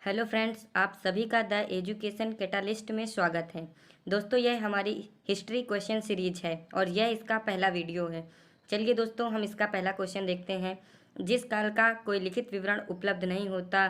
Hello friends, आप सभी का द एजुकेशन कैटालिस्ट में स्वागत है। दोस्तों, यह हमारी हिस्ट्री क्वेश्चन सीरीज है और यह इसका पहला वीडियो है। चलिए दोस्तों, हम इसका पहला क्वेश्चन देखते हैं। जिस काल का कोई लिखित विवरण उपलब्ध नहीं होता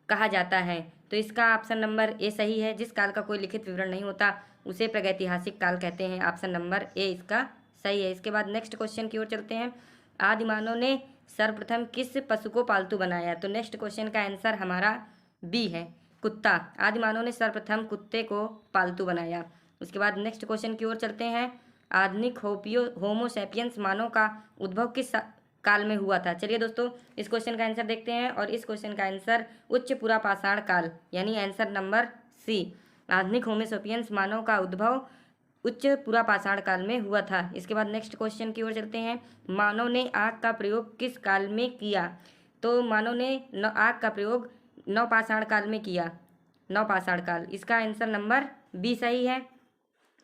कहा जाता है। तो इसका ऑप्शन नंबर ए सही है। जिस काल का कोई लिखित विवरण नहीं होता उसे प्रागैतिहासिक काल कहते हैं। ऑप्शन नंबर ए इसका सही है। इसके बाद नेक्स्ट क्वेश्चन की ओर चलते हैं। आदिमानव ने सर्वप्रथम किस पशु को पालतू बनाया? तो नेक्स्ट क्वेश्चन का आंसर हमारा बी है, कुत्ता। आदिमानव ने सर्वप्रथम कुत्ते को पालतू बनाया। उसके बाद नेक्स्ट क्वेश्चन की ओर चलते हैं। आधुनिक होमो सैपियंस मानव का उद्भव किस काल में हुआ था? चलिए दोस्तों, इस क्वेश्चन का आंसर देखते हैं और इस क्वेश्चन का आंसर उच्च पुरापाषाण काल यानी आंसर नंबर सी। आधुनिक होमो सैपियंस मानव का उद्भव उच्च पुरापाषाण काल में हुआ था। इसके बाद नेक्स्ट क्वेश्चन की ओर चलते हैं। मानव ने आग का प्रयोग किस काल में किया? तो मानव ने आग का प्रयोग नवपाषाण काल में किया। नवपाषाण काल, इसका आंसर नंबर बी सही है।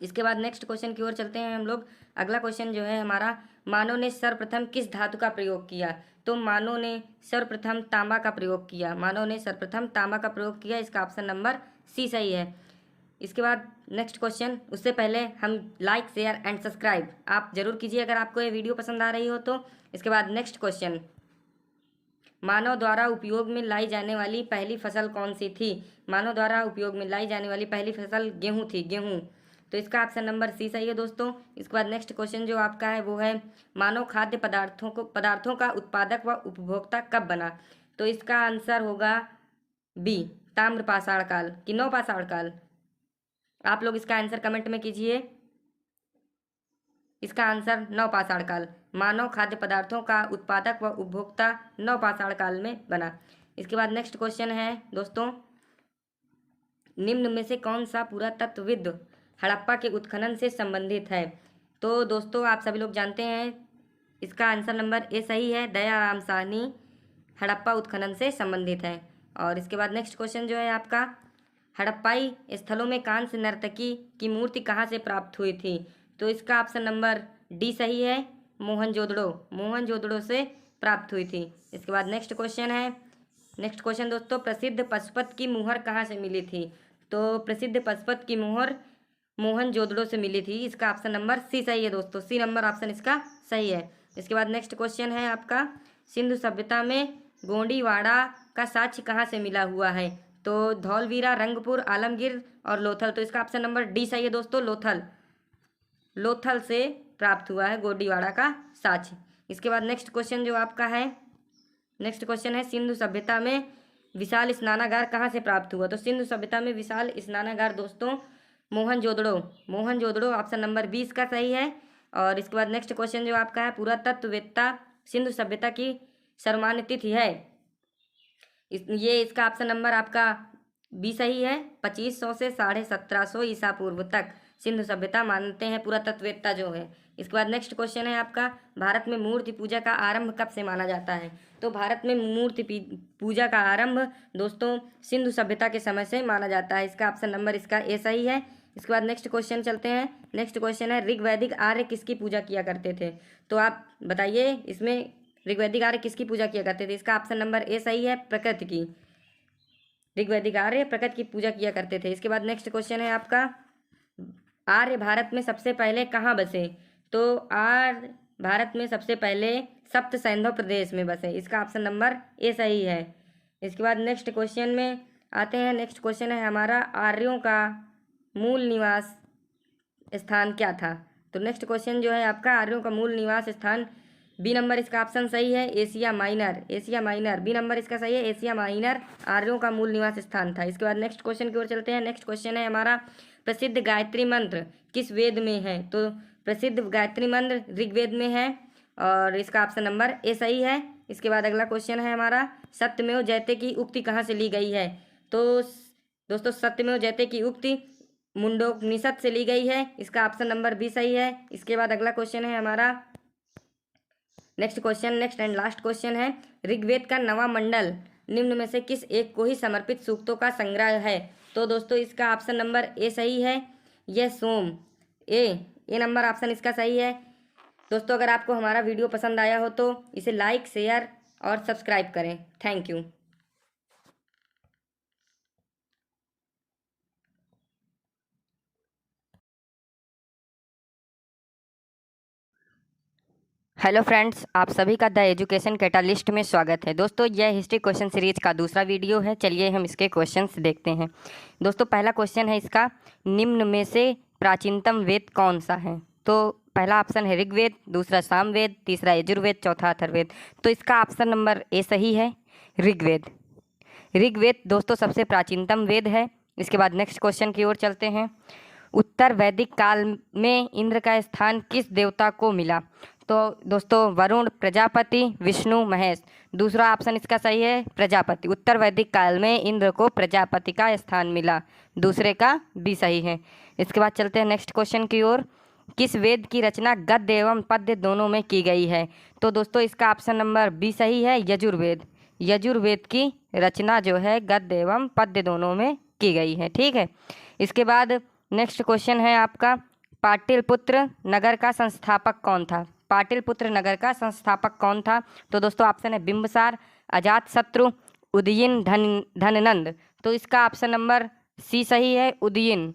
इसके बाद नेक्स्ट क्वेश्चन की ओर चलते हैं हम लोग। अगला क्वेश्चन जो है हमारा, मानव ने सर्वप्रथम किस धातु का प्रयोग किया? तो मानव ने सर्वप्रथम तांबा का प्रयोग किया। मानव ने सर्वप्रथम तांबा का प्रयोग किया। इसका ऑप्शन नंबर सी सही है। इसके बाद नेक्स्ट क्वेश्चन, उससे पहले हम लाइक शेयर एंड सब्सक्राइब आप जरूर कीजिए अगर आपको ये वीडियो पसंद आ रही हो तो। इसके बाद नेक्स्ट क्वेश्चन, मानव द्वारा उपयोग में लाई जाने वाली पहली फसल कौन सी थी? मानव द्वारा उपयोग में लाई जाने वाली पहली फसल गेहूं थी, गेहूं। तो इसका ऑप्शन नंबर सी सही है दोस्तों। इसके बाद नेक्स्ट क्वेश्चन जो आपका है वो है, मानव खाद्य पदार्थों का उत्पादक व उपभोक्ता कब बना? तो इसका आंसर होगा बी, ताम्रपाषाण काल कि नवपाषाण काल। आप लोग इसका आंसर कमेंट में कीजिए। इसका आंसर नवपाषाण काल। मानव खाद्य पदार्थों का उत्पादक व उपभोक्ता नवपाषाण काल में बना। इसके बाद नेक्स्ट क्वेश्चन है दोस्तों, निम्न में से कौन सा पुरातत्वविद हड़प्पा के उत्खनन से संबंधित है? तो दोस्तों, आप सभी लोग जानते हैं इसका आंसर नंबर ए सही है। दयाराम साहनी हड़प्पा उत्खनन से संबंधित है। और इसके बाद नेक्स्ट क्वेश्चन जो है आपका, हड़प्पाई स्थलों में कांस्य नर्तकी की मूर्ति कहाँ से प्राप्त हुई थी? तो इसका ऑप्शन नंबर डी सही है, मोहनजोदड़ो। मोहनजोदड़ो से प्राप्त हुई थी। इसके बाद नेक्स्ट क्वेश्चन है। नेक्स्ट क्वेश्चन दोस्तों, प्रसिद्ध पशुपत की मुहर कहाँ से मिली थी? तो प्रसिद्ध पशुपत की मुहर मोहनजोदड़ो से मिली थी। इसका ऑप्शन नंबर सी सही है दोस्तों। सी नंबर ऑप्शन इसका सही है। इसके बाद नेक्स्ट क्वेश्चन है आपका, सिंधु सभ्यता में गोंडीवाड़ा का साक्ष्य कहाँ से मिला हुआ है? तो धौलवीरा, रंगपुर, आलमगीर और लोथल। तो इसका ऑप्शन नंबर डी सही है दोस्तों, लोथल। लोथल से प्राप्त हुआ है गोंडीवाड़ा का साक्ष्य। इसके बाद नेक्स्ट क्वेश्चन जो आपका है, नेक्स्ट क्वेश्चन है, सिंधु सभ्यता में विशाल स्नानागार कहाँ से प्राप्त हुआ? तो सिंधु सभ्यता में विशाल स्नानागार दोस्तों मोहनजोदड़ो। मोहनजोदड़ो ऑप्शन नंबर 20 का सही है। और इसके बाद नेक्स्ट क्वेश्चन जो आपका है, पुरातत्ववेत्ता सिंधु सभ्यता की सर्वमान्य तिथि है। ये इसका ऑप्शन नंबर आपका बी सही है। 2500 से 1750 ईसा पूर्व तक सिंधु सभ्यता मानते हैं पुरातत्ववेत्ता जो है। इसके बाद नेक्स्ट क्वेश्चन है आपका, भारत में मूर्ति पूजा का आरंभ कब से माना जाता है? तो भारत में मूर्ति पूजा का आरंभ दोस्तों सिंधु सभ्यता के समय से माना जाता है। इसका ऑप्शन नंबर इसका ए सही है। इसके बाद नेक्स्ट क्वेश्चन चलते हैं। नेक्स्ट क्वेश्चन है, ऋग्वैदिक आर्य किसकी पूजा किया करते थे? तो आप बताइए, इसमें ऋग्वैदिक आर्य किसकी पूजा किया करते थे? इसका ऑप्शन नंबर ए सही है, प्रकृति की। ऋग्वैदिक आर्य प्रकृति की पूजा किया करते थे। इसके बाद नेक्स्ट क्वेश्चन है आपका, आर्य भारत में सबसे पहले कहाँ बसे? तो आर्य भारत में सबसे पहले सप्त सैंधव प्रदेश में बसे। इसका ऑप्शन नंबर ए सही है। इसके बाद नेक्स्ट क्वेश्चन में आते हैं। नेक्स्ट क्वेश्चन है हमारा, आर्यों का मूल निवास स्थान क्या था? तो नेक्स्ट क्वेश्चन जो है आपका, आर्यों का मूल निवास स्थान बी नंबर इसका ऑप्शन सही है, Asia Minor. Asia Minor B number इसका सही है, एशिया माइनर आर्यों का मूल निवास स्थान था। इसके बाद नेक्स्ट क्वेश्चन की ओर चलते हैं। नेक्स्ट क्वेश्चन है हमारा, प्रसिद्ध गायत्री मंत्र किस वेद में है? तो प्रसिद्ध गायत्री मंत्र ऋग्वेद में है और इसका ऑप्शन नंबर ए सही है। इसके बाद अगला क्वेश्चन है हमारा, सत्यमेव जयते की उक्ति कहाँ से ली गई है? तो दोस्तों, सत्यमेव जयते की उक्ति मुंडोपनिषद से ली गई है। इसका ऑप्शन नंबर बी सही है। इसके बाद अगला क्वेश्चन है हमारा, next question, next and last question है, ऋग्वेद का नवा मंडल निम्न में से किस एक को ही समर्पित सूक्तों का संग्रह है? तो दोस्तों, इसका ऑप्शन नंबर ए सही है, यह सोम। ए नंबर ऑप्शन इसका सही है। दोस्तों, अगर आपको हमारा वीडियो पसंद आया हो तो इसे लाइक शेयर और सब्सक्राइब करें। Thank you. हेलो फ्रेंड्स, आप सभी का द एजुकेशन कैटालिस्ट में स्वागत है। दोस्तों, यह हिस्ट्री क्वेश्चन सीरीज का दूसरा वीडियो है। चलिए हम इसके क्वेश्चंस देखते हैं। दोस्तों, पहला क्वेश्चन है इसका, निम्न में से प्राचीनतम वेद कौन सा है? तो पहला ऑप्शन है ऋग्वेद, दूसरा सामवेद, तीसरा यजुर्वेद, चौथा अथर्ववेद। तो इसका ऑप्शन नंबर ए सही है, ऋग्वेद। ऋग्वेद दोस्तों सबसे प्राचीनतम वेद है। इसके बाद नेक्स्ट क्वेश्चन की ओर चलते हैं। उत्तर वैदिक काल में इंद्र का स्थान किस देवता को मिला? तो दोस्तों वरुण, प्रजापति, विष्णु, महेश। दूसरा ऑप्शन इसका सही है, प्रजापति। उत्तर वैदिक काल में इंद्र को प्रजापति का स्थान मिला, दूसरे का भी सही है। इसके बाद चलते हैं नेक्स्ट क्वेश्चन की ओर। किस वेद की रचना गद्य एवं पद्य दोनों में की गई है? तो दोस्तों इसका ऑप्शन नंबर बी सही है, यजुर्वेद। यजुर्वेद की रचना जो है गद्य एवं पद्य दोनों में की गई है। ठीक है। इसके बाद नेक्स्ट क्वेश्चन है आपका, पाटलिपुत्र नगर का संस्थापक कौन था? पाटलिपुत्र नगर का संस्थापक कौन था? तो दोस्तों ऑप्शन है बिंबिसार, अजातशत्रु, उदयीन, धननंद। तो इसका ऑप्शन नंबर सी सही है, उदयीन।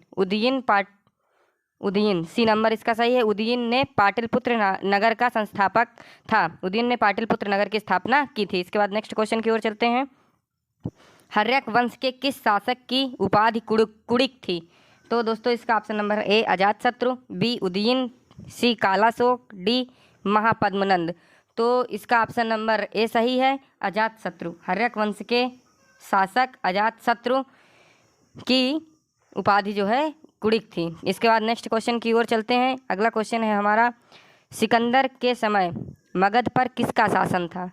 उदयीन सी नंबर इसका सही है। उदयीन ने पाटलिपुत्र नगर का संस्थापक था। उदयीन ने पाटलिपुत्र नगर की स्थापना की थी। इसके बाद नेक्स्ट क्वेश्चन की ओर चलते हैं। हर्यक वंश के किस शासक की उपाधि कुड़िक थी? तो दोस्तों इसका option number A Ajatashatru, B Udayin, C Kalashoka, D Mahapadmananda. तो इसका ऑप्शन नंबर ए सही है, अजातशत्रु। हर्यक वंश के शासक अजातशत्रु की उपाधि जो है कुड़िक थी। इसके बाद नेक्स्ट क्वेश्चन की ओर चलते हैं। अगला क्वेश्चन है हमारा, सिकंदर के समय मगध पर किसका शासन था?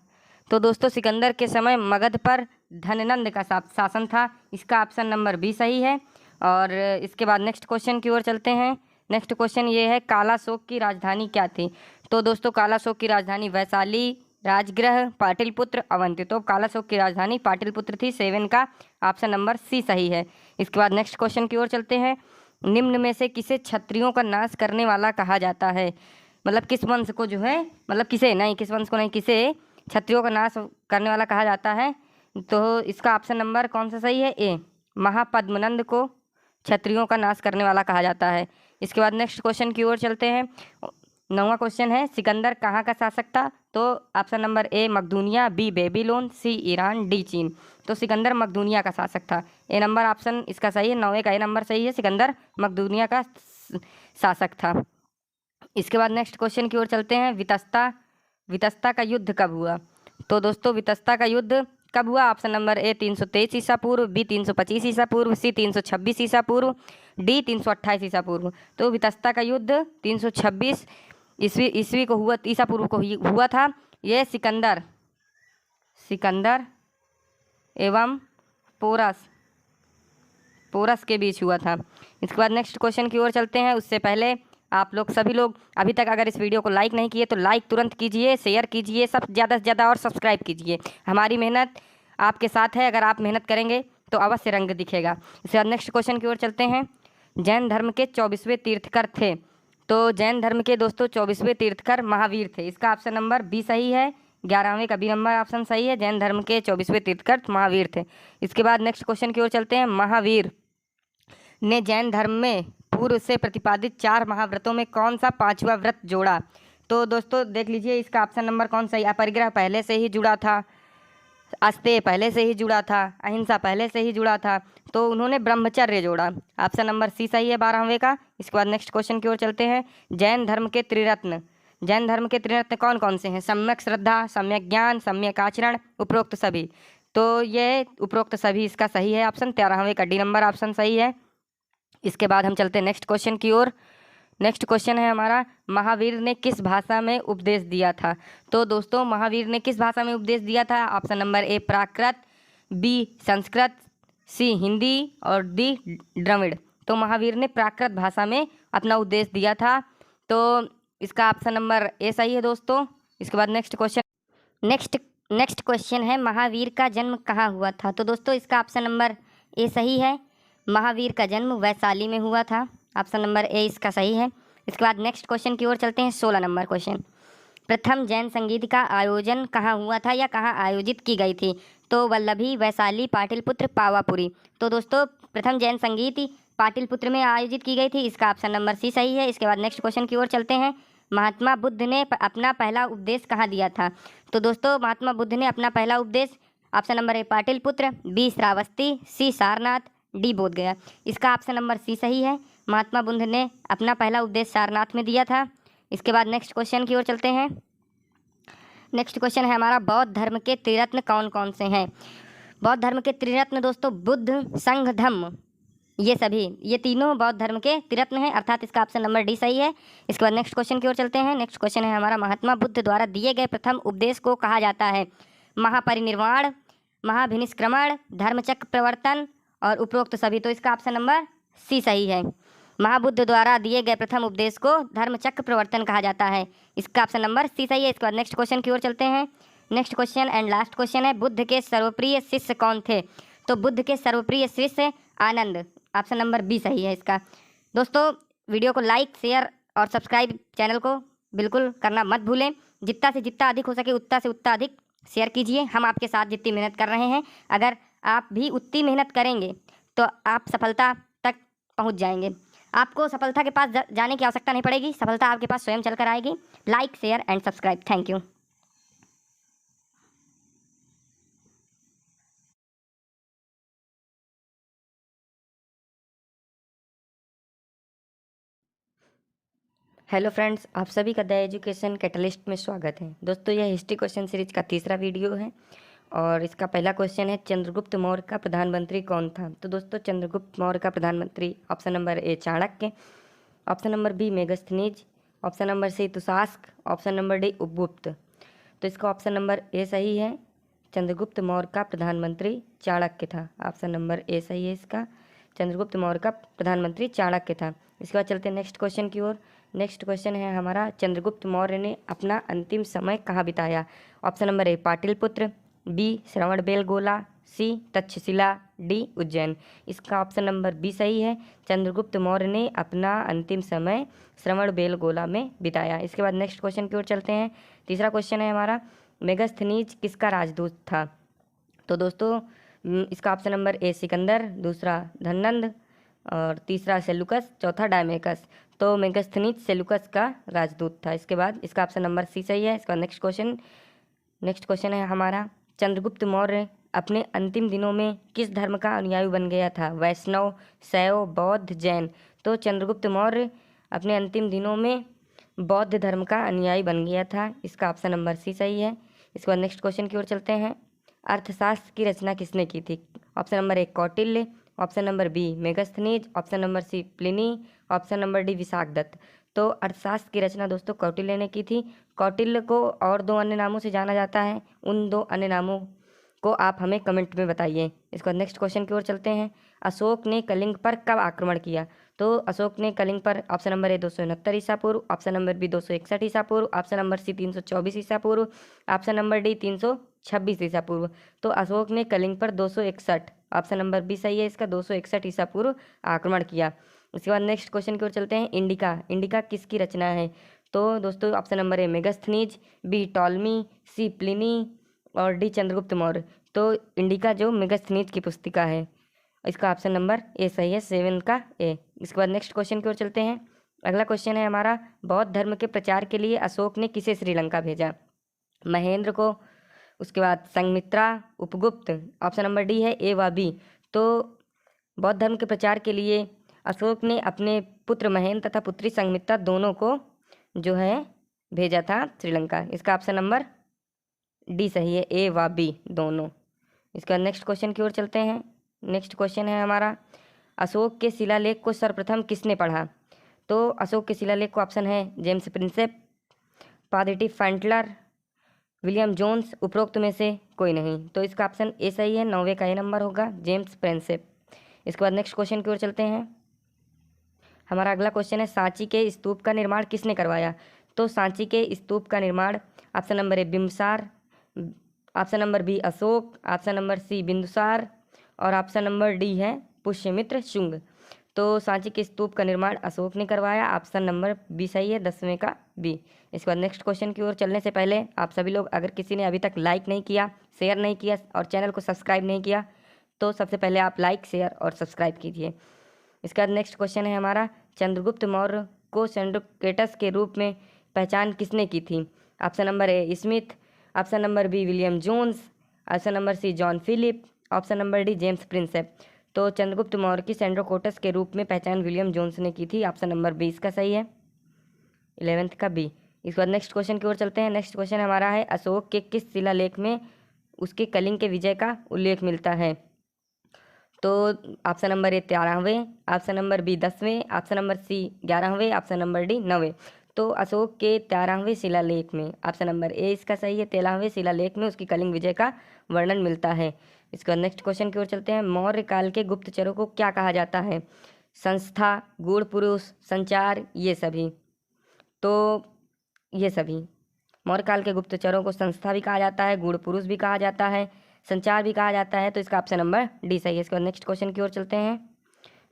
तो दोस्तों सिकंदर के समय मगध पर धननंद का शासन था। इसका ऑप्शन नंबर बी सही है। और इसके बाद नेक्स्ट क्वेश्चन की ओर चलते हैं। नेक्स्ट क्वेश्चन ये है, कालाशोक की राजधानी क्या थी? तो दोस्तों कालाशोक की राजधानी वैशाली, राजगृह, पाटलिपुत्र, अवंती। तो कालाशोक की राजधानी पाटलिपुत्र थी। 7 का ऑप्शन नंबर सी सही है। इसके बाद नेक्स्ट क्वेश्चन की ओर चलते हैं। निम्न में से किसे क्षत्रियों का नाश करने वाला कहा जाता है? मतलब किस वंश को जो है, मतलब किसे नहीं, किस वंश को नहीं, किसे क्षत्रियों का नाश करने वाला कहा जाता है? तो इसका ऑप्शन नंबर कौन सा सही है? ए, महापद्मनंद को क्षत्रियों का नाश करने वाला कहा जाता है। इसके बाद नेक्स्ट क्वेश्चन की ओर चलते हैं। 9वां क्वेश्चन है, सिकंदर कहाँ का शासक था? तो ऑप्शन नंबर ए मकदूनिया, B Babylon, C Iran, D चीन। तो सिकंदर मकदूनिया का शासक था। ए नंबर ऑप्शन इसका सही है, 9 का ए नंबर सही है, सिकंदर मकदूनिया का शासक था। इसके बाद नेक्स्ट क्वेश्चन की ओर चलते हैं। वितस्ता का युद्ध कब हुआ? तो दोस्तों वितस्ता का युद्ध कब हुआ? ऑप्शन नंबर ए 323 ईसा पूर्व, बी 325 ईसा पूर्व, सी 326 ईसा पूर्व, डी 328 ईसा पूर्व। तो वितस्ता का युद्ध 326 ईस्वी को हुआ, ईसा पूर्व को हुआ था। यह सिकंदर एवं पोरस के बीच हुआ था। इसके बाद नेक्स्ट क्वेश्चन की ओर चलते हैं। उससे पहले आप लोग सभी लोग अभी तक अगर इस वीडियो को लाइक नहीं किए तो लाइक तुरंत कीजिए, शेयर कीजिए, सब ज़्यादा से ज़्यादा, और सब्सक्राइब कीजिए। हमारी मेहनत आपके साथ है, अगर आप मेहनत करेंगे तो अवश्य रंग दिखेगा। इसके बाद नेक्स्ट क्वेश्चन की ओर चलते हैं। जैन धर्म के 24वें तीर्थकर थे? तो जैन धर्म के दोस्तों 24वें तीर्थकर महावीर थे। इसका ऑप्शन नंबर बी सही है, 11वें का बी नंबर ऑप्शन सही है। जैन धर्म के 24वें तीर्थकर महावीर थे। इसके बाद नेक्स्ट क्वेश्चन की ओर चलते हैं। महावीर ने जैन धर्म में पूर्व से प्रतिपादित 4 महाव्रतों में कौन सा 5वां व्रत जोड़ा? तो दोस्तों देख लीजिए इसका ऑप्शन नंबर कौन सा है। अपरिग्रह पहले से ही जुड़ा था, अस्तेय पहले से ही जुड़ा था, अहिंसा पहले से ही जुड़ा था, तो उन्होंने ब्रह्मचर्य जोड़ा। ऑप्शन नंबर सी सही है, 12वें का। इसके बाद नेक्स्ट क्वेश्चन की ओर चलते हैं। जैन धर्म के त्रिरत्न कौन कौन से हैं? सम्यक श्रद्धा, सम्यक ज्ञान, सम्यक आचरण, उपरोक्त सभी। तो ये उपरोक्त सभी इसका सही है ऑप्शन, 13वें का डी नंबर ऑप्शन सही है। इसके बाद हम चलते हैं नेक्स्ट क्वेश्चन की ओर। नेक्स्ट क्वेश्चन है हमारा, महावीर ने किस भाषा में उपदेश दिया था? तो दोस्तों महावीर ने किस भाषा में उपदेश दिया था? Option number A Prakrit, B Sanskrit, C Hindi और डी द्रविड़। तो महावीर ने प्राकृत भाषा में अपना उपदेश दिया था। तो इसका ऑप्शन नंबर ए सही है दोस्तों। इसके बाद नेक्स्ट क्वेश्चन है, महावीर का जन्म कहाँ हुआ था? तो दोस्तों इसका ऑप्शन नंबर ए सही है, महावीर का जन्म वैशाली में हुआ था। ऑप्शन नंबर ए इसका सही है। इसके बाद नेक्स्ट क्वेश्चन की ओर चलते हैं। 16 नंबर क्वेश्चन, प्रथम जैन संगीत का आयोजन कहाँ हुआ था या कहाँ आयोजित की गई थी? तो वल्लभी, वैशाली, पाटलिपुत्र, पावापुरी। तो दोस्तों प्रथम जैन संगीत पाटलिपुत्र में आयोजित की गई थी। इसका ऑप्शन नंबर सी सही है। इसके बाद नेक्स्ट क्वेश्चन की ओर चलते हैं। महात्मा बुद्ध ने अपना पहला उपदेश कहाँ दिया था? तो दोस्तों महात्मा बुद्ध ने अपना पहला उपदेश option number A Pataliputra, B Shravasti, C Sarnath, D Bodhgaya. इसका ऑप्शन नंबर सी सही है। महात्मा बुद्ध ने अपना पहला उपदेश सारनाथ में दिया था। इसके बाद नेक्स्ट क्वेश्चन की ओर चलते हैं। नेक्स्ट क्वेश्चन है हमारा, बौद्ध धर्म के त्रिरत्न कौन कौन से हैं? बौद्ध धर्म के त्रिरत्न दोस्तों बुद्ध, संघ, धम्म, ये तीनों बौद्ध धर्म के त्रिरत्न हैं, अर्थात इसका ऑप्शन नंबर डी सही है। इसके बाद नेक्स्ट क्वेश्चन की ओर चलते हैं। नेक्स्ट क्वेश्चन है हमारा, महात्मा बुद्ध द्वारा दिए गए प्रथम उपदेश को कहा जाता है? महापरिनिर्वाण, महाभिनिष्क्रमण, धर्मचक्र प्रवर्तन और उपरोक्त सभी। तो इसका ऑप्शन नंबर सी सही है। महाबुद्ध द्वारा दिए गए प्रथम उपदेश को धर्मचक्र प्रवर्तन कहा जाता है। इसका ऑप्शन नंबर सी सही है। इसके बाद नेक्स्ट क्वेश्चन की ओर चलते हैं। Next question and last question है, बुद्ध के सर्वप्रिय शिष्य कौन थे? तो बुद्ध के सर्वप्रिय शिष्य आनंद, ऑप्शन नंबर बी सही है इसका। दोस्तों वीडियो को लाइक, शेयर और सब्सक्राइब चैनल को बिल्कुल करना मत भूलें। जितना से जितना अधिक हो सके उतना से उतना अधिक शेयर कीजिए। हम आपके साथ जितनी मेहनत कर रहे हैं, अगर आप भी उतनी मेहनत करेंगे तो आप सफलता तक पहुंच जाएंगे। आपको सफलता के पास जाने की आवश्यकता नहीं पड़ेगी, सफलता आपके पास स्वयं चलकर आएगी। Like, share and subscribe. Thank you. Hello friends, आप सभी का द एजुकेशन कैटलिस्ट में स्वागत है। दोस्तों यह हिस्ट्री क्वेश्चन सीरीज का तीसरा वीडियो है और इसका पहला क्वेश्चन है, चंद्रगुप्त मौर्य का प्रधानमंत्री कौन था? तो दोस्तों चंद्रगुप्त मौर्य का प्रधानमंत्री option number A Chanakya, option number B Megasthenes, option number C Tushask, option number D Upagupta. तो इसका ऑप्शन नंबर ए सही है। चंद्रगुप्त मौर्य का प्रधानमंत्री चाणक्य था। ऑप्शन नंबर ए सही है इसका। चंद्रगुप्त मौर्य का प्रधानमंत्री चाणक्य था। इसके बाद चलते हैं नेक्स्ट क्वेश्चन की ओर। नेक्स्ट क्वेश्चन है हमारा, चंद्रगुप्त मौर्य ने अपना अंतिम समय कहाँ बिताया? Option number A Pataliputra, B Shravanabelagola, C Taxila, D Ujjain. इसका ऑप्शन नंबर बी सही है। चंद्रगुप्त मौर्य ने अपना अंतिम समय श्रवणबेलगोला में बिताया। इसके बाद नेक्स्ट क्वेश्चन की ओर चलते हैं। तीसरा क्वेश्चन है हमारा, मेगस्थनीज किसका राजदूत था? तो दोस्तों इसका ऑप्शन नंबर ए सिकंदर, दूसरा धननंद और तीसरा सेलुकस, चौथा डायमेकस। तो मेगस्थनीज सेलुकस का राजदूत था। इसके बाद इसका ऑप्शन नंबर सी सही है। इसका नेक्स्ट क्वेश्चन है हमारा, चंद्रगुप्त मौर्य अपने अंतिम दिनों में किस धर्म का अनुयायी बन गया था? वैष्णव, शैव, बौद्ध, जैन। तो चंद्रगुप्त मौर्य अपने अंतिम दिनों में बौद्ध धर्म का अनुयायी बन गया था। इसका ऑप्शन नंबर सी सही है। इसके बाद नेक्स्ट क्वेश्चन की ओर चलते हैं। अर्थशास्त्र की रचना किसने की थी? Option number A Kautilya, option number B Megasthenes, option number C Pliny, option number D Vishakhadatta. तो अर्थशास्त्र की रचना दोस्तों कौटिल्य ने की थी। कौटिल्य को और दो अन्य नामों से जाना जाता है, उन दो अन्य नामों को आप हमें कमेंट में बताइए। इसको नेक्स्ट क्वेश्चन की ओर चलते हैं। अशोक ने कलिंग पर कब आक्रमण किया? तो अशोक ने कलिंग पर ऑप्शन नंबर ए 269 ईसा पूर्व, ऑप्शन नंबर बी 261 ईसा पूर्व, ऑप्शन नंबर सी 324 ईसा पूर्व, ऑप्शन नंबर डी 326 ईसा पूर्व। तो अशोक ने कलिंग पर 261, ऑप्शन नंबर बी सही है इसका, 261 ईसा पूर्व आक्रमण किया। उसके बाद नेक्स्ट क्वेश्चन की ओर चलते हैं। इंडिका किसकी रचना है? तो दोस्तों option number A Megasthenes, B Ptolemy, C Pliny और डी चंद्रगुप्त मौर्य। तो इंडिका जो मेगस्थनीज की पुस्तिका है, इसका ऑप्शन नंबर ए सही है, 7 का ए। इसके बाद नेक्स्ट क्वेश्चन की ओर चलते हैं। अगला क्वेश्चन है हमारा, बौद्ध धर्म के प्रचार के लिए अशोक ने किसे श्रीलंका भेजा? महेंद्र को, उसके बाद Sanghamitra, Upagupta. Option number D है ए व बी। तो बौद्ध धर्म के प्रचार के लिए अशोक ने अपने पुत्र महेंद्र तथा पुत्री संघमित्रा दोनों को जो है भेजा था श्रीलंका। इसका ऑप्शन नंबर डी सही है, ए व बी दोनों। इसका नेक्स्ट क्वेश्चन की ओर चलते हैं। नेक्स्ट क्वेश्चन है हमारा, अशोक के शिलालेख को सर्वप्रथम किसने पढ़ा? तो अशोक के शिलालेख को ऑप्शन है जेम्स प्रिंसेप, पॉजिटिव फैंटलर, विलियम जोन्स, उपरोक्त में से कोई नहीं। तो इसका ऑप्शन ए सही है, 9वें का ए नंबर होगा, जेम्स प्रिंसेप। इसके बाद नेक्स्ट क्वेश्चन की ओर चलते हैं। हमारा अगला क्वेश्चन है, सांची के स्तूप का निर्माण किसने करवाया? तो सांची के स्तूप का निर्माण option number A Bimbisara, option number B Ashoka, option number C Bindusara और ऑप्शन नंबर डी है पुष्यमित्र शुंग। तो सांची के स्तूप का निर्माण अशोक ने करवाया। ऑप्शन नंबर बी सही है, 10वें का बी। इसके बाद नेक्स्ट क्वेश्चन की ओर चलने से पहले आप सभी लोग, अगर किसी ने अभी तक लाइक नहीं किया, शेयर नहीं किया और चैनल को सब्सक्राइब नहीं किया, तो सबसे पहले आप लाइक, शेयर और सब्सक्राइब कीजिए। इसके बाद नेक्स्ट क्वेश्चन है हमारा, चंद्रगुप्त मौर्य को सेंड्रोकेटस के रूप में पहचान किसने की थी? Option number A Smith, option number B William Jones, option number C John Philip, option number D James Prinsep. तो चंद्रगुप्त मौर्य की सेंड्रोकोटस के रूप में पहचान विलियम जोन्स ने की थी। ऑप्शन नंबर 20 का सही है, 11th का बी। इसके बाद नेक्स्ट क्वेश्चन की ओर चलते हैं। नेक्स्ट क्वेश्चन हमारा है अशोक के किस शिलालेख में उसके कलिंग के विजय का उल्लेख मिलता है? तो ऑप्शन नंबर ए 13वें, ऑप्शन नंबर बी 10वें, ऑप्शन नंबर सी 11वें, ऑप्शन नंबर डी 9वें। तो अशोक के 13वें शिलालेख में ऑप्शन नंबर ए इसका सही है, 13वें शिलालेख में उसकी कलिंग विजय का वर्णन मिलता है। इसका नेक्स्ट क्वेश्चन की ओर चलते हैं। मौर्य काल के गुप्तचरों को क्या कहा जाता है? संस्था, गूढ़ पुरुष, संचार, ये सभी। तो ये सभी मौर्य काल के गुप्तचरों को संस्था भी कहा जाता है, गूढ़ पुरुष भी कहा जाता है, संचार भी कहा जाता है। तो इसका ऑप्शन नंबर डी सही है। इसके बाद नेक्स्ट क्वेश्चन की ओर चलते हैं।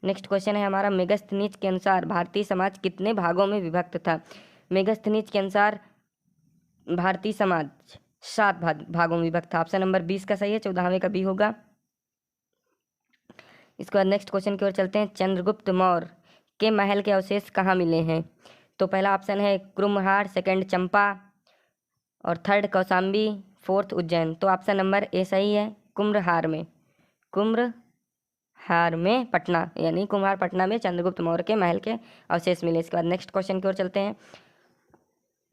नेक्स्ट क्वेश्चन है हमारा मेगस्थनीज के अनुसार भारतीय समाज कितने भागों में विभक्त था? मेगस्थनीज के अनुसार भारतीय समाज 7 भागों में विभक्त था। ऑप्शन नंबर 20 का सही है, 14वें का बी होगा। इसके बाद नेक्स्ट क्वेश्चन की ओर चलते हैं। चंद्रगुप्त मौर्य के महल के अवशेष कहाँ मिले हैं? तो पहला ऑप्शन है कुम्भहार, सेकंड चंपा और थर्ड कौशाम्बी, फोर्थ उज्जैन। तो ऑप्शन नंबर ए सही है, कुम्भहार में। कुम्भहार में पटना, यानी कुम्भहार पटना में चंद्रगुप्त मौर्य के महल के अवशेष मिले। इसके बाद नेक्स्ट क्वेश्चन की ओर चलते हैं।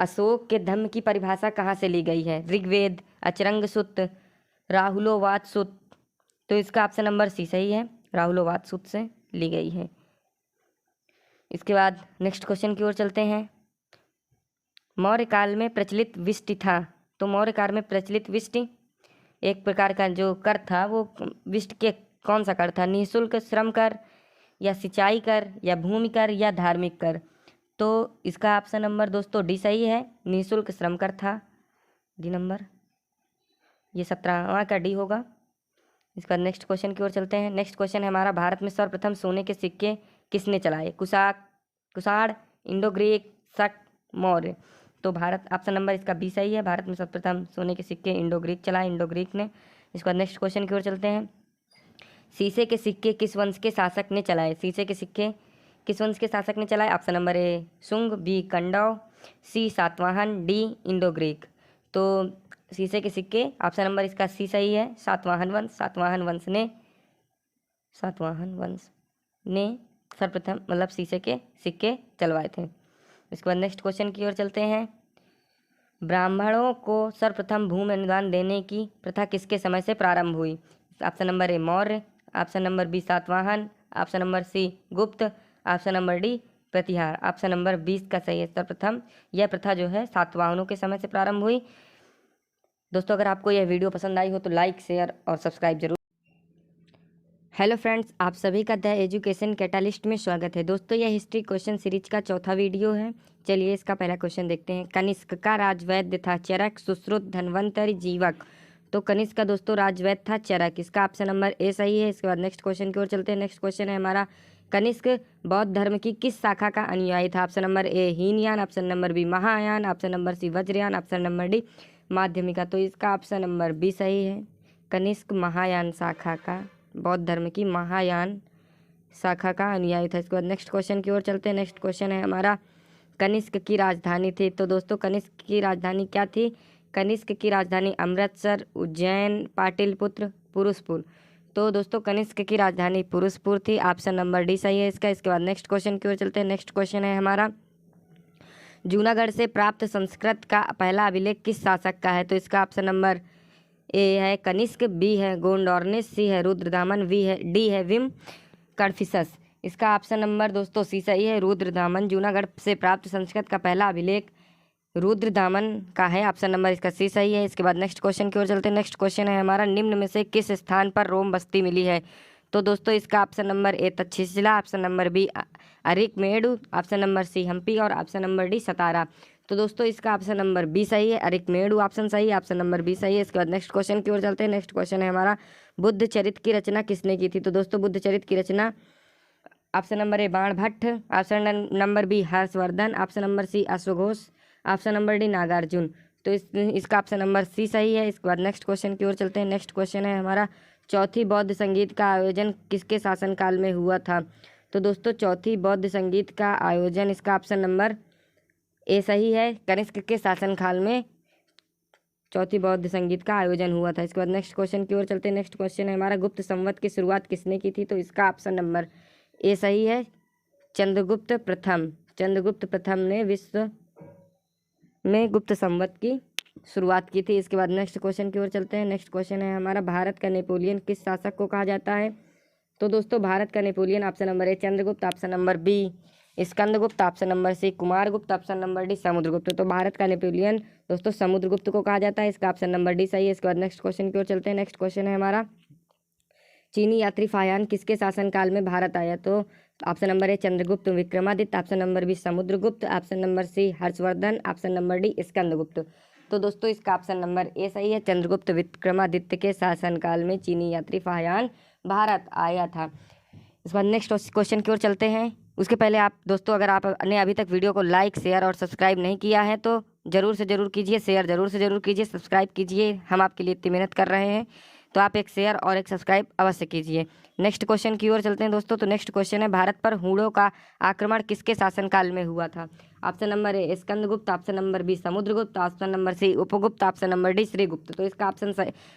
अशोक के धम्म की परिभाषा कहाँ से ली गई है? ऋग्वेद, अचरंग सूत, राहुलोवाद सूत। तो इसका ऑप्शन नंबर सी सही है, राहुलोवाद सूत से ली गई है। इसके बाद नेक्स्ट क्वेश्चन की ओर चलते हैं। मौर्य काल में प्रचलित विष्टि था। तो मौर्य काल में प्रचलित विष्टि एक प्रकार का जो कर था, वो विष्टि के कौन सा कर था? निःशुल्क श्रम कर, या सिंचाई कर, या भूमि कर, या धार्मिक कर। तो इसका ऑप्शन नंबर दोस्तों डी सही है, निःशुल्क श्रम कर था, डी नंबर, ये 17वां का डी होगा। इसका नेक्स्ट क्वेश्चन की ओर चलते हैं। नेक्स्ट क्वेश्चन है हमारा भारत में सर्वप्रथम सोने के सिक्के किसने चलाए? कुषाण, इंडो ग्रीक, शक, मौर्य। तो भारत, ऑप्शन नंबर इसका बी सही है, भारत में सर्वप्रथम सोने के सिक्के इंडो ग्रीक चलाए, इंडो ग्रीक ने। इसके बाद नेक्स्ट क्वेश्चन की ओर चलते हैं। शीशे के सिक्के किस वंश के शासक ने चलाए? शीशे के सिक्के किस वंश के शासक ने चलाए? Option number A Shunga, B Kanva, C Satavahana, D Indo Greek. तो शीशे के सिक्के ऑप्शन नंबर इसका सी सही है, सातवाहन वंश ने सर्वप्रथम मतलब शीशे के सिक्के चलवाए थे। इसके बाद नेक्स्ट क्वेश्चन की ओर चलते हैं। ब्राह्मणों को सर्वप्रथम भूमि अनुदान देने की प्रथा किसके समय से प्रारंभ हुई? Option number A Maurya, option number B Satavahana, option number C Gupta, option number D Pratihara. Option number 20 का सही है, सर्वप्रथम यह प्रथा जो है सातवाहनों के समय से प्रारंभ हुई। दोस्तों अगर आपको यह वीडियो पसंद आई हो तो लाइक, शेयर और सब्सक्राइब जरूर। हेलो फ्रेंड्स, आप सभी का द एजुकेशन कैटालिस्ट में स्वागत है। दोस्तों यह हिस्ट्री क्वेश्चन सीरीज का चौथा वीडियो है। चलिए इसका पहला क्वेश्चन देखते हैं। कनिष्क का राजवैद्य था चरक, सुश्रुत, धन्वंतरि, जीवक। तो कनिष्क का दोस्तों राजवैद्य था चरक, इसका ऑप्शन नंबर ए सही है। इसके बाद नेक्स्ट क्वेश्चन की ओर चलते हैं। नेक्स्ट क्वेश्चन है हमारा, कनिष्क बौद्ध धर्म की किस शाखा का अनुयायी था? Option number A Hinayana, option number B Mahayana, option number C Vajrayana, option number D Madhyamika. तो इसका ऑप्शन नंबर बी सही है, कनिष्क महायान शाखा का, बौद्ध धर्म की महायान शाखा का अनुयायी था। इसके बाद नेक्स्ट क्वेश्चन की ओर चलते हैं। नेक्स्ट क्वेश्चन है हमारा, कनिष्क की राजधानी थी। तो दोस्तों कनिष्क की राजधानी क्या थी? कनिष्क की राजधानी अमृतसर, उज्जैन, पाटलिपुत्र, पुरुषपुर। तो दोस्तों कनिष्क की राजधानी पुरुषपुर थी, ऑप्शन नंबर डी सही है इसका। इसके बाद नेक्स्ट क्वेश्चन की ओर चलते हैं। नेक्स्ट क्वेश्चन है हमारा, जूनागढ़ से प्राप्त संस्कृत का पहला अभिलेख किस शासक का है? तो इसका ऑप्शन नंबर ए है कनिष्क, बी है गोंडोरनिस, सी है रुद्रदामन, डी है विम कड़फिसस। इसका ऑप्शन नंबर दोस्तों सी सही है, रुद्रदामन। जूनागढ़ से प्राप्त संस्कृत का पहला अभिलेख रुद्रदामन का है, ऑप्शन नंबर इसका सी सही है। इसके बाद नेक्स्ट क्वेश्चन की ओर चलते हैं। नेक्स्ट क्वेश्चन है हमारा, निम्न में से किस स्थान पर रोम बस्ती मिली है? तो दोस्तों इसका option number A Taxila, option number B Arikamedu, option number C Hampi और ऑप्शन नंबर डी सतारा। तो दोस्तों इसका ऑप्शन नंबर बी सही है, अरिकमेडु ऑप्शन सही है, ऑप्शन नंबर बी सही है। इसके बाद नेक्स्ट क्वेश्चन की ओर चलते हैं। नेक्स्ट क्वेश्चन है हमारा, बुद्ध चरित्र की रचना किसने की थी? तो दोस्तों बुद्ध चरित्र की रचना option number A Banabhatta, option number B Harshavardhana, option number C अश्वघोष, ऑप्शन नंबर डी नागार्जुन। तो इसका ऑप्शन नंबर सी सही है। इसके बाद नेक्स्ट क्वेश्चन की ओर चलते हैं। नेक्स्ट क्वेश्चन है हमारा, चौथी बौद्ध संगीत का आयोजन किसके शासनकाल में हुआ था? तो दोस्तों चौथी बौद्ध संगीत का आयोजन, इसका ऑप्शन नंबर ए सही है। कनिष्क के शासनकाल में चौथी बौद्ध संगीत का आयोजन हुआ था। इसके बाद नेक्स्ट क्वेश्चन की ओर चलते हैं। नेक्स्ट क्वेश्चन है हमारा, गुप्त संवत की शुरुआत किसने की थी? तो इसका ऑप्शन नंबर ए सही है, चंद्रगुप्त प्रथम। चंद्रगुप्त प्रथम ने विश्व में गुप्त संवत की शुरुआत की थी। इसके बाद नेक्स्ट क्वेश्चन की ओर चलते हैं। नेक्स्ट क्वेश्चन है हमारा, भारत का नेपोलियन किस शासक को कहा जाता है? तो दोस्तों भारत का Napoleon option number A Chandragupta, option number B Skandagupta, option number C Kumaragupta, option number D Samudragupta. तो भारत का नेपोलियन दोस्तों समुद्रगुप्त को कहा जाता है। इसका ऑप्शन नंबर डी सही है। इसके बाद नेक्स्ट क्वेश्चन की ओर चलते हैं। नेक्स्ट क्वेश्चन है हमारा, चीनी यात्री फाहियान किसके शासनकाल में भारत आया? तो option number A Chandragupta Vikramaditya, option number B Samudragupta, option number C Harshavardhana, option number D Skandagupta. तो दोस्तों इसका ऑप्शन नंबर ए सही है, चंद्रगुप्त विक्रमादित्य के शासनकाल में चीनी यात्री फाहियान भारत आया था। इसके बाद नेक्स्ट क्वेश्चन की ओर चलते हैं। उसके पहले आप दोस्तों, अगर आपने अभी तक वीडियो को लाइक शेयर और सब्सक्राइब नहीं किया है तो ज़रूर से ज़रूर कीजिए, शेयर ज़रूर से ज़रूर कीजिए, सब्सक्राइब कीजिए। हम आपके लिए इतनी मेहनत कर रहे हैं तो आप एक शेयर और एक सब्सक्राइब अवश्य कीजिए। नेक्स्ट क्वेश्चन की ओर चलते हैं दोस्तों। तो नेक्स्ट क्वेश्चन है, भारत पर हुणों का आक्रमण किसके शासनकाल में हुआ था? Option number A Skandagupta, option number B Samudragupta, option number C Upagupta, option number D Shrigupta. तो इसका ऑप्शन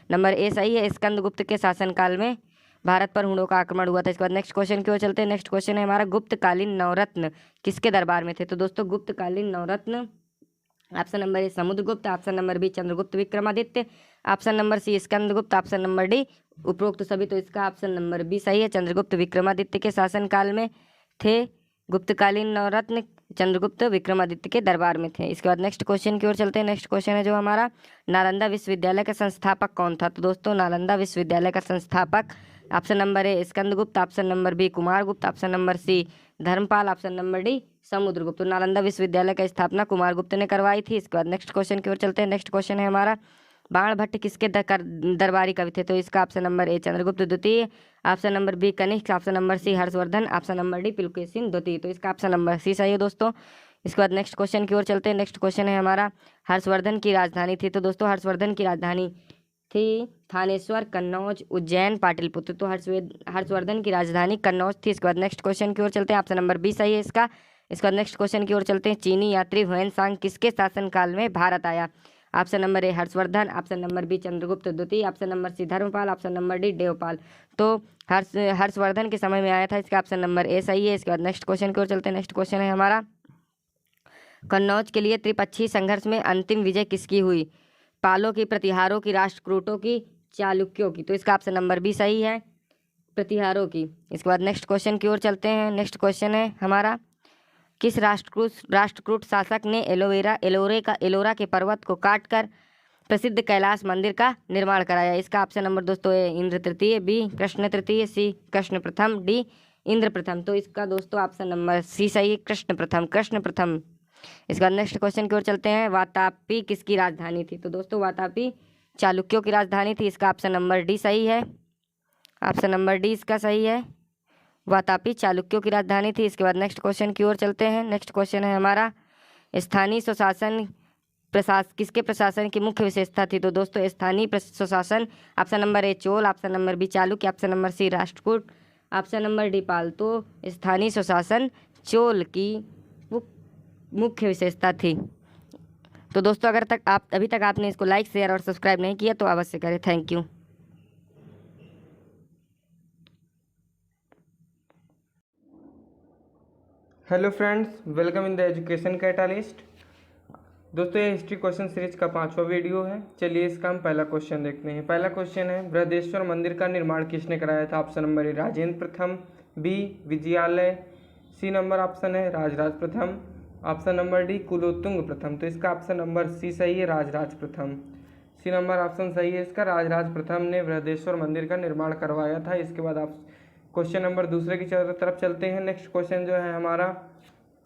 नंबर ए सही है, स्कंदगुप्त के शासनकाल में भारत पर हुणों का आक्रमण हुआ था। इसके बाद नेक्स्ट क्वेश्चन की ओर चलते हैं। नेक्स्ट क्वेश्चन है हमारा, गुप्तकालीन नवरत्न किसके दरबार में थे? तो दोस्तों गुप्तकालीन नवरत्न option number A Samudragupta, option number B Chandragupta Vikramaditya, option number C Skandagupta, option number D उपरोक्त सभी। तो इसका ऑप्शन नंबर बी सही है, चंद्रगुप्त विक्रमादित्य के शासनकाल में थे गुप्तकालीन नवरत्न, चंद्रगुप्त विक्रमादित्य के दरबार में थे। इसके बाद नेक्स्ट क्वेश्चन की ओर चलते हैं। नेक्स्ट क्वेश्चन है जो हमारा, नालंदा विश्वविद्यालय का संस्थापक कौन था? तो दोस्तों नालंदा विश्वविद्यालय का संस्थापक option number A Skandagupta, option number B Kumaragupta, option number C Dharmapala, option number D Samudragupta. Nalanda विश्वविद्यालय का स्थापना कुमारगुप्त ने करवाई थी। इसके बाद नेक्स्ट क्वेश्चन की ओर चलते हैं। नेक्स्ट क्वेश्चन है हमारा, बाणभट्ट किसके दरबारी कवि थे? तो इसका ऑप्शन नंबर ए चंद्रगुप्त द्वितीय, option number B Kanishka, option number C Harshavardhana, option number D Pulakeshin द्वितीय। तो इसका ऑप्शन नंबर सी सही है दोस्तों। इसके बाद नेक्स्ट क्वेश्चन की ओर चलते हैं। नेक्स्ट क्वेश्चन है हमारा, हर्षवर्धन की राजधानी थी? तो दोस्तों हर्षवर्धन की राजधानी थी थानेश्वर, कन्नौज, उज्जैन, पाटलिपुत्र। तो हर्षवर्धन की राजधानी कन्नौज थी। इसके बाद नेक्स्ट क्वेश्चन की ओर चलते हैं। ऑप्शन नंबर बी सही है इसका। इसके बाद नेक्स्ट क्वेश्चन की ओर चलते हैं। चीनी यात्री हुएनसांग किसके शासनकाल में भारत आया? Option number A Harshavardhana, option number B Chandragupta द्वितीय, option number C Dharmapala, option number D Devapala. तो हर्षवर्धन के समय में आया था। इसका ऑप्शन नंबर ए सही है। इसके बाद नेक्स्ट क्वेश्चन की ओर चलते हैं। नेक्स्ट क्वेश्चन है हमारा, कन्नौज के लिए त्रिपक्षीय संघर्ष में अंतिम विजय किसकी हुई? पालों की, प्रतिहारों की, राष्ट्रकूटों की, चालुक्यों की। तो इसका ऑप्शन नंबर बी सही है, प्रतिहारों की। इसके बाद नेक्स्ट क्वेश्चन की ओर चलते हैं। नेक्स्ट क्वेश्चन है हमारा, किस राष्ट्रकूट शासक ने एलोरा के पर्वत को काटकर प्रसिद्ध कैलाश मंदिर का निर्माण कराया? इसका ऑप्शन नंबर दोस्तों ए इंद्र तृतीय, बी कृष्ण तृतीय, सी कृष्ण प्रथम, डी इंद्र प्रथम। तो इसका दोस्तों ऑप्शन नंबर सी सही है, कृष्ण प्रथम, कृष्ण प्रथम। इसके बाद नेक्स्ट क्वेश्चन की ओर चलते हैं। वातापी किसकी राजधानी थी? तो दोस्तों वातापी चालुक्यों की राजधानी थी। इसका ऑप्शन नंबर डी सही है, ऑप्शन नंबर डी इसका सही है, वातापी चालुक्यों की राजधानी थी। इसके बाद नेक्स्ट क्वेश्चन की ओर चलते हैं। नेक्स्ट क्वेश्चन है हमारा, स्थानीय स्वशासन किसके प्रशासन की मुख्य विशेषता थी? तो दोस्तों स्थानीय स्वशासन option number A Chola, option number B Chalukya, option number C Rashtrakuta, option number D Pala. तो स्थानीय स्वशासन चोल की मुख्य विशेषता थी। तो दोस्तों अभी तक आपने इसको लाइक शेयर और सब्सक्राइब नहीं किया तो अवश्य करें। Thank you. Hello friends, welcome in the education catalyst. दोस्तों ये हिस्ट्री क्वेश्चन सीरीज का 5वां वीडियो है। चलिए इसका हम पहला क्वेश्चन देखते हैं। पहला क्वेश्चन है, बृहदेश्वर मंदिर का निर्माण किसने कराया था? ऑप्शन नंबर ए राजेंद्र प्रथम, B Vijayalaya, C number option है राजराज प्रथम, ऑप्शन नंबर डी कुलोत्तुंग प्रथम। तो इसका ऑप्शन नंबर सी सही है, राजराज प्रथम। सी नंबर ऑप्शन सही है इसका, राजराज प्रथम ने बृहदेश्वर मंदिर का निर्माण करवाया था। इसके बाद आप क्वेश्चन नंबर दूसरे की तरफ चलते हैं। नेक्स्ट क्वेश्चन जो है हमारा,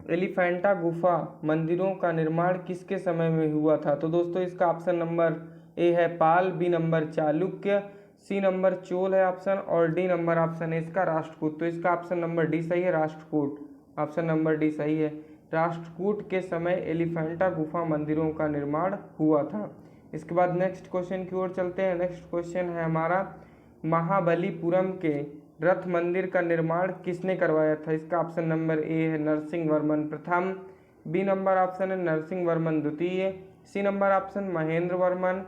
एलिफेंटा गुफा मंदिरों का निर्माण किसके समय में हुआ था? तो दोस्तों इसका ऑप्शन नंबर ए है Pala, B number Chalukya, C number Chola है ऑप्शन, और डी नंबर ऑप्शन है इसका राष्ट्रकूट। तो इसका ऑप्शन नंबर डी सही है, राष्ट्रकूट। ऑप्शन नंबर डी सही है, राष्ट्रकूट के समय एलिफेंटा गुफा मंदिरों का निर्माण हुआ था। इसके बाद नेक्स्ट क्वेश्चन की ओर चलते हैं। नेक्स्ट क्वेश्चन है हमारा, महाबलीपुरम के रथ मंदिर का निर्माण किसने करवाया था? इसका ऑप्शन नंबर ए है नरसिंह वर्मन प्रथम, बी नंबर ऑप्शन है नरसिंह वर्मन द्वितीय, C number option Mahendra Varman,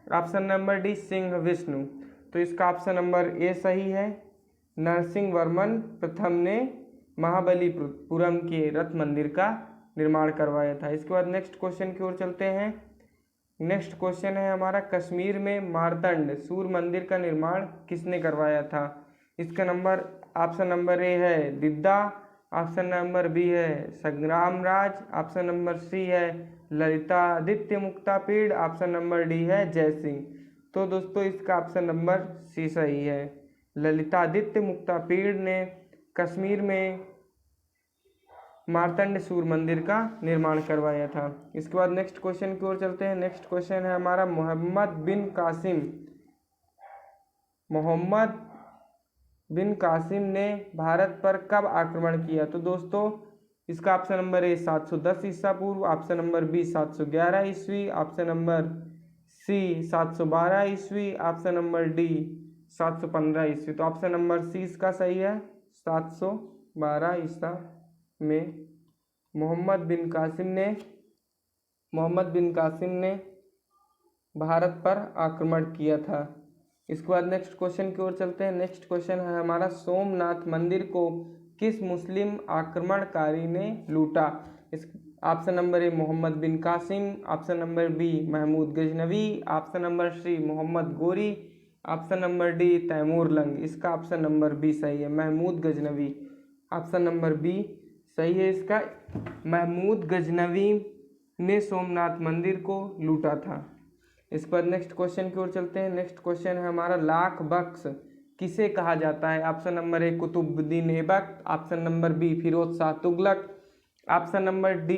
option number D Simha Vishnu. तो इसका ऑप्शन नंबर ए सही है, नरसिंह वर्मन प्रथम ने महाबलीपुरम के रथ मंदिर का निर्माण करवाया था। इसके बाद नेक्स्ट क्वेश्चन की ओर चलते हैं। नेक्स्ट क्वेश्चन है हमारा, कश्मीर में मारतंड सूर्य मंदिर का निर्माण किसने करवाया था? इसका नंबर ऑप्शन नंबर ए है दिद्दा, ऑप्शन नंबर बी है संग्राम राज, ऑप्शन नंबर सी है ललितादित्य मुक्तापीड़, ऑप्शन नंबर डी है जय सिंह। तो दोस्तों इसका ऑप्शन नंबर सी सही है, ललितादित्य मुक्तापीड़ ने कश्मीर में मार्तंड सूर्य मंदिर का निर्माण करवाया था। इसके बाद नेक्स्ट क्वेश्चन की ओर चलते हैं। नेक्स्ट क्वेश्चन है हमारा, मोहम्मद बिन कासिम ने भारत पर कब आक्रमण किया? तो दोस्तों इसका ऑप्शन नंबर ए 710 ईसा पूर्व, ऑप्शन नंबर बी 711 ईस्वी, ऑप्शन नंबर सी 712 ईस्वी, ऑप्शन नंबर डी 715 ईस्वी। तो ऑप्शन नंबर सी इसका सही है, 712 ईसा में मोहम्मद बिन कासिम ने भारत पर आक्रमण किया था। इसके बाद नेक्स्ट क्वेश्चन की ओर चलते हैं। नेक्स्ट क्वेश्चन है हमारा, सोमनाथ मंदिर को किस मुस्लिम आक्रमणकारी ने लूटा? इस option number A Muhammad bin Qasim, option number B Mahmud Ghaznavi, option number C Muhammad Ghori, option number D Timur Lang. इसका ऑप्शन नंबर बी सही है, Mahmud Ghaznavi. Option number B सही है इसका, महमूद गजनवी ने सोमनाथ मंदिर को लूटा था। इसके बाद नेक्स्ट क्वेश्चन की ओर चलते हैं। नेक्स्ट क्वेश्चन है हमारा, लाख बख्श किसे कहा जाता है? Option number A Qutbuddin Aibak, option number B Firoz Shah Tughlaq, option number D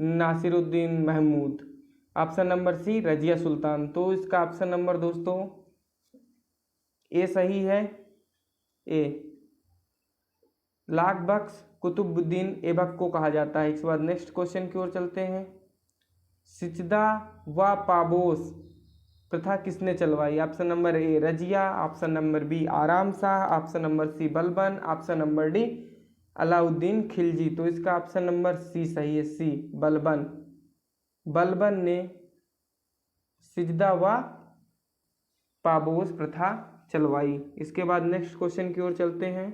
Nasiruddin Mahmud, option number C Razia Sultan. तो इसका ऑप्शन नंबर दोस्तों ए सही है, ए लाख बख्श कुतुबुद्दीन ऐबक को कहा जाता है। इसके बाद नेक्स्ट क्वेश्चन की ओर चलते हैं। सिचदा व पाबोस प्रथा किसने चलवाई? Option number A Razia, option number B Aram Shah, option number C Balban, option number D Alauddin Khilji. तो इसका ऑप्शन नंबर सी सही है, सी बलबन ने सिजदा व पाबोस प्रथा चलवाई। इसके बाद नेक्स्ट क्वेश्चन की ओर चलते हैं।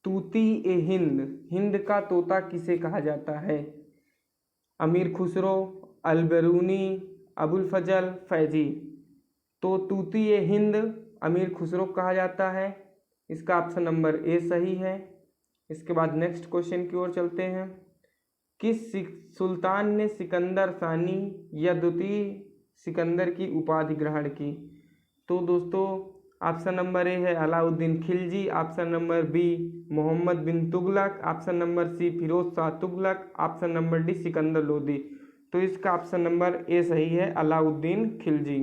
तूती ए हिंद का तोता किसे कहा जाता है? अमीर खुसरो, अलबरूनी, अबुल फजल, फैजी। तो तूती ए हिंद अमीर खुसरो कहा जाता है। इसका ऑप्शन नंबर ए सही है। इसके बाद नेक्स्ट क्वेश्चन की ओर चलते हैं। किस सुल्तान ने सिकंदर सानी या द्वितीय सिकंदर की उपाधि ग्रहण की? तो दोस्तों ऑप्शन नंबर ए है Alauddin Khilji, option number B Muhammad bin Tughlaq, option number C Firoz Shah Tughlaq, option number D Sikandar Lodi. तो इसका ऑप्शन नंबर ए सही है, Alauddin Khilji.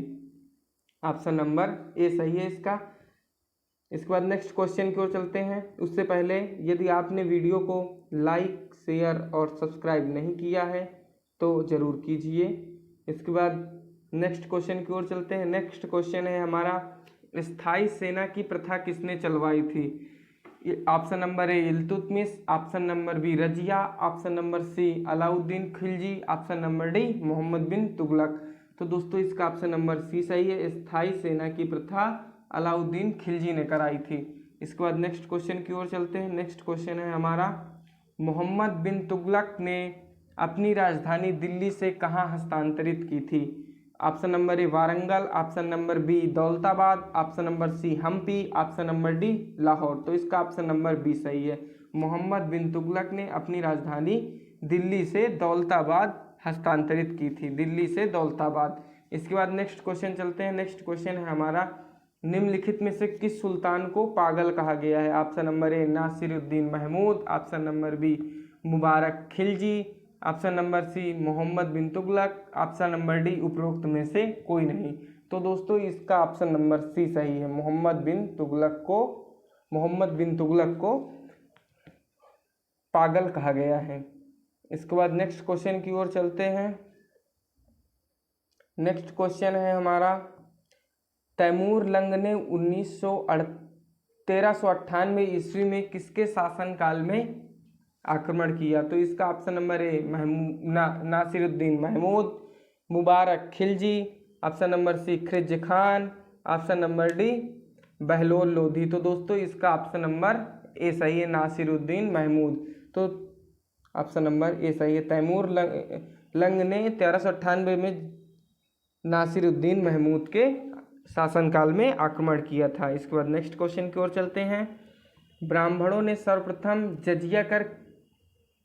Option number A सही है इसका। इसके बाद नेक्स्ट क्वेश्चन की ओर चलते हैं। उससे पहले यदि आपने वीडियो को लाइक, शेयर और सब्सक्राइब नहीं किया है तो ज़रूर कीजिए। इसके बाद नेक्स्ट क्वेश्चन की ओर चलते हैं। नेक्स्ट क्वेश्चन है हमारा, स्थायी सेना की प्रथा किसने चलवाई थी? Option number A Iltutmish, option number B Razia, option number C Alauddin Khilji, option number D Muhammad bin Tughlaq. तो दोस्तों इसका ऑप्शन नंबर सी सही है, स्थायी सेना की प्रथा अलाउद्दीन खिलजी ने कराई थी। इसके बाद नेक्स्ट क्वेश्चन की ओर चलते हैं। नेक्स्ट क्वेश्चन है हमारा, मोहम्मद बिन तुगलक ने अपनी राजधानी दिल्ली से कहाँ हस्तांतरित की थी? Option number A Warangal, option number B Daulatabad, option number C Hampi, option number D Lahore. तो इसका ऑप्शन नंबर बी सही है, मोहम्मद बिन तुगलक ने अपनी राजधानी दिल्ली से दौलताबाद हस्तांतरित की थी, दिल्ली से दौलताबाद। इसके बाद नेक्स्ट क्वेश्चन चलते हैं। नेक्स्ट क्वेश्चन है हमारा, निम्नलिखित में से किस सुल्तान को पागल कहा गया है? Option number A Nasiruddin Mahmud, option number B Mubarak Khilji, option number C Mohammad bin Tughlaq, option number D उपरोक्त में से कोई नहीं। तो दोस्तों इसका ऑप्शन नंबर सी सही है, मोहम्मद बिन तुगलक को पागल कहा गया है। इसके बाद नेक्स्ट क्वेश्चन की ओर चलते हैं। नेक्स्ट क्वेश्चन है हमारा, तैमूर लंग ने 1398 ईस्वी में किसके शासनकाल में आक्रमण किया? तो इसका option number A Nasiruddin Mahmud, Mubarak Khilji, option number C Khizr Khan, option number D Bahlol Lodhi. तो दोस्तों इसका ऑप्शन नंबर ए सही है, नासिरुद्दीन महमूद। तो ऑप्शन नंबर ए सही है। तैमूर लंग ने 1398 में नासिरुद्दीन महमूद के शासनकाल में आक्रमण किया था। इसके बाद नेक्स्ट क्वेश्चन की ओर चलते हैं। ब्राह्मणों ने सर्वप्रथम जजिया कर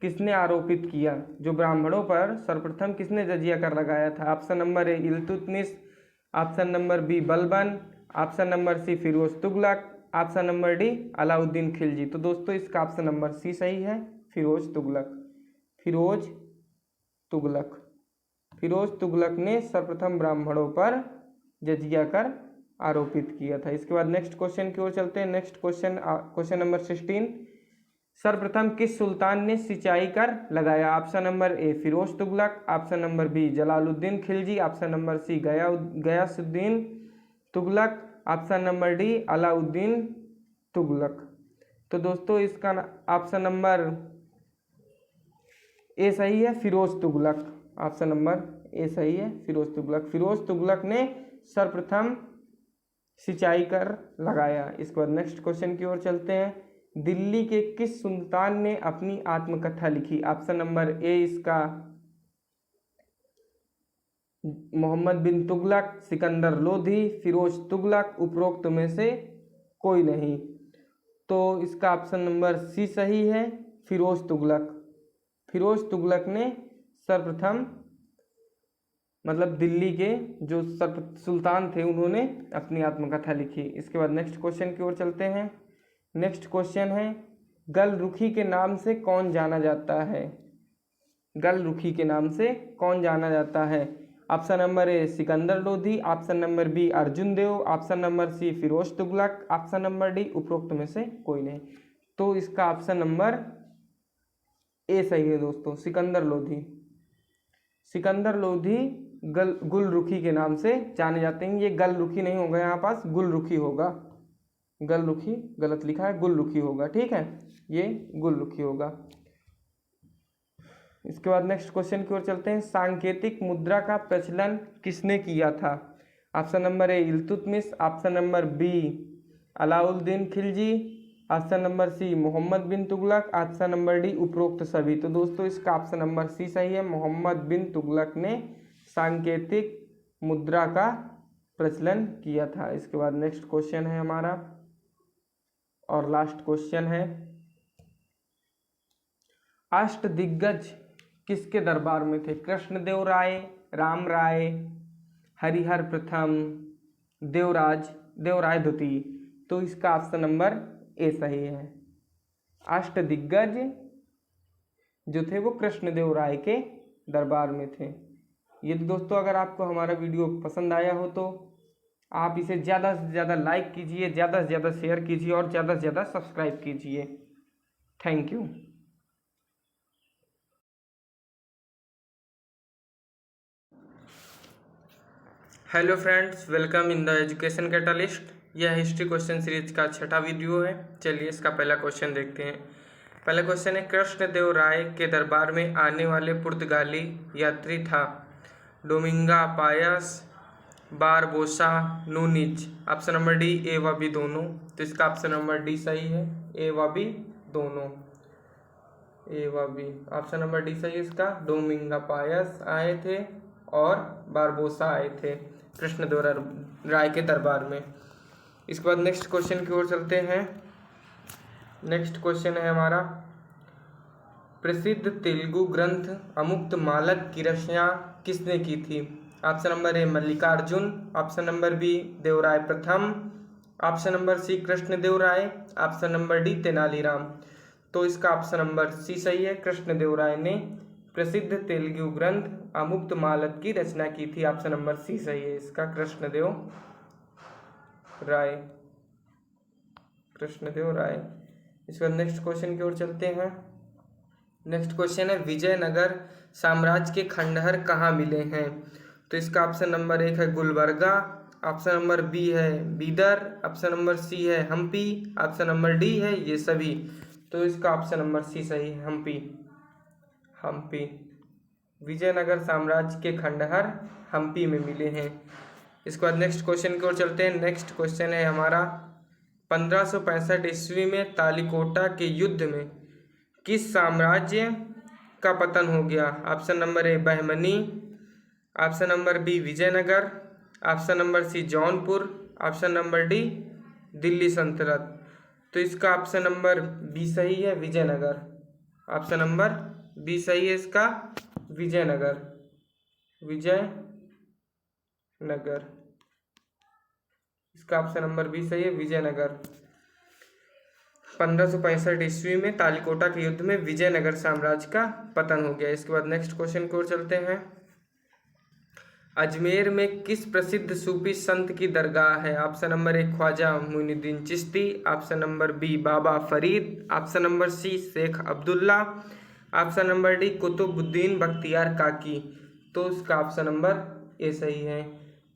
किसने आरोपित किया? जो ब्राह्मणों पर सर्वप्रथम किसने जजिया कर लगाया था? Option number A Iltutmish, option number B Balban, option number C Firoz Tughlaq, option number D Alauddin Khilji. तो दोस्तों इसका ऑप्शन नंबर सी सही है, फिरोज तुगलक। फिरोज तुगलक, फिरोज तुगलक ने सर्वप्रथम ब्राह्मणों पर जजिया कर आरोपित किया था। इसके बाद नेक्स्ट क्वेश्चन की ओर चलते हैं। Next question number 16। सर्वप्रथम किस सुल्तान ने सिंचाई कर लगाया? Option number A Firoz Tughlaq, option number B Jalaluddin Khilji, option number C Ghiyasuddin Tughlaq, option number D Alauddin Tughlaq. तो दोस्तों इसका ऑप्शन नंबर ए सही है, Firoz Tughlaq. Option number A सही है, फिरोज तुगलक। फिरोज तुगलक ने सर्वप्रथम सिंचाई कर लगाया। इसके बाद नेक्स्ट क्वेश्चन की ओर चलते हैं। दिल्ली के किस सुल्तान ने अपनी आत्मकथा लिखी? ऑप्शन नंबर ए इसका मोहम्मद बिन तुगलक, सिकंदर लोधी, फिरोज तुगलक, उपरोक्त में से कोई नहीं। तो इसका ऑप्शन नंबर सी सही है, फिरोज तुगलक। फिरोज तुगलक ने सर्वप्रथम मतलब दिल्ली के जो सुल्तान थे उन्होंने अपनी आत्मकथा लिखी। इसके बाद नेक्स्ट क्वेश्चन की ओर चलते हैं। नेक्स्ट क्वेश्चन है, गलरुखी के नाम से कौन जाना जाता है? गलरुखी के नाम से कौन जाना जाता है? Option number A Sikandar Lodi, option number B Arjun Dev, option number C Firoz Tughlaq, option number D उपरोक्त में से कोई नहीं। तो इसका ऑप्शन नंबर ए सही है दोस्तों, सिकंदर लोधी। सिकंदर लोधी गुलरुखी के नाम से जाने जाते हैं। ये गलरुखी नहीं होगा, यहाँ पास गुलरुखी होगा। गलरुखी गलत लिखा है, गुलरुखी होगा, ठीक है, ये गुलरुखी होगा। इसके बाद नेक्स्ट क्वेश्चन की ओर चलते हैं। सांकेतिक मुद्रा का प्रचलन किसने किया था? Option number A Iltutmish, option number B Alauddin Khilji, option number C Mohammad bin Tughlaq, option number D उपरोक्त सभी। तो दोस्तों इसका ऑप्शन नंबर सी सही है, मोहम्मद बिन तुगलक ने सांकेतिक मुद्रा का प्रचलन किया था। इसके बाद नेक्स्ट क्वेश्चन है हमारा और लास्ट क्वेश्चन है, अष्टदिग्गज किसके दरबार में थे? कृष्णदेव राय, राम राय, हरिहर प्रथम, देवराय द्वितीय। तो इसका ऑप्शन नंबर ए सही है। अष्टदिग्गज जो थे वो कृष्णदेव राय के दरबार में थे। यदि दोस्तों अगर आपको हमारा वीडियो पसंद आया हो तो आप इसे ज़्यादा से ज़्यादा लाइक कीजिए, ज़्यादा से ज़्यादा शेयर कीजिए और ज़्यादा से ज़्यादा सब्सक्राइब कीजिए। Thank you. Hello friends, welcome in the education catalyst. यह हिस्ट्री क्वेश्चन सीरीज का छठा वीडियो है। चलिए इसका पहला क्वेश्चन देखते हैं। पहला क्वेश्चन है, कृष्णदेव राय के दरबार में आने वाले पुर्तगाली यात्री था Domingo Paes, Barbosa, Nuniz. Option number D A व बी दोनों। तो इसका ऑप्शन नंबर डी सही है, ए व बी दोनों, ए व बी। ऑप्शन नंबर डी सही है इसका। डोमिंगा पायस आए थे और बारबोसा आए थे कृष्णदेव राय के दरबार में। इसके बाद नेक्स्ट क्वेश्चन की ओर चलते हैं। नेक्स्ट क्वेश्चन है हमारा, प्रसिद्ध तेलुगु ग्रंथ अमुक्तमालक की रचना किसने की थी? Option number A Mallikarjun, option number B Devaraya प्रथम, option number C Krishnadeva Raya, option number D Tenaliram. तो इसका ऑप्शन नंबर सी सही है, कृष्णदेव राय ने प्रसिद्ध तेलुगु ग्रंथ अमुक्तमालक की रचना की थी। ऑप्शन नंबर सी सही है इसका, कृष्णदेव राय। इसके बाद नेक्स्ट क्वेश्चन की ओर चलते हैं। नेक्स्ट क्वेश्चन है, विजयनगर साम्राज्य के खंडहर कहाँ मिले हैं? तो इसका ऑप्शन नंबर 1 है गुलबर्गा, ऑप्शन नंबर बी है बीदर, ऑप्शन नंबर सी है हम्पी, ऑप्शन नंबर डी है ये सभी। तो इसका ऑप्शन नंबर सी सही है, हम्पी। हम्पी, विजयनगर साम्राज्य के खंडहर हम्पी में मिले हैं। इसके बाद नेक्स्ट क्वेश्चन की ओर चलते हैं। नेक्स्ट क्वेश्चन है हमारा 1565 ईस्वी में तालिकोटा के युद्ध में किस साम्राज्य का पतन हो गया? Option number A Bahmani, option number B Vijayanagara, option number C Jaunpur, option number D Delhi सल्तनत। तो इसका ऑप्शन नंबर बी सही है, विजयनगर। ऑप्शन नंबर बी सही है इसका, विजयनगर। विजयनगर, इसका ऑप्शन नंबर बी सही है, विजयनगर। 1565 ईस्वी में तालिकोटा के युद्ध में विजयनगर साम्राज्य का पतन हो गया। इसके बाद नेक्स्ट क्वेश्चन की ओर चलते हैं। अजमेर में किस प्रसिद्ध सूफी संत की दरगाह है? Option number A Khwaja Moinuddin Chishti, option number B Baba Farid, option number C Sheikh Abdullah, option number D Qutbuddin Bakhtiyar Kaki. तो इसका ऑप्शन नंबर ए सही है,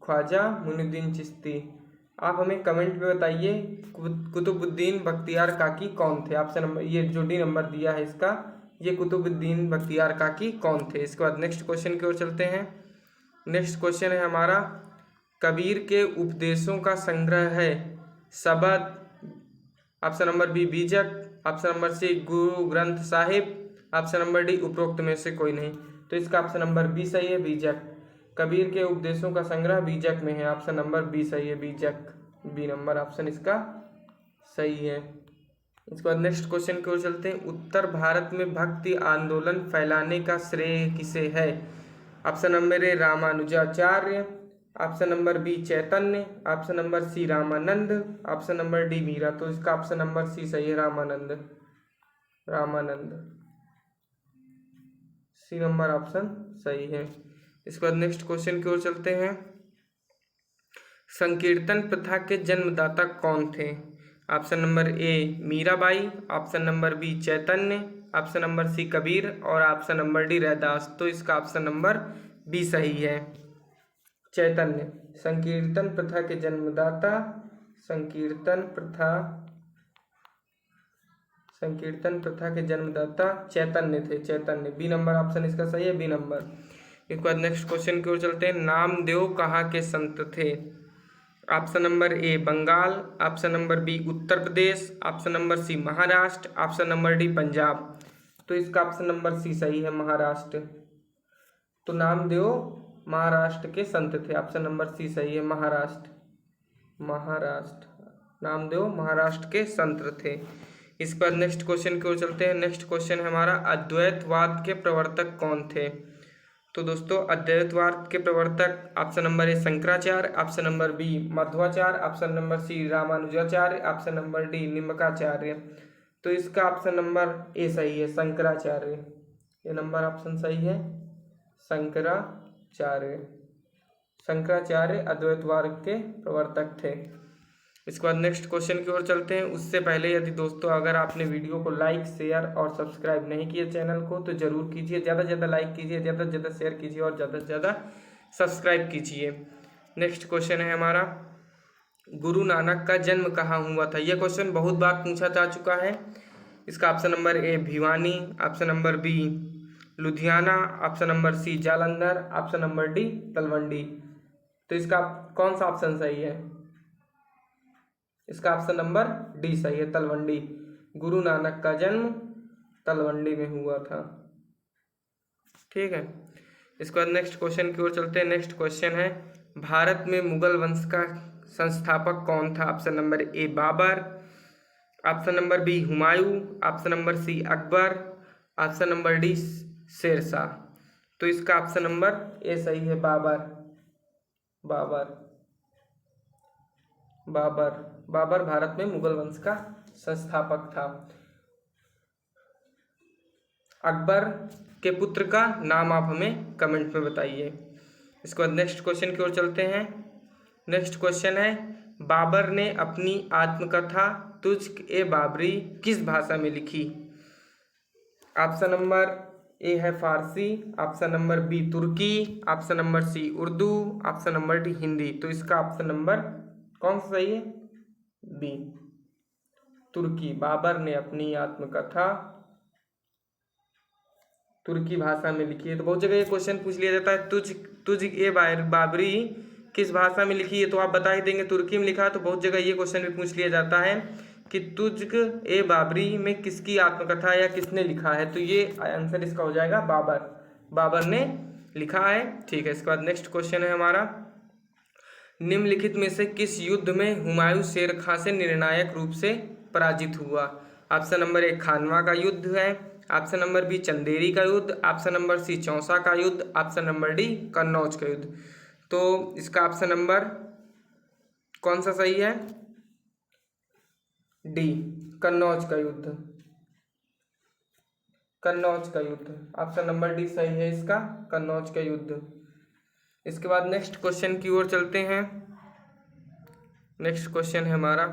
ख्वाजा मुइनुद्दीन चिश्ती। आप हमें कमेंट में बताइए कुतुबुद्दीन बख्तियार काकी कौन थे? ऑप्शन नंबर ये जो डी नंबर दिया है इसका, ये कुतुबुद्दीन बख्तियार काकी कौन थे? इसके बाद नेक्स्ट क्वेश्चन की ओर चलते हैं। नेक्स्ट क्वेश्चन है हमारा कबीर के उपदेशों का संग्रह है शबद, ऑप्शन नंबर बी बीजक, ऑप्शन नंबर सी Guru Granth Sahib, option number D उपरोक्त में से कोई नहीं। तो इसका ऑप्शन नंबर बी सही है, बीजक। कबीर के उपदेशों का संग्रह बीजक में है, ऑप्शन नंबर बी सही है, बीजक। बी नंबर ऑप्शन इसका सही है। इसके बाद नेक्स्ट क्वेश्चन की ओर चलते हैं। उत्तर भारत में भक्ति आंदोलन फैलाने का श्रेय किसे है? Option number A Ramanujacharya, option number B Chaitanya, option number C Ramananda, option number D Meera. तो इसका ऑप्शन नंबर सी सही है, Ramananda. Ramananda, C number option सही है। इसके बाद नेक्स्ट क्वेश्चन की ओर चलते हैं। संकीर्तन प्रथा के जन्मदाता कौन थे? Option number A Meerabai, option number B Chaitanya, option number C Kabir और ऑप्शन नंबर डी रैदास। तो इसका ऑप्शन नंबर बी सही है, चैतन्य। संकीर्तन प्रथा के जन्मदाता, संकीर्तन प्रथा के जन्मदाता चैतन्य थे, चैतन्य। बी नंबर ऑप्शन इसका सही है, बी नंबर। इसके बाद नेक्स्ट क्वेश्चन की ओर चलते हैं। नामदेव कहाँ के संत थे? Option number A Bengal, option number B Uttar Pradesh, option number C Maharashtra, option number D Punjab. तो इसका ऑप्शन नंबर सी सही है, महाराष्ट्र। तो नामदेव महाराष्ट्र के संत थे, ऑप्शन नंबर सी सही है, महाराष्ट्र। नामदेव महाराष्ट्र के संत थे। इसके बाद नेक्स्ट क्वेश्चन की ओर चलते हैं। नेक्स्ट क्वेश्चन है हमारा अद्वैतवाद के प्रवर्तक कौन थे? तो दोस्तों अद्वैतवाद के प्रवर्तक option number A Shankaracharya, option number B Madhvacharya, option number C Ramanujacharya, option number D Nimbarkacharya. तो इसका ऑप्शन नंबर ए सही है, शंकराचार्य। ये नंबर ऑप्शन सही है, शंकराचार्य। शंकराचार्य अद्वैतवाद के प्रवर्तक थे। इसके बाद नेक्स्ट क्वेश्चन की ओर चलते हैं। उससे पहले यदि दोस्तों अगर आपने वीडियो को लाइक शेयर और सब्सक्राइब नहीं किया चैनल को तो ज़रूर कीजिए। ज़्यादा से ज़्यादा लाइक कीजिए, ज़्यादा से ज़्यादा शेयर कीजिए और ज़्यादा से ज़्यादा सब्सक्राइब कीजिए। नेक्स्ट क्वेश्चन है हमारा गुरु नानक का जन्म कहाँ हुआ था? यह क्वेश्चन बहुत बार पूछा जा चुका है। इसका option number A Bhiwani, option number B Ludhiana, option number C Jalandhar, option number D Talwandi. तो इसका कौन सा ऑप्शन सही है? इसका ऑप्शन नंबर डी सही है, तलवंडी। गुरु नानक का जन्म तलवंडी में हुआ था। ठीक है। इसके बाद नेक्स्ट क्वेश्चन की ओर चलते हैं। नेक्स्ट क्वेश्चन है भारत में मुगल वंश का संस्थापक कौन था? Option number A Babur, option number B Humayun, option number C Akbar, option number D Shershah. तो इसका ऑप्शन नंबर ए सही है, बाबर भारत में मुगल वंश का संस्थापक था। अकबर के पुत्र का नाम आप हमें कमेंट में बताइए। इसके बाद नेक्स्ट क्वेश्चन की ओर चलते हैं। नेक्स्ट क्वेश्चन है बाबर ने अपनी आत्मकथा तुझ ए बाबरी किस भाषा में लिखी? ऑप्शन नंबर ए है फारसी, ऑप्शन नंबर बी तुर्की, option number C Urdu, option number D Hindi. तो इसका ऑप्शन नंबर कौन सा सही है? बी। तुर्की। बाबर ने अपनी आत्मकथा तुर्की भाषा में लिखी है। तो बहुत जगह ये क्वेश्चन पूछ लिया जाता है, तुझ ए बाबरी किस भाषा में लिखी है, तो आप बता ही देंगे तुर्की में लिखा है। तो बहुत जगह ये क्वेश्चन भी पूछ लिया जाता है कि तुझ ए बाबरी में किसकी आत्मकथा या किसने लिखा है, तो ये आंसर इसका हो जाएगा बाबर। बाबर ने लिखा है। ठीक है, इसके बाद नेक्स्ट क्वेश्चन है हमारा, निम्नलिखित में से किस युद्ध में हुमायूं शेर खां से निर्णायक रूप से पराजित हुआ। ऑप्शन नंबर 1 खानवा का युद्ध है, ऑप्शन नंबर बी चंदेरी का युद्ध, ऑप्शन नंबर सी चौसा का युद्ध, ऑप्शन नंबर डी कन्नौज का युद्ध। तो इसका ऑप्शन नंबर कौन सा सही है, डी कन्नौज का युद्ध। कन्नौज का युद्ध, ऑप्शन नंबर डी सही है इसका, कन्नौज का युद्ध। इसके बाद नेक्स्ट क्वेश्चन की ओर चलते हैं। नेक्स्ट क्वेश्चन है हमारा,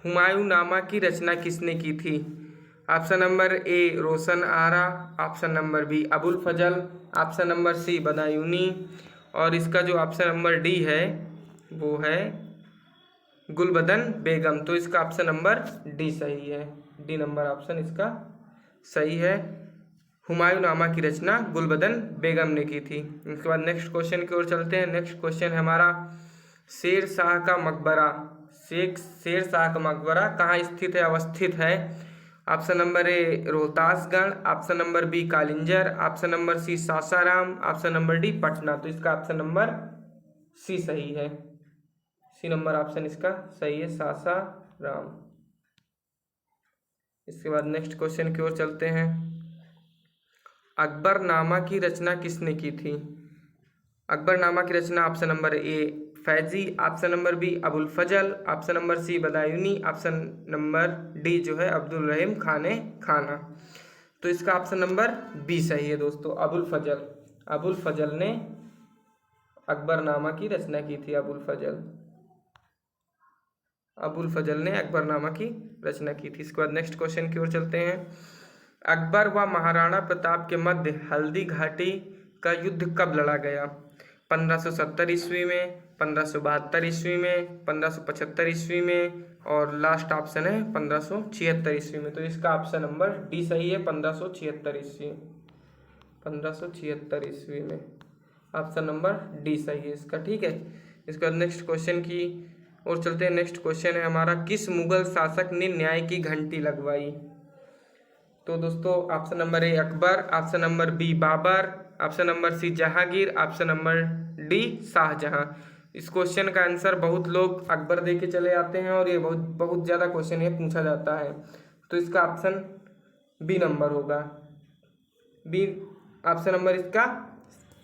हुमायूंनामा की रचना किसने की थी। Option number A Roshan Ara, option number B Abul Fazl, option number C Badayuni, और इसका जो ऑप्शन नंबर डी है वो है गुलबदन बेगम। तो इसका ऑप्शन नंबर डी सही है, डी नंबर ऑप्शन इसका सही है। हुमायूंनामा की रचना गुलबदन बेगम ने की थी। इसके बाद नेक्स्ट क्वेश्चन की ओर चलते हैं। नेक्स्ट क्वेश्चन है हमारा, शेर शाह का मकबरा शेर शाह का मकबरा कहाँ स्थित है, अवस्थित है। Option number A Rohtasgarh, option number B Kalinjar, option number C Sasaram, option number D Patna. तो इसका ऑप्शन नंबर सी सही है, सी नंबर ऑप्शन इसका सही है, सासाराम। इसके बाद नेक्स्ट क्वेश्चन की ओर चलते हैं, अकबरनामा की रचना किसने की थी। अकबरनामा की रचना option number A Faizi, option number B Abul Fazl, option number C Badayuni, option number D जो है अब्दुल रहीम खाने खाना। तो इसका ऑप्शन नंबर बी सही है दोस्तों, अबुल फजल। अबुल फजल ने अकबरनामा की रचना की थी, अबुल फजल ने अकबरनामा की रचना की थी। इसके बाद नेक्स्ट क्वेश्चन की ओर चलते हैं, अकबर व महाराणा प्रताप के मध्य हल्दी घाटी का युद्ध कब लड़ा गया। 1570 ईस्वी में, 1572 ईस्वी में, 1575 ईस्वी में, और लास्ट ऑप्शन है 1576 ईस्वी में। तो इसका ऑप्शन नंबर डी सही है, 1576 ईस्वी, 1576 ईस्वी में ऑप्शन नंबर डी सही है इसका। ठीक है, इसके बाद नेक्स्ट क्वेश्चन की और चलते हैं। नेक्स्ट क्वेश्चन है हमारा, किस मुगल शासक ने न्याय की घंटी लगवाई। तो दोस्तों option number A Akbar, option number B Babur, option number C Jahangir, option number D Shahjahan. इस क्वेश्चन का आंसर बहुत लोग अकबर दे के चले आते हैं और ये बहुत ज़्यादा क्वेश्चन ये पूछा जाता है। तो इसका ऑप्शन बी नंबर होगा, बी ऑप्शन नंबर इसका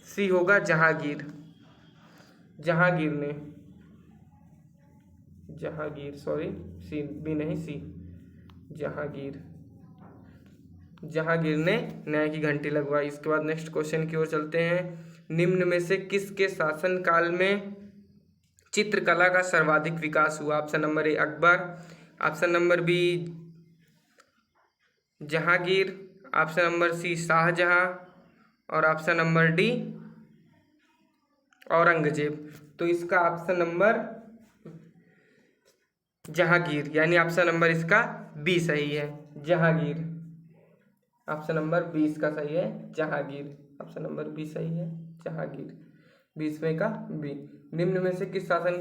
सी होगा, जहांगीर। सॉरी सी बी नहीं सी, जहांगीर ने न्याय की घंटी लगवाई। इसके बाद नेक्स्ट क्वेश्चन की ओर चलते हैं, निम्न में से किसके शासनकाल में चित्रकला का सर्वाधिक विकास हुआ। Option number A Akbar, option number B Jahangir, option number C Shahjahan, और ऑप्शन नंबर डी औरंगजेब। तो इसका ऑप्शन नंबर जहांगीर, यानी ऑप्शन नंबर इसका बी सही है, जहांगीर। ऑप्शन नंबर 20 का सही है, जहांगीर। ऑप्शन नंबर बी सही है, जहांगीर, 20वें का बी। निम्न में से किस शासन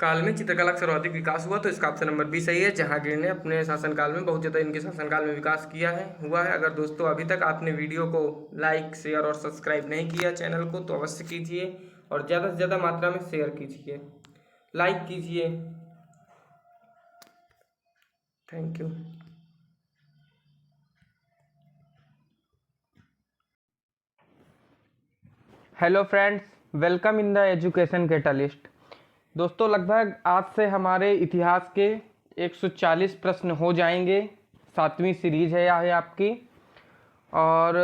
काल में चित्रकला का सर्वाधिक विकास हुआ। तो इसका ऑप्शन नंबर बी सही है, जहांगीर ने अपने शासनकाल में बहुत ज़्यादा इनके शासनकाल में विकास हुआ है। अगर दोस्तों अभी तक आपने वीडियो को लाइक शेयर और सब्सक्राइब नहीं किया चैनल को, तो अवश्य कीजिए और ज़्यादा से ज़्यादा मात्रा में शेयर कीजिए, लाइक कीजिए। Thank you. Hello friends, welcome in the education catalyst. दोस्तों लगभग आज से हमारे इतिहास के 140 प्रश्न हो जाएंगे। 7वीं सीरीज है यह आपकी। और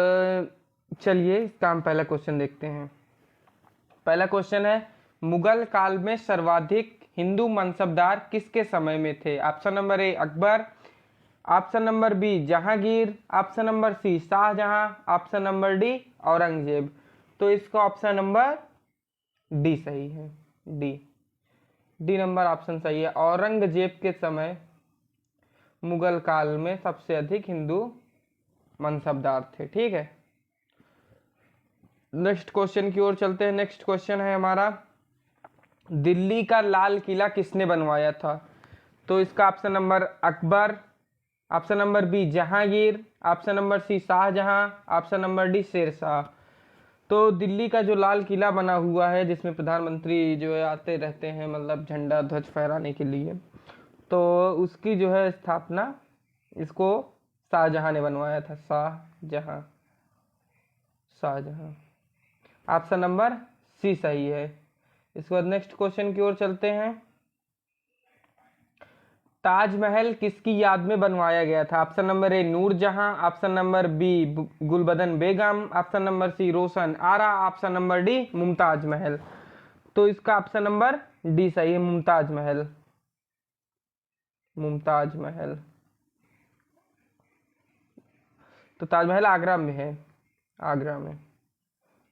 चलिए इसका हम पहला क्वेश्चन देखते हैं। पहला क्वेश्चन है, मुगल काल में सर्वाधिक हिंदू मनसबदार किसके समय में थे। Option number A Akbar, option number B Jahangir, option number C Shahjahan, option number D Aurangzeb. तो इसका ऑप्शन नंबर डी सही है, डी नंबर ऑप्शन सही है। औरंगजेब के समय मुगल काल में सबसे अधिक हिंदू मनसबदार थे। ठीक है, नेक्स्ट क्वेश्चन की ओर चलते हैं। नेक्स्ट क्वेश्चन है हमारा, दिल्ली का लाल किला किसने बनवाया था? तो इसका option number Akbar, option number B Jahangir, option number C Shahjahan, option number D Shershah. तो दिल्ली का जो लाल किला बना हुआ है जिसमें प्रधानमंत्री जो है आते रहते हैं, मतलब झंडा ध्वज फहराने के लिए, तो उसकी जो है स्थापना इसको शाहजहां ने बनवाया था। Shahjahan, Shahjahan. Option number C सही है। इसके बाद नेक्स्ट क्वेश्चन की ओर चलते हैं। ताजमहल किसकी याद में बनवाया गया था? Option number A Noorjahan, option number B Gulbadan Begum, option number C Roshan Ara, option number D Mumtaz Mahal. तो इसका ऑप्शन नंबर डी सही है, मुमताज महल, मुमताज महल। तो ताजमहल आगरा में है, आगरा में।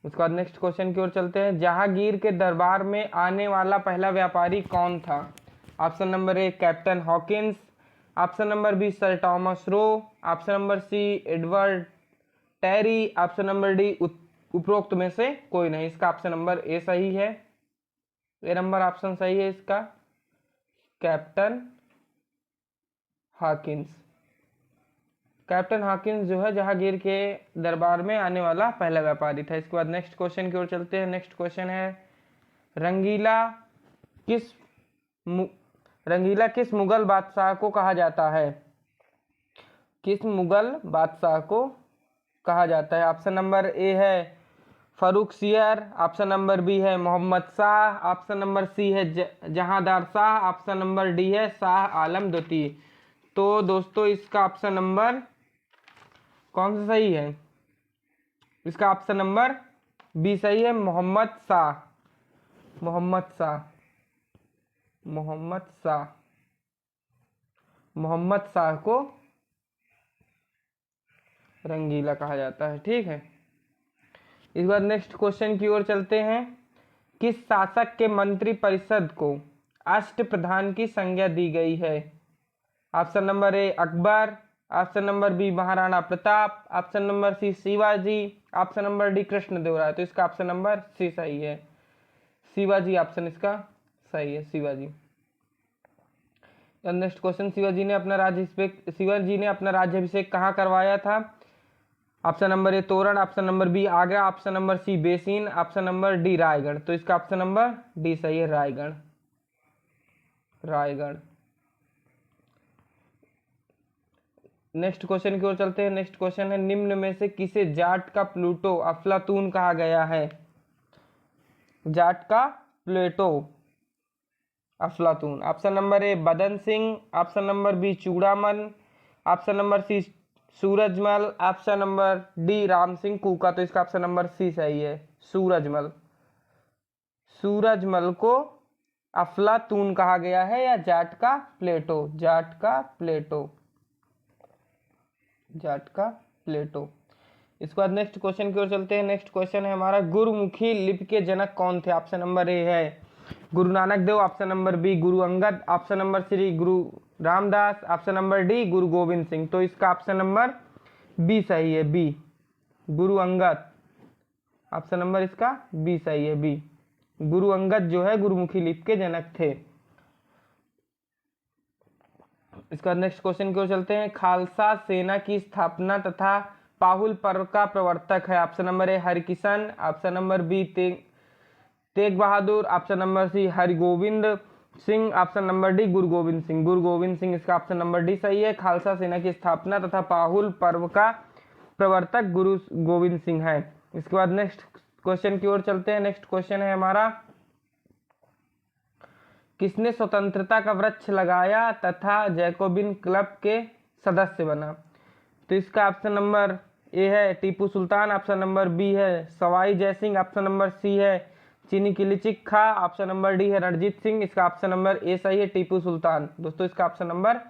उसके बाद नेक्स्ट क्वेश्चन की ओर चलते हैं। जहांगीर के दरबार में आने वाला पहला व्यापारी कौन था? Option number A captain Hawkins, option number B sir Thomas Roe, option number C Edward Terry, option number D उपरोक्त में से कोई नहीं। इसका ऑप्शन नंबर ए सही है, ए नंबर ऑप्शन सही है इसका, कैप्टन हॉकिंस। कैप्टन हॉकिंस जो है जहांगीर के दरबार में आने वाला पहला व्यापारी था। इसके बाद नेक्स्ट क्वेश्चन की ओर चलते हैं। नेक्स्ट क्वेश्चन है, रंगीला किस मुगल बादशाह को कहा जाता है? किस मुगल बादशाह को कहा जाता है? ऑप्शन नंबर ए है फर्रुखसियर, ऑप्शन नंबर बी है Muhammad Shah, option number C है Jahandar Shah, option number D है शाह आलम द्वितीय। तो दोस्तों इसका ऑप्शन नंबर कौन सा सही है? इसका ऑप्शन नंबर बी सही है, मोहम्मद शाह, मोहम्मद शाह, मोहम्मद शाह, मोहम्मद शाह को रंगीला कहा जाता है। ठीक है, इस बार नेक्स्ट क्वेश्चन की ओर चलते हैं। किस शासक के मंत्री परिषद को अष्टप्रधान की संज्ञा दी गई है? Option number A Akbar, option number B Maharana Pratap, option number C Shivaji, option number D Krishnadevaraya. तो इसका ऑप्शन नंबर सी सही है, शिवाजी ऑप्शन इसका सही है, शिवाजी। नेक्स्ट क्वेश्चन, शिवाजी ने अपना राज्याभिषेक कहाँ करवाया था? Option number A Torna, option number B Agra, option number C Bassein, option number D Raigad. तो इसका ऑप्शन नंबर डी सही है, रायगढ़, रायगढ़। नेक्स्ट क्वेश्चन की ओर चलते हैं। नेक्स्ट क्वेश्चन है, निम्न में से किसे जाट का प्लूटो अफलातून कहा गया है? जाट का प्लेटो अफलातून। Option number A Badan Singh, option number B Churaman, option number C Surajmal, option number D Ram Singh Kuka. तो इसका ऑप्शन नंबर सी सही है, सूरजमल। सूरजमल को अफलातून कहा गया है या जाट का प्लेटो? जाट का प्लेटो, जाट का प्लेटो। इसके बाद नेक्स्ट क्वेश्चन की ओर चलते हैं। नेक्स्ट क्वेश्चन है हमारा, गुरुमुखी लिपि के जनक कौन थे? ऑप्शन नंबर ए है Guru Nanak Dev, option number B Guru Angad, option number सी गुरु Ramdas, option number D Guru Gobind Singh. तो इसका ऑप्शन नंबर बी सही है, B Guru Angad. Option number इसका बी सही है, बी गुरु अंगद जो है गुरुमुखी लिपि के जनक थे। इसका नेक्स्ट क्वेश्चन की ओर चलते हैं। खालसा सेना की स्थापना तथा पाहुल पर्व का प्रवर्तक है? Option number A Harkishan, option number B Tegh Bahadur, option number C Hargobind Singh, option number D Guru Gobind Singh. गुरु गोविंद सिंह, इसका ऑप्शन नंबर डी सही है। खालसा सेना की स्थापना तथा पाहुल पर्व का प्रवर्तक गुरु गोविंद सिंह है। इसके बाद नेक्स्ट क्वेश्चन की ओर चलते हैं। नेक्स्ट क्वेश्चन है हमारा, किसने स्वतंत्रता का वृक्ष लगाया तथा जैकोबिन क्लब के सदस्य बना? तो इसका ऑप्शन नंबर ए है Tipu Sultan, option number B है Sawai Jaisingh, option number C है चीनी किलिचिक खा, ऑप्शन नंबर डी है रणजीत सिंह। इसका ऑप्शन नंबर ए सही है, टीपू सुल्तान। दोस्तों इसका ऑप्शन नंबर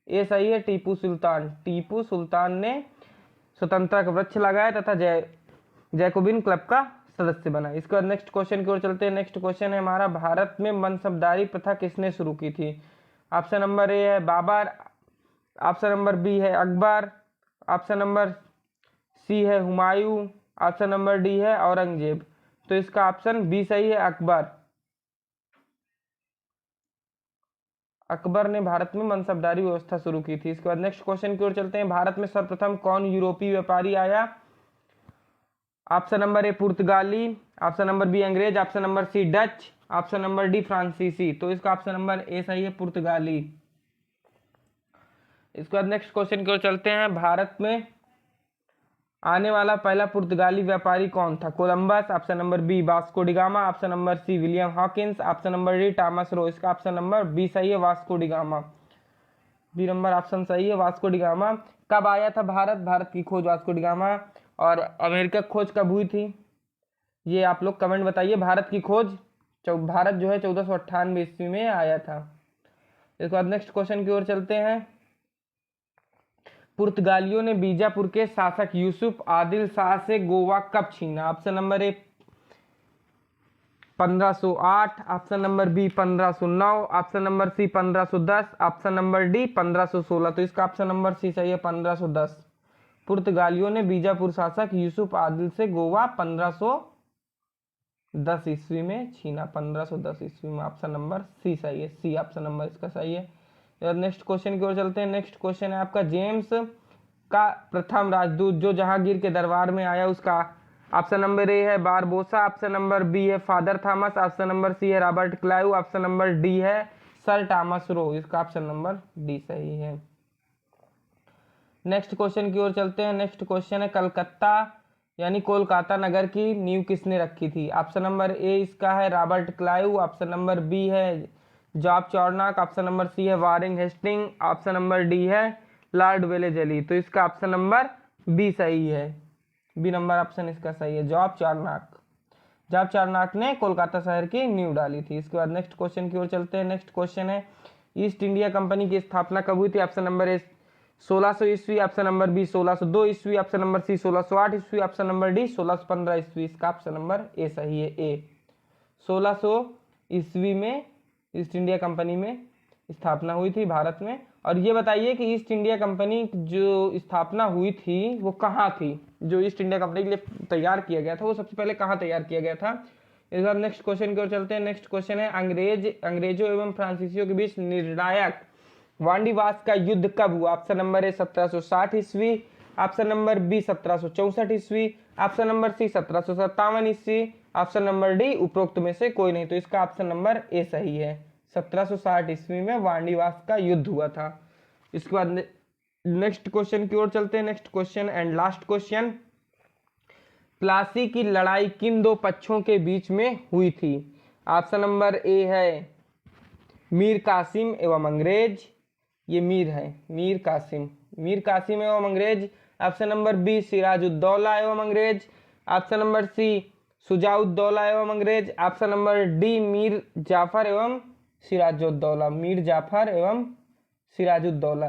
ए सही है, टीपू सुल्तान। टीपू सुल्तान ने स्वतंत्रता का वृक्ष लगाया तथा जैकोबिन क्लब का सदस्य बना। इसके बाद नेक्स्ट क्वेश्चन की ओर चलते हैं। नेक्स्ट क्वेश्चन है हमारा, भारत में मनसबदारी प्रथा किसने शुरू की थी? ऑप्शन नंबर ए है बाबर, ऑप्शन नंबर बी है अकबर, ऑप्शन नंबर सी है हुमायूं, ऑप्शन नंबर डी है औरंगजेब। तो इसका ऑप्शन बी सही है, अकबर। अकबर ने भारत में मनसबदारी व्यवस्था शुरू की थी। इसके बाद नेक्स्ट क्वेश्चन की ओर चलते हैं। भारत में सर्वप्रथम कौन यूरोपीय व्यापारी आया? ऑप्शन नंबर ए पुर्तगाली, ऑप्शन नंबर बी अंग्रेज, option number C Dutch, option number D फ्रांसीसी। तो इसका ऑप्शन नंबर ए सही है, पुर्तगाली। इसके बाद नेक्स्ट क्वेश्चन की ओर चलते हैं। भारत में आने वाला पहला पुर्तगाली व्यापारी कौन था? Columbus, option number B Vasco da Gama, option number C William Hawkins, option number D Thomas Roe. इसका ऑप्शन नंबर बी सही है, Vasco da Gama. B number option सही है, वास्को डिगामा। कब आया था भारत? भारत की खोज वास्को डिगामा। और अमेरिका खोज कब हुई थी? ये आप लोग कमेंट बताइए। भारत की खोज भारत जो है 1498 ईस्वी में आया था। इसके बाद नेक्स्ट क्वेश्चन की ओर चलते हैं। पुर्तगालियों ने बीजापुर के शासक यूसुफ आदिल शाह से गोवा कब छीना? Option number A 1508, option number B 1509, option number C 1510, option number D 1516। तो इसका ऑप्शन नंबर सी सही है, 1510। पुर्तगालियों ने बीजापुर शासक यूसुफ आदिल से गोवा 1510 ईस्वी में छीना। 1510 ईस्वी में। ऑप्शन नंबर सी सही है, सी ऑप्शन नंबर इसका सही है। नेक्स्ट क्वेश्चन की ओर चलते हैं। नेक्स्ट क्वेश्चन है आपका, जेम्स का प्रथम राजदूत जो जहांगीर के दरबार में आया उसका ऑप्शन नंबर ए है बारबोसा, ऑप्शन नंबर बी है Father Thomas, option number C है Robert Clive, option number D है सर टॉमस रो। इसका ऑप्शन नंबर डी सही है। नेक्स्ट क्वेश्चन की ओर चलते हैं। नेक्स्ट क्वेश्चन है, कलकत्ता यानी कोलकाता नगर की नींव किसने रखी थी? ऑप्शन नंबर ए इसका है Robert Clive, option number B है Job Charnock, option number C है Warren Hasting, option number D है लॉर्ड वेलेजली। तो इसका ऑप्शन नंबर बी सही है, बी नंबर ऑप्शन इसका सही है, जॉब चॉर्नॉक। जॉब चॉर्नॉक ने कोलकाता शहर की नींव डाली थी। इसके बाद नेक्स्ट क्वेश्चन की ओर चलते हैं। नेक्स्ट क्वेश्चन है, ईस्ट इंडिया कंपनी की स्थापना कब हुई थी? ऑप्शन नंबर ए 1600 ईस्वी, ऑप्शन नंबर बी 1602 ईस्वी, ऑप्शन नंबर सी 1608 ईस्वी, ऑप्शन नंबर डी 1615 ईस्वी। इसका ऑप्शन नंबर ए सही है, ए 1600 ईस्वी में ईस्ट इंडिया कंपनी में स्थापना हुई थी भारत में। और ये बताइए कि ईस्ट इंडिया कंपनी जो स्थापना हुई थी वो कहाँ थी? जो ईस्ट इंडिया कंपनी के लिए तैयार किया गया था वो सबसे पहले कहाँ तैयार किया गया था? इस बार नेक्स्ट क्वेश्चन की ओर चलते हैं। नेक्स्ट क्वेश्चन है, अंग्रेजों एवं फ्रांसीसियों के बीच निर्णायक वांडीवास का युद्ध कब हुआ? ऑप्शन नंबर ए 1760 ईस्वी, ऑप्शन नंबर बी 1764 ईस्वी, ऑप्शन नंबर सी 1757 ईस्वी, ऑप्शन नंबर डी उपरोक्त में से कोई नहीं। तो इसका ऑप्शन नंबर ए सही है, 1760 ईस्वी में वांडीवास का युद्ध हुआ था। इसके बाद नेक्स्ट क्वेश्चन की ओर चलते हैं। Next question and last question, Plassey की लड़ाई किन दो पक्षों के बीच में हुई थी? ऑप्शन नंबर ए है मीर कासिम एवं अंग्रेज, ये मीर है मीर कासिम एवं अंग्रेज, ऑप्शन नंबर बी सिराजुद्दौला एवं अंग्रेज, ऑप्शन नंबर सी सुजाउद्दौला एवं अंग्रेज, option number D Mir Jafar एवं सिराजुद्दौला, मीर जाफर एवं सिराजुद्दौला।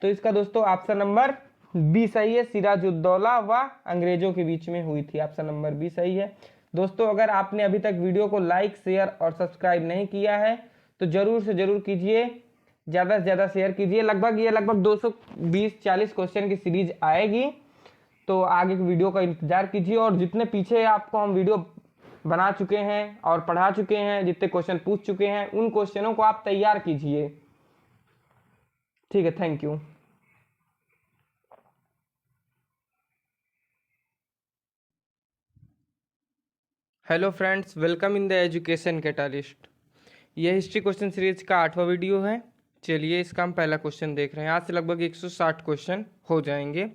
तो इसका दोस्तों ऑप्शन नंबर बी सही है, सिराजुद्दौला व अंग्रेजों के बीच में हुई थी। ऑप्शन नंबर बी सही है। दोस्तों अगर आपने अभी तक वीडियो को लाइक शेयर और सब्सक्राइब नहीं किया है तो जरूर से जरूर कीजिए, ज़्यादा से ज़्यादा शेयर कीजिए। लगभग 220-40 क्वेश्चन की सीरीज आएगी, तो आगे की वीडियो का इंतजार कीजिए। और जितने पीछे आपको हम वीडियो बना चुके हैं और पढ़ा चुके हैं, जितने क्वेश्चन पूछ चुके हैं, उन क्वेश्चनों को आप तैयार कीजिए। ठीक है, thank you. Hello friends, welcome in the education catalyst. यह हिस्ट्री क्वेश्चन सीरीज का 8वां वीडियो है। चलिए इसका हम पहला क्वेश्चन देख रहे हैं। आज से लगभग 160 क्वेश्चन हो जाएंगे।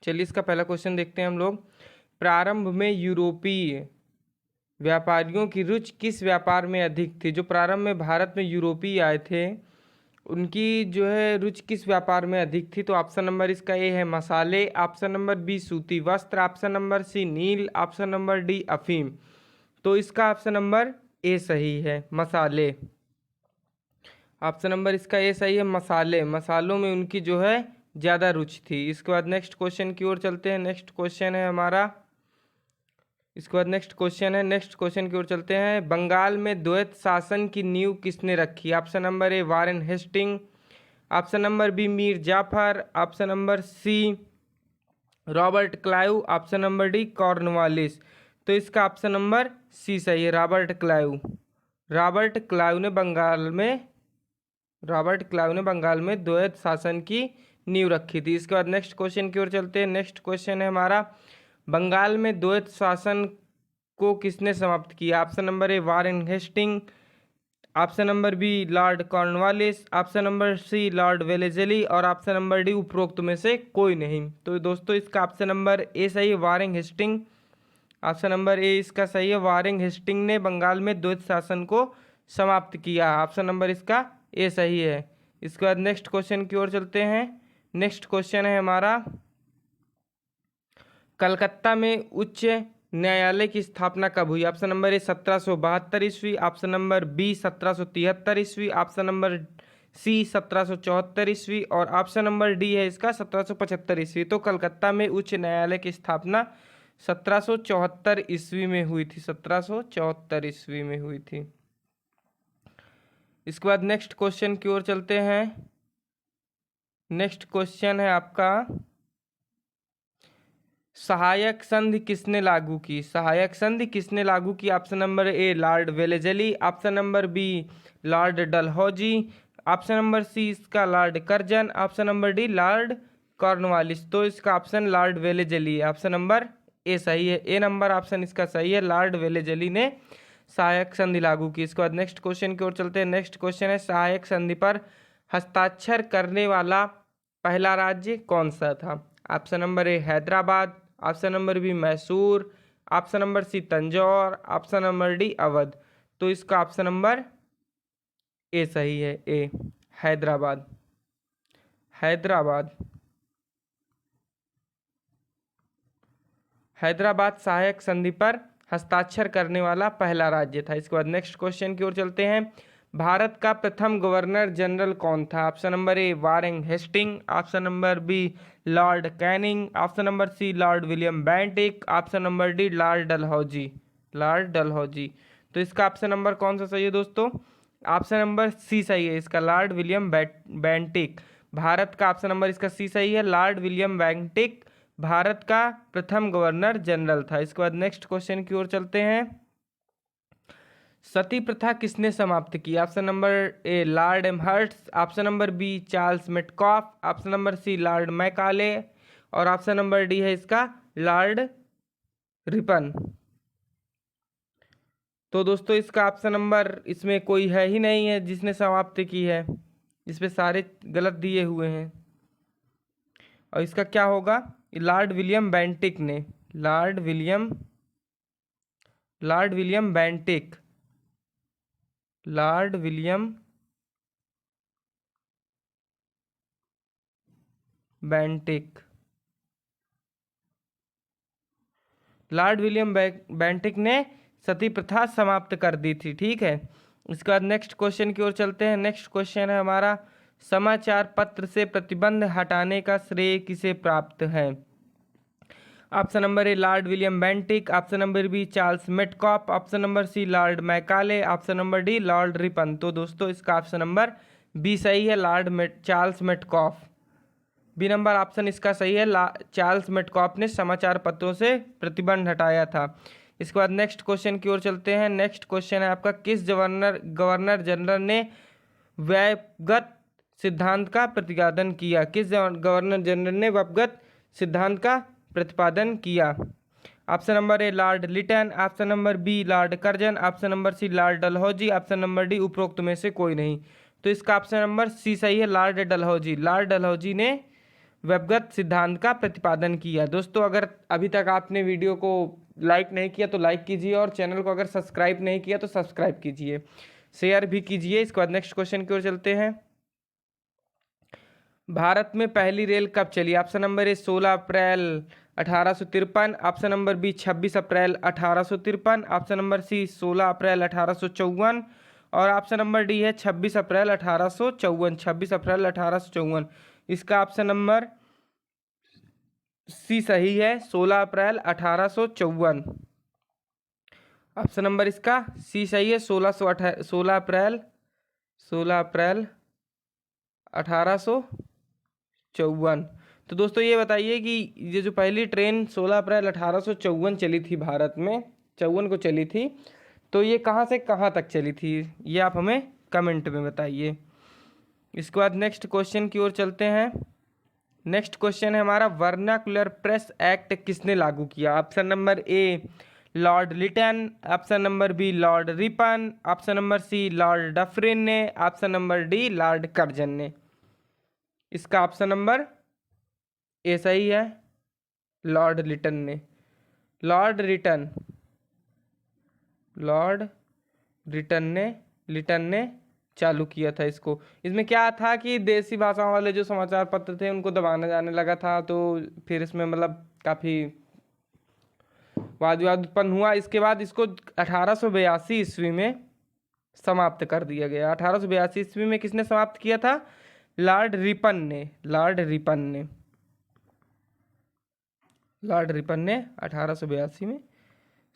चलिए इसका पहला क्वेश्चन देखते हैं हम लोग। प्रारंभ में यूरोपीय व्यापारियों की रुचि किस व्यापार में अधिक थी? जो प्रारंभ में भारत में यूरोपीय आए थे उनकी जो है रुचि किस व्यापार में अधिक थी? तो ऑप्शन नंबर इसका ए है मसाले, ऑप्शन नंबर बी सूती वस्त्र, ऑप्शन नंबर सी नील, ऑप्शन नंबर डी अफीम। तो इसका ऑप्शन नंबर ए सही है, मसाले। ऑप्शन नंबर इसका ए सही है, मसाले। मसालों में उनकी जो है ज़्यादा रुचि थी। इसके बाद नेक्स्ट क्वेश्चन की ओर चलते हैं। नेक्स्ट क्वेश्चन है हमारा, इसके बाद नेक्स्ट क्वेश्चन की ओर चलते हैं। बंगाल में द्वैत शासन की नींव किसने रखी? Option number A Warren Hasting, option number B Mir Jafar, option number C Robert Clive, option number D Cornwallis. तो इसका ऑप्शन नंबर सी सही है, रॉबर्ट क्लाइव। रॉबर्ट क्लाइव ने बंगाल में द्वैत शासन की नींव रखी थी। इसके बाद नेक्स्ट क्वेश्चन की ओर चलते हैं। नेक्स्ट क्वेश्चन है हमारा, बंगाल में द्वैत शासन को किसने समाप्त किया? Option number A Warren Hasting, option number B lord Cornwallis, option number C lord Wellesley और ऑप्शन नंबर डी उपरोक्त में से कोई नहीं। तो दोस्तों इसका ऑप्शन नंबर ए सही है, Warren Hasting. Option number A इसका सही है, वारेन हेस्टिंग ने बंगाल में द्वैत शासन को समाप्त किया। ऑप्शन नंबर इसका ए सही है। इसके बाद नेक्स्ट क्वेश्चन की ओर चलते हैं। नेक्स्ट क्वेश्चन है हमारा, कलकत्ता में उच्च न्यायालय की स्थापना कब हुई? ऑप्शन नंबर ए 1772 ईस्वी, ऑप्शन नंबर बी 1773 ईस्वी, ऑप्शन नंबर सी 1774 ईस्वी और ऑप्शन नंबर डी है इसका 1775 ईस्वी। तो कलकत्ता में उच्च न्यायालय की स्थापना 1774 ईस्वी में हुई थी, 1774 ईस्वी में हुई थी। इसके बाद नेक्स्ट क्वेश्चन की ओर चलते हैं। नेक्स्ट क्वेश्चन है आपका, सहायक संधि किसने लागू की? सहायक संधि किसने लागू की? Option number A Lord Wellesley, option number B Lord Dalhousie, option number C इसका Lord Curzon, option number D Lord Cornwallis. तो इसका ऑप्शन लॉर्ड वेलेजली है, ऑप्शन नंबर ए सही है, ए नंबर ऑप्शन इसका सही है, लॉर्ड वेलेजली ने सहायक संधि लागू की। इसके बाद नेक्स्ट क्वेश्चन की ओर चलते हैं। नेक्स्ट क्वेश्चन है, सहायक संधि पर हस्ताक्षर करने वाला पहला राज्य कौन सा था? Option number A Hyderabad, option number B Mysore, option number C Tanjore, option number D Awadh. तो इसका ऑप्शन नंबर ए सही है, ए हैदराबाद। हैदराबाद सहायक संधि पर हस्ताक्षर करने वाला पहला राज्य था। इसके बाद नेक्स्ट क्वेश्चन की ओर चलते हैं। भारत का प्रथम गवर्नर जनरल कौन था? Option number A Warren Hasting, option number B Lord Canning, option number C lord William Bentinck, option number D lord Dalhousie. तो इसका ऑप्शन नंबर कौन सा सही है दोस्तों? ऑप्शन नंबर सी सही है, इसका लॉर्ड विलियम बेंटिक। भारत का ऑप्शन नंबर इसका सी सही है, लॉर्ड विलियम बेंटिक भारत का प्रथम गवर्नर जनरल था। इसके बाद नेक्स्ट क्वेश्चन की ओर चलते हैं। सती प्रथा किसने समाप्त की? Option number A lord Amherst, option number B Charles Metcalfe, option number C lord Macaulay और ऑप्शन नंबर डी है इसका लॉर्ड रिपन। तो दोस्तों इसका ऑप्शन नंबर इसमें कोई है ही नहीं है जिसने समाप्त की है, इसमें सारे गलत दिए हुए हैं। और इसका क्या होगा? लॉर्ड विलियम बेंटिक ने, Lord William Bentinck, Lord William Bentinck, Lord William Bentinck ने सती प्रथा समाप्त कर दी थी। ठीक है, इसके बाद नेक्स्ट क्वेश्चन की ओर चलते हैं। नेक्स्ट क्वेश्चन है हमारा, समाचार पत्र से प्रतिबंध हटाने का श्रेय किसे प्राप्त है? Option number A Lord William Bentinck, option number B Charles Metcalfe, option number C lord Macaulay, option number D lord Ripon. तो दोस्तों इसका ऑप्शन नंबर बी सही है, Charles Metcalfe. B number option इसका सही है, चार्ल्स मेटकॉफ ने समाचार पत्रों से प्रतिबंध हटाया था। इसके बाद नेक्स्ट क्वेश्चन की ओर चलते हैं। नेक्स्ट क्वेश्चन है आपका, किस गवर्नर जनरल ने व्ययगत सिद्धांत का प्रतिपादन किया? किस गवर्नर जनरल ने व्ययगत सिद्धांत का प्रतिपादन किया? Option number A Lord Lytton, option number B lord Curzon, option number C Lord Dalhousie, option number D उपरोक्त में से कोई नहीं। तो इसका ऑप्शन नंबर सी सही है, लॉर्ड डलहौजी। लॉर्ड डलहौजी ने व्ययगत सिद्धांत का प्रतिपादन किया। दोस्तों अगर अभी तक आपने वीडियो को लाइक नहीं किया तो लाइक कीजिए और चैनल को अगर सब्सक्राइब नहीं किया तो सब्सक्राइब कीजिए, शेयर भी कीजिए। इसके बाद नेक्स्ट क्वेश्चन की ओर चलते हैं। भारत में पहली रेल कब चली? ऑप्शन नंबर ए 16 अप्रैल 1853, ऑप्शन नंबर बी 26 अप्रैल 1853, ऑप्शन नंबर सी 16 अप्रैल 1854 और ऑप्शन नंबर डी है 26 अप्रैल 1854, 26 अप्रैल 1854। इसका ऑप्शन नंबर सी सही है, 16 अप्रैल 1854। ऑप्शन नंबर इसका सी सही है, 16 अप्रैल 1854। तो दोस्तों ये बताइए कि ये जो पहली ट्रेन 16 अप्रैल 1854 चली थी भारत में, 54 को चली थी, तो ये कहाँ से कहाँ तक चली थी, ये आप हमें कमेंट में बताइए। इसके बाद नेक्स्ट क्वेश्चन की ओर चलते हैं। नेक्स्ट क्वेश्चन है हमारा, वर्नाकुलर प्रेस एक्ट किसने लागू किया? Option number A Lord Lytton, option number B Lord Ripon, option number C Lord Dufferin ने, option number D Lord Curzon ने। इसका ऑप्शन नंबर ए सही है, लॉर्ड लिटन ने। लॉर्ड लिटन ने चालू किया था इसको। इसमें क्या था कि देसी भाषाओं वाले जो समाचार पत्र थे उनको दबाना जाने लगा था, तो फिर इसमें मतलब काफ़ी वाद विवाद उत्पन्न हुआ। इसके बाद इसको 1882 ईस्वी में समाप्त कर दिया गया। 1882 ईस्वी में किसने समाप्त किया था? लॉर्ड रिपन ने 1882 में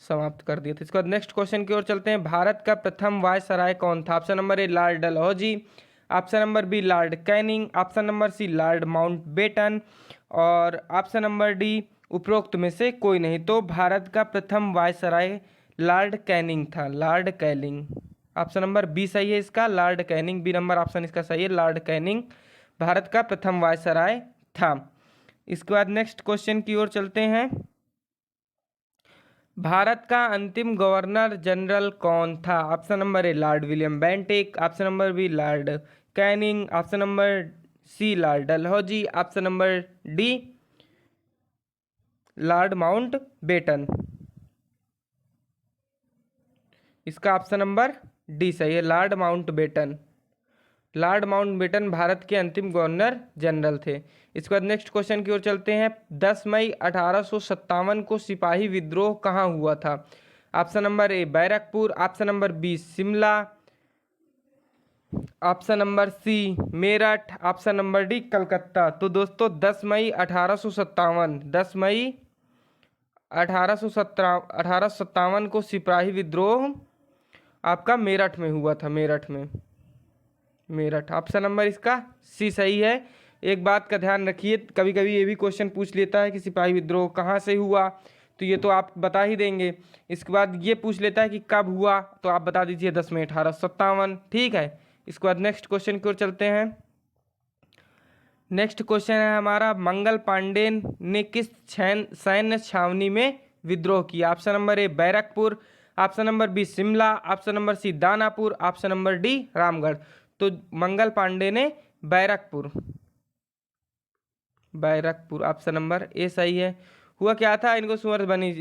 समाप्त कर दिया था। इसके बाद नेक्स्ट क्वेश्चन की ओर चलते हैं। भारत का प्रथम वायसराय कौन था? Option number A Lord Dalhousie, option number B Lord Canning, option number C Lord Mountbatten और ऑप्शन नंबर डी उपरोक्त में से कोई नहीं। तो भारत का प्रथम वायसराय लॉर्ड कैनिंग था, Lord Canning. Option number B सही है इसका, Lord Canning. B number option इसका सही है, लॉर्ड कैनिंग भारत का प्रथम वायसराय था। इसके बाद नेक्स्ट क्वेश्चन की ओर चलते हैं। भारत का अंतिम गवर्नर जनरल कौन था? Option number A Lord William Bentinck, option number B Lord Canning, option number C Lord Dalhousie, option number D Lord Mountbatten. इसका ऑप्शन नंबर डी सही है, Lord Mountbatten. Lord Mountbatten Bharat के अंतिम गवर्नर जनरल थे। इसके बाद नेक्स्ट क्वेश्चन की ओर चलते हैं। 10 मई 1857 को सिपाही विद्रोह कहाँ हुआ था? Option number A Barrackpore, option number B Shimla, option number C Meerut, option number D Calcutta. तो दोस्तों 10 मई 1857 को सिपाही विद्रोह आपका मेरठ में हुआ था, मेरठ। ऑप्शन नंबर इसका सी सही है। एक बात का ध्यान रखिए, कभी कभी ये भी क्वेश्चन पूछ लेता है कि सिपाही विद्रोह कहाँ से हुआ, तो ये तो आप बता ही देंगे। इसके बाद ये पूछ लेता है कि कब हुआ, तो आप बता दीजिए 10 मई 1857, ठीक है। इसके बाद नेक्स्ट क्वेश्चन की ओर चलते हैं। नेक्स्ट क्वेश्चन है हमारा, मंगल पांडे ने किस सैन्य छावनी में विद्रोह किया? Option number A Barrackpore, option number B Shimla, option number C Danapur, option number D Ramgarh. तो मंगल पांडे ने बैरकपुर, ऑप्शन नंबर ए सही है। हुआ क्या था, इनको सुअर बनी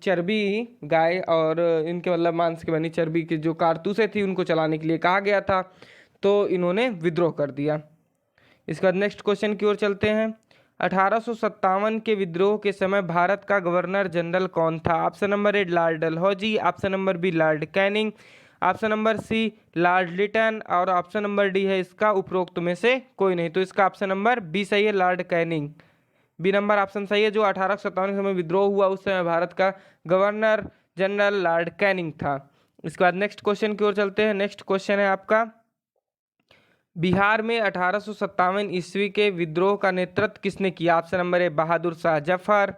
चर्बी गाय और इनके मतलब मांस की बनी चर्बी की जो कारतूसें थी उनको चलाने के लिए कहा गया था, तो इन्होंने विद्रोह कर दिया। इसके बाद नेक्स्ट क्वेश्चन की ओर चलते हैं। 1857 के विद्रोह के समय भारत का गवर्नर जनरल कौन था? Option number A Lord Dalhousie, option number B Lord Canning, option number C Lord Lytton और ऑप्शन नंबर डी है इसका उपरोक्त में से कोई नहीं। तो इसका ऑप्शन नंबर बी सही है, Lord Canning. B number option सही है। जो 1857 के समय विद्रोह हुआ उस समय भारत का गवर्नर जनरल लॉर्ड कैनिंग था। इसके बाद नेक्स्ट क्वेश्चन की ओर चलते हैं। नेक्स्ट क्वेश्चन है आपका, बिहार में 1857 ईस्वी के विद्रोह का नेतृत्व किसने किया? Option number A Bahadur Shah Zafar,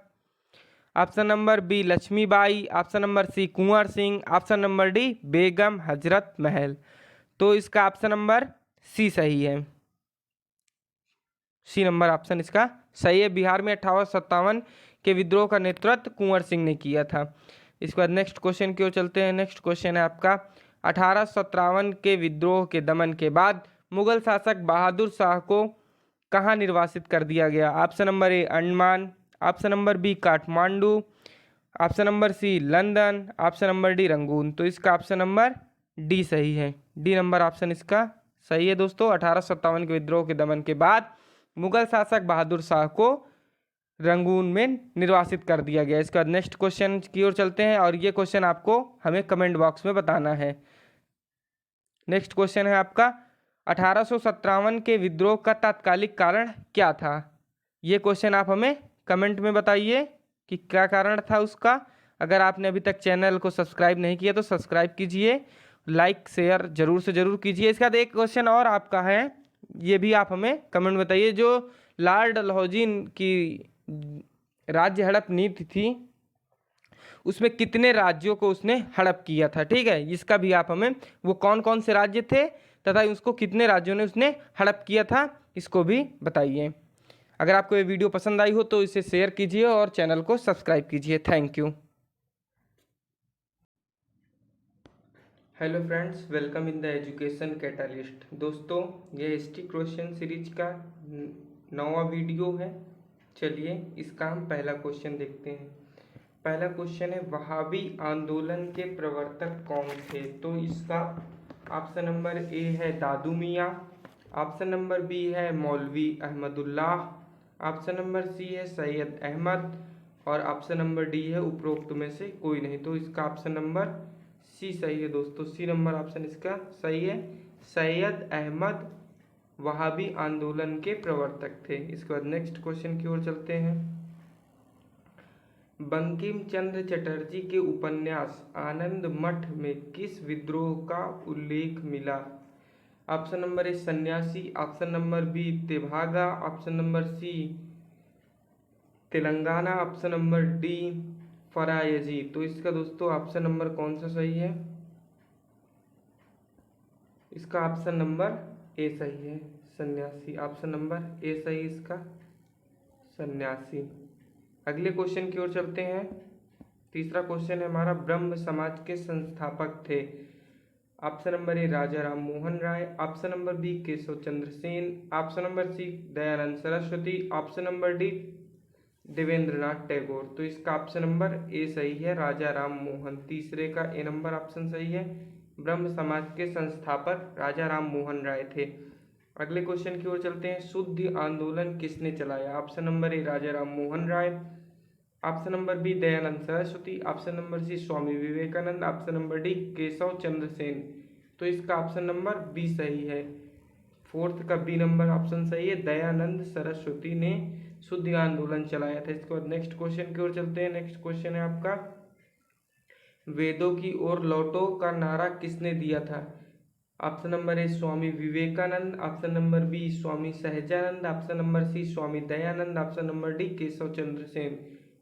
option number B Lakshmibai, option number C Kunwar Singh, option number D Begum Hazrat Mahal. तो इसका ऑप्शन नंबर सी सही है, सी नंबर ऑप्शन इसका सही है। बिहार में 1857 के विद्रोह का नेतृत्व कुंवर सिंह ने किया था। इसके बाद नेक्स्ट क्वेश्चन की ओर चलते हैं। नेक्स्ट क्वेश्चन है आपका, 1857 के विद्रोह के दमन के बाद मुगल शासक बहादुर शाह को कहाँ निर्वासित कर दिया गया? Option number A Andaman, option number B Kathmandu, option number C London, option number D Rangoon. तो इसका ऑप्शन नंबर डी सही है, डी नंबर ऑप्शन इसका सही है। दोस्तों 1857 के विद्रोह के दमन के बाद मुगल शासक बहादुर शाह को रंगून में निर्वासित कर दिया गया। इसके बाद नेक्स्ट क्वेश्चन की ओर चलते हैं और ये क्वेश्चन आपको हमें कमेंट बॉक्स में बताना है। नेक्स्ट क्वेश्चन है आपका, 1857 के विद्रोह का तात्कालिक कारण क्या था? ये क्वेश्चन आप हमें कमेंट में बताइए कि क्या कारण था उसका। अगर आपने अभी तक चैनल को सब्सक्राइब नहीं किया तो सब्सक्राइब कीजिए, लाइक शेयर जरूर से जरूर कीजिए। इसके बाद एक क्वेश्चन और आपका है, ये भी आप हमें कमेंट बताइए। जो लॉर्ड डलहौजी की राज्य हड़प नीति थी उसमें कितने राज्यों को उसने हड़प किया था, ठीक है, इसका भी आप हमें, वो कौन कौन से राज्य थे तथा उसको कितने राज्यों ने उसने हड़प किया था, इसको भी बताइए। अगर आपको ये वीडियो पसंद आई हो तो इसे शेयर कीजिए और चैनल को सब्सक्राइब कीजिए। Thank you. Hello friends, welcome in the education catalyst. दोस्तों, ये हिस्ट्री क्वेश्चन सीरीज का 9वां वीडियो है। चलिए इसका हम पहला क्वेश्चन देखते हैं। पहला क्वेश्चन है, वहाबी आंदोलन के प्रवर्तक कौन थे? तो इसका ऑप्शन नंबर ए है दादू मियाँ, ऑप्शन नंबर बी है मौलवी अहमदुल्लाह, ऑप्शन नंबर सी है सैयद अहमद और ऑप्शन नंबर डी है उपरोक्त में से कोई नहीं। तो इसका ऑप्शन नंबर सी सही है दोस्तों। सी नंबर ऑप्शन इसका सही है। सैयद अहमद वहाबी आंदोलन के प्रवर्तक थे। इसके बाद नेक्स्ट क्वेश्चन की ओर चलते हैं। बंकिम चंद्र चटर्जी के उपन्यास आनंद मठ में किस विद्रोह का उल्लेख मिला? Option number A Sannyasi, option number B Tebhaga, option number C Telangana, option number D Faraizi. तो इसका दोस्तों ऑप्शन नंबर कौन सा सही है? इसका ऑप्शन नंबर ए सही है, सन्यासी। ऑप्शन नंबर ए सही इसका, सन्यासी। अगले क्वेश्चन की ओर चलते हैं। तीसरा क्वेश्चन है हमारा, ब्रह्म समाज के संस्थापक थे? Option number A Raja Ram Mohan Roy, option number B Keshav Chandra Sen, option number C Dayanand Saraswati, option number D Debendranath Tagore. तो इसका ऑप्शन नंबर ए सही है, राजा राम मोहन। तीसरे का ए नंबर ऑप्शन सही है। ब्रह्म समाज के संस्थापक राजा राम मोहन राय थे। अगले क्वेश्चन की ओर चलते हैं। शुद्ध आंदोलन किसने चलाया? Option number A Raja Ram Mohan Roy, option number B Dayanand Saraswati, option number C Swami Vivekananda, option number D Keshab Chandra Sen. तो इसका ऑप्शन नंबर बी सही है। फोर्थ का बी नंबर ऑप्शन सही है, दयानंद सरस्वती ने शुद्ध आंदोलन चलाया था। इसके बाद नेक्स्ट क्वेश्चन की ओर चलते हैं। नेक्स्ट क्वेश्चन है आपका, वेदों की ओर लौटो का नारा किसने दिया था? Option number A Swami Vivekananda, option number B Swami Sahajanand, option number C Swami Dayanand, option number D Keshab Chandra Sen.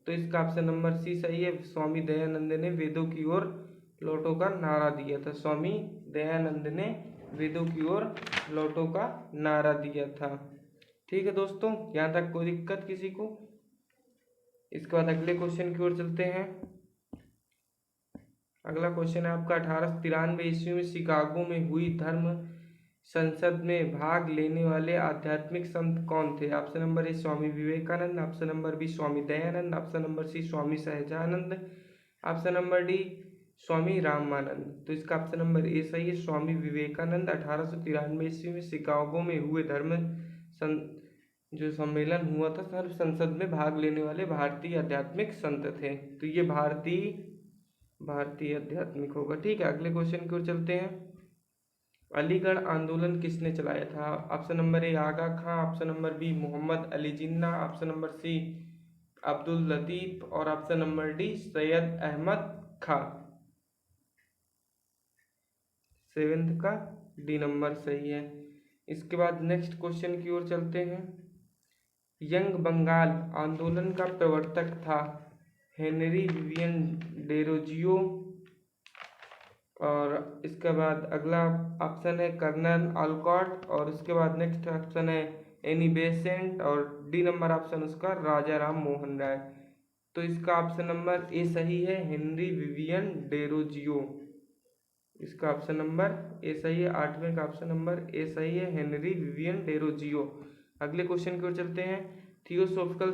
तो इसका ऑप्शन नंबर सी सही है, स्वामी दयानंद ने वेदों की ओर लौटो का नारा दिया था। स्वामी दयानंद ने वेदों की ओर लौटो का नारा दिया था। ठीक है दोस्तों, यहाँ तक कोई दिक्कत किसी को? इसके बाद अगले क्वेश्चन की ओर चलते हैं। अगला क्वेश्चन है आपका, 1893 ईस्वी में शिकागो में हुई धर्म संसद में भाग लेने वाले आध्यात्मिक संत कौन थे? Option number A Swami Vivekananda, option number B Swami Dayanand, option number C Swami Sahajanand, option number D Swami Ramanand. तो इसका ऑप्शन नंबर ए सही है, स्वामी विवेकानंद 1893 ईस्वी में शिकागो में हुए जो सम्मेलन हुआ था सर्व संसद में भाग लेने वाले भारतीय आध्यात्मिक संत थे। तो ये भारतीय आध्यात्मिक होगा। ठीक है, अगले क्वेश्चन की ओर चलते हैं। अलीगढ़ आंदोलन किसने चलाया था? Option number A Aga Khan, option number B Muhammad Ali Jinnah, option number C Abdul Latif और option number D Syed Ahmad Khan. Seventh का डी नंबर सही है। इसके बाद नेक्स्ट क्वेश्चन की ओर चलते हैं। यंग बंगाल आंदोलन का प्रवर्तक था हेनरी विवियन डेरोजियो, और इसके बाद अगला ऑप्शन है कर्नल ऑलकॉट, और उसके बाद नेक्स्ट ऑप्शन है एनी बेसेंट, और डी नंबर ऑप्शन उसका राजा राम मोहन राय। तो इसका ऑप्शन नंबर ए सही है, हेनरी विवियन डेरोजियो। इसका ऑप्शन नंबर ए सही है, 8वें का ऑप्शन नंबर ए सही है, हेनरी विवियन डेरोजियो। अगले क्वेश्चन की ओर चलते हैं। थियोसॉफिकल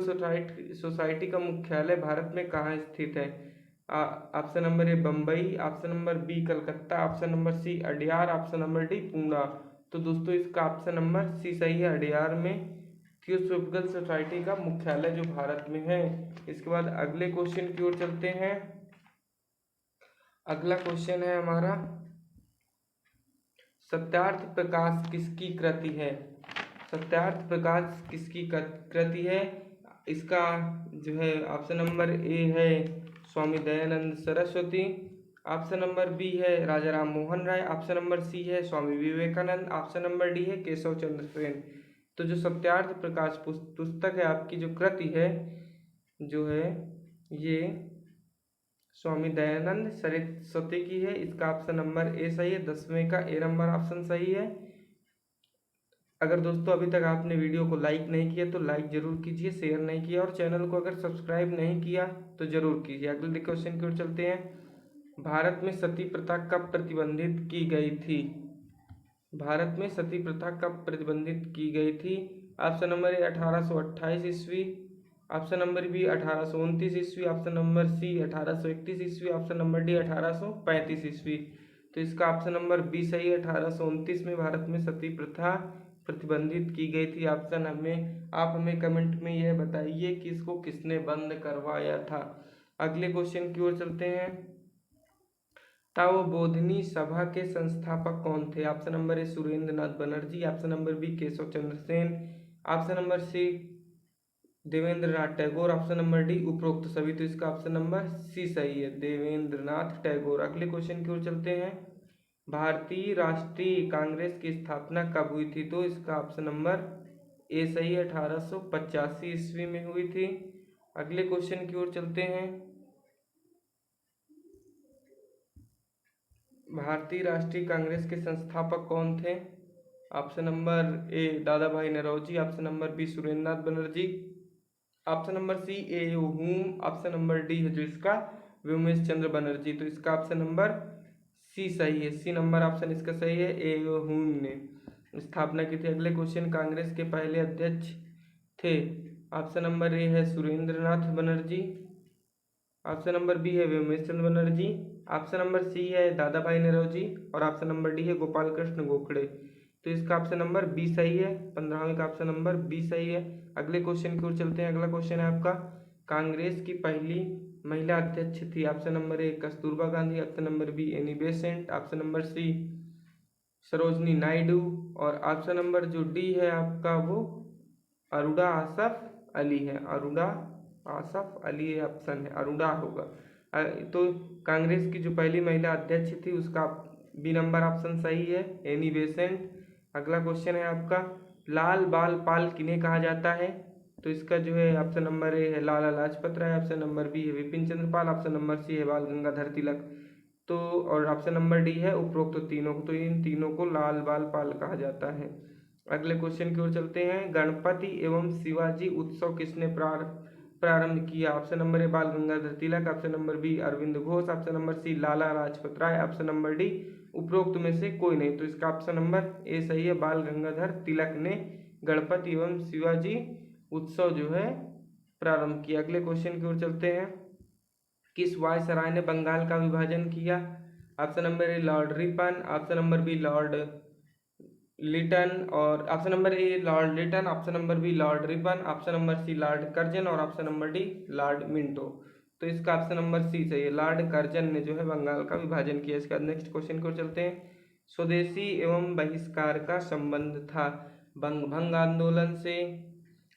सोसाइटी का मुख्यालय भारत में कहाँ स्थित है? Option number A Bombay, option number B Calcutta, option number C Adyar, option number D Poona. तो दोस्तों इसका ऑप्शन नंबर सी सही है, अडियार में थियोसॉफिकल सोसाइटी का मुख्यालय जो भारत में है। इसके बाद अगले क्वेश्चन की ओर चलते हैं। अगला क्वेश्चन है हमारा, सत्यार्थ प्रकाश किसकी कृति है? सत्यार्थ प्रकाश किसकी कृति है? इसका जो है ऑप्शन नंबर ए है Swami Dayanand Saraswati, option number B है Raja Ram Mohan Roy, option number C है Swami Vivekananda, option number D है केशव चंद्र सेन। तो जो सत्यार्थ प्रकाश पुस्तक है आपकी जो कृति है जो है ये स्वामी दयानंद सरस्वती की है। इसका ऑप्शन नंबर ए सही है, 10वें का ए नंबर ऑप्शन सही है। अगर दोस्तों अभी तक आपने वीडियो को लाइक नहीं किया तो लाइक जरूर कीजिए, शेयर नहीं किया और चैनल को अगर सब्सक्राइब नहीं किया तो जरूर कीजिए। अगले क्वेश्चन की ओर चलते हैं। भारत में सती प्रथा कब प्रतिबंधित की गई थी? भारत में सती प्रथा कब प्रतिबंधित की गई थी? ऑप्शन नंबर ए 1828 ईस्वी, ऑप्शन नंबर बी 1829 ईस्वी, ऑप्शन नंबर सी 1831 ईस्वी, ऑप्शन नंबर डी 1835 ईस्वी। तो इसका ऑप्शन नंबर बी सही है, 1829 में भारत में सती प्रथा प्रतिबंधित की गई थी। ऑप्शन आप हमें कमेंट में यह बताइए कि इसको किसने बंद करवाया था। अगले क्वेश्चन की ओर चलते हैं। तवबोधिनी सभा के संस्थापक कौन थे? Option number A Surendra Nath Banerjee, option number B Keshav Chandra Sen, option number C Debendra Nath Tagore, option number D उपरोक्त सभी। तो इसका ऑप्शन नंबर सी सही है, देवेंद्र नाथ टैगोर। अगले क्वेश्चन की ओर चलते हैं। भारतीय राष्ट्रीय कांग्रेस की स्थापना कब हुई थी? तो इसका ऑप्शन नंबर ए सही है, 1885 ईस्वी में हुई थी। अगले क्वेश्चन की ओर चलते हैं। भारतीय राष्ट्रीय कांग्रेस के संस्थापक कौन थे? Option number A Dadabhai Naoroji, option number B Surendra Nath Banerjee, option number C A Hume, option number D है जो इसका व्योमेश चंद्र बनर्जी। तो इसका ऑप्शन नंबर सी सही है, सी नंबर ऑप्शन इसका सही है, ए हुम ने स्थापना की थी। अगले क्वेश्चन, कांग्रेस के पहले अध्यक्ष थे? ऑप्शन नंबर ए है Surendra Nath Banerjee, option number B है व्योमेश चंद्र बनर्जी, ऑप्शन नंबर सी है दादा भाई नौरोजी और ऑप्शन नंबर डी है गोपाल कृष्ण गोखले। तो इसका ऑप्शन नंबर बी सही है, 15वें का ऑप्शन नंबर बी सही है। अगले क्वेश्चन की ओर चलते हैं। अगला क्वेश्चन है आपका, कांग्रेस की पहली महिला अध्यक्ष थी? Option number A Kasturba Gandhi, option number B Annie Besant, option number C Sarojini Naidu और ऑप्शन नंबर जो डी है आपका वो अरुणा आसफ अली है। अरुणा आसफ अली ऑप्शन है, अरुणा होगा। तो कांग्रेस की जो पहली महिला अध्यक्ष थी उसका बी नंबर ऑप्शन सही है, एनी बेसेंट। अगला क्वेश्चन है आपका, लाल बाल पाल किन्हें कहा जाता है? तो इसका जो है ऑप्शन नंबर ए है लाला Lajpat Rai, option number B है Vipin Chandra Pal, option number C है बाल गंगाधर तिलक। तो और ऑप्शन नंबर डी है उपरोक्त तीनों को। तो इन तीनों को लाल बाल पाल कहा जाता है। अगले क्वेश्चन की ओर चलते हैं। गणपति एवं शिवाजी उत्सव किसने प्रारंभ किया? Option number A Bal Gangadhar Tilak, option number B Arvind Ghosh, option number C Lala Lajpat Rai, option number D उपरोक्त में से कोई नहीं। तो इसका ऑप्शन नंबर ए सही है, बाल गंगाधर तिलक ने गणपति एवं शिवाजी उत्सव जो है प्रारंभ किया। अगले क्वेश्चन की ओर चलते हैं। किस वायसराय ने बंगाल का विभाजन किया? Option number A Lord Ripon, option number B Lord Lytton और option number A Lord Lytton, option number B Lord Ripon, option number C Lord Curzon और option number D Lord Minto. तो इसका option number C सही है, Lord Curzon ने जो है बंगाल का विभाजन किया। इसका नेक्स्ट क्वेश्चन को चलते हैं। स्वदेशी एवं बहिष्कार का संबंध था? भंग आंदोलन से,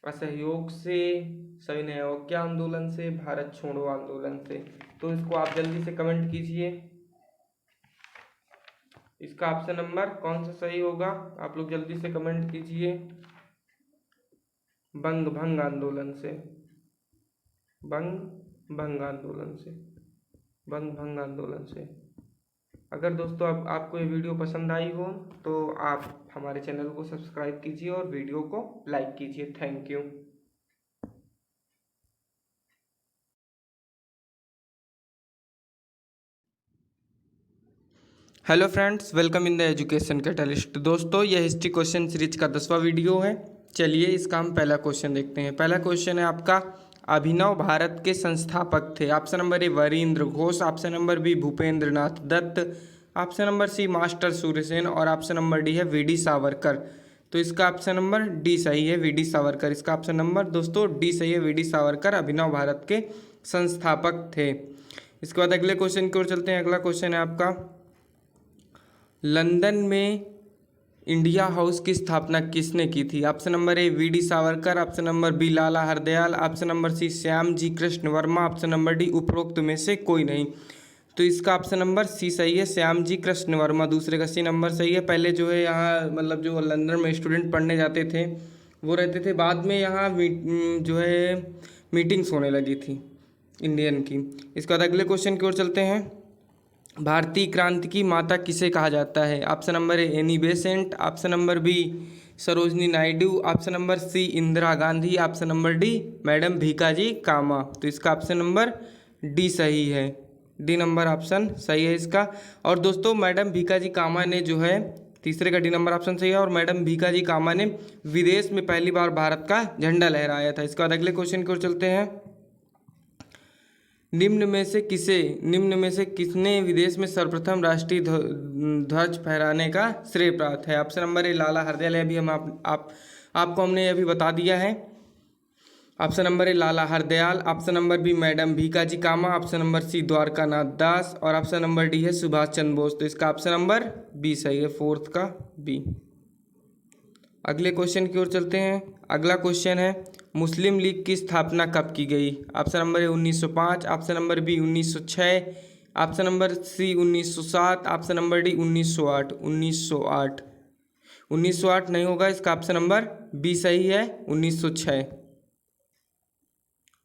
असहयोग से, सविनय अवज्ञा आंदोलन से, भारत छोड़ो आंदोलन से। तो इसको आप जल्दी से कमेंट कीजिए, इसका ऑप्शन नंबर कौन सा सही होगा? आप लोग जल्दी से कमेंट कीजिए। भंग आंदोलन से, भंग आंदोलन से। अगर दोस्तों आपको ये वीडियो पसंद आई हो तो आप हमारे चैनल को सब्सक्राइब कीजिए और वीडियो को लाइक कीजिए। Thank you. Hello friends, welcome in the education catalyst. दोस्तों ये हिस्ट्री क्वेश्चन सीरीज का 10वां वीडियो है। चलिए इसका हम पहला क्वेश्चन देखते हैं। पहला क्वेश्चन है आपका, अभिनव भारत के संस्थापक थे? Option number A Barindra Ghosh, option number B Bhupendra Nath Dutt, option number C Master Surya Sen और ऑप्शन नंबर डी है वी.डी. सावरकर। तो इसका ऑप्शन नंबर डी सही है, वी.डी. सावरकर। इसका ऑप्शन नंबर दोस्तों डी सही है, वी.डी. सावरकर अभिनव भारत के संस्थापक थे। इसके बाद अगले क्वेश्चन की ओर चलते हैं। अगला क्वेश्चन है आपका, लंदन में इंडिया हाउस की स्थापना किसने की थी? Option number A V D. Savarkar, option number B Lala Hardayal, option number C Shyamji Krishna Varma, option number D उपरोक्त में से कोई नहीं। तो इसका ऑप्शन नंबर सी सही है, श्याम जी कृष्ण वर्मा। दूसरे का सी नंबर सही है। पहले जो है यहाँ मतलब जो लंदन में स्टूडेंट पढ़ने जाते थे वो रहते थे, बाद में यहाँ जो है मीटिंग्स होने लगी थी इंडियन की। इसके बाद अगले क्वेश्चन की ओर चलते हैं। भारतीय क्रांति की माता किसे कहा जाता है? Option number A Annie Besant, option number B Sarojini Naidu, option number C Indira Gandhi, option number D madam Bhikaji Cama. तो इसका ऑप्शन नंबर डी सही है, डी नंबर ऑप्शन सही है इसका। और दोस्तों मैडम भीकाजी कामा ने जो है, तीसरे का डी नंबर ऑप्शन सही है, और मैडम भीकाजी कामा ने विदेश में पहली बार भारत का झंडा लहराया था। इसके बाद अगले क्वेश्चन की ओर चलते हैं। निम्न में से किसने विदेश में सर्वप्रथम राष्ट्रीय ध्वज फहराने का श्रेय प्राप्त है? Option number A Lala Hardayal, अभी हम आपको हमने अभी बता दिया है। Option number A Lala Hardayal, option number B madam Bhikaji Cama, option number C Dwarkanath Das, और ऑप्शन नंबर डी है सुभाष चंद्र बोस। तो इसका ऑप्शन नंबर बी सही है, फोर्थ का बी। अगले क्वेश्चन की ओर चलते हैं। अगला क्वेश्चन है मुस्लिम लीग की स्थापना कब की गई? Option number A 1905, option number B 1906, option number C 1907, option number D 1908। 1908 नहीं होगा, इसका ऑप्शन नंबर बी सही है, 1906।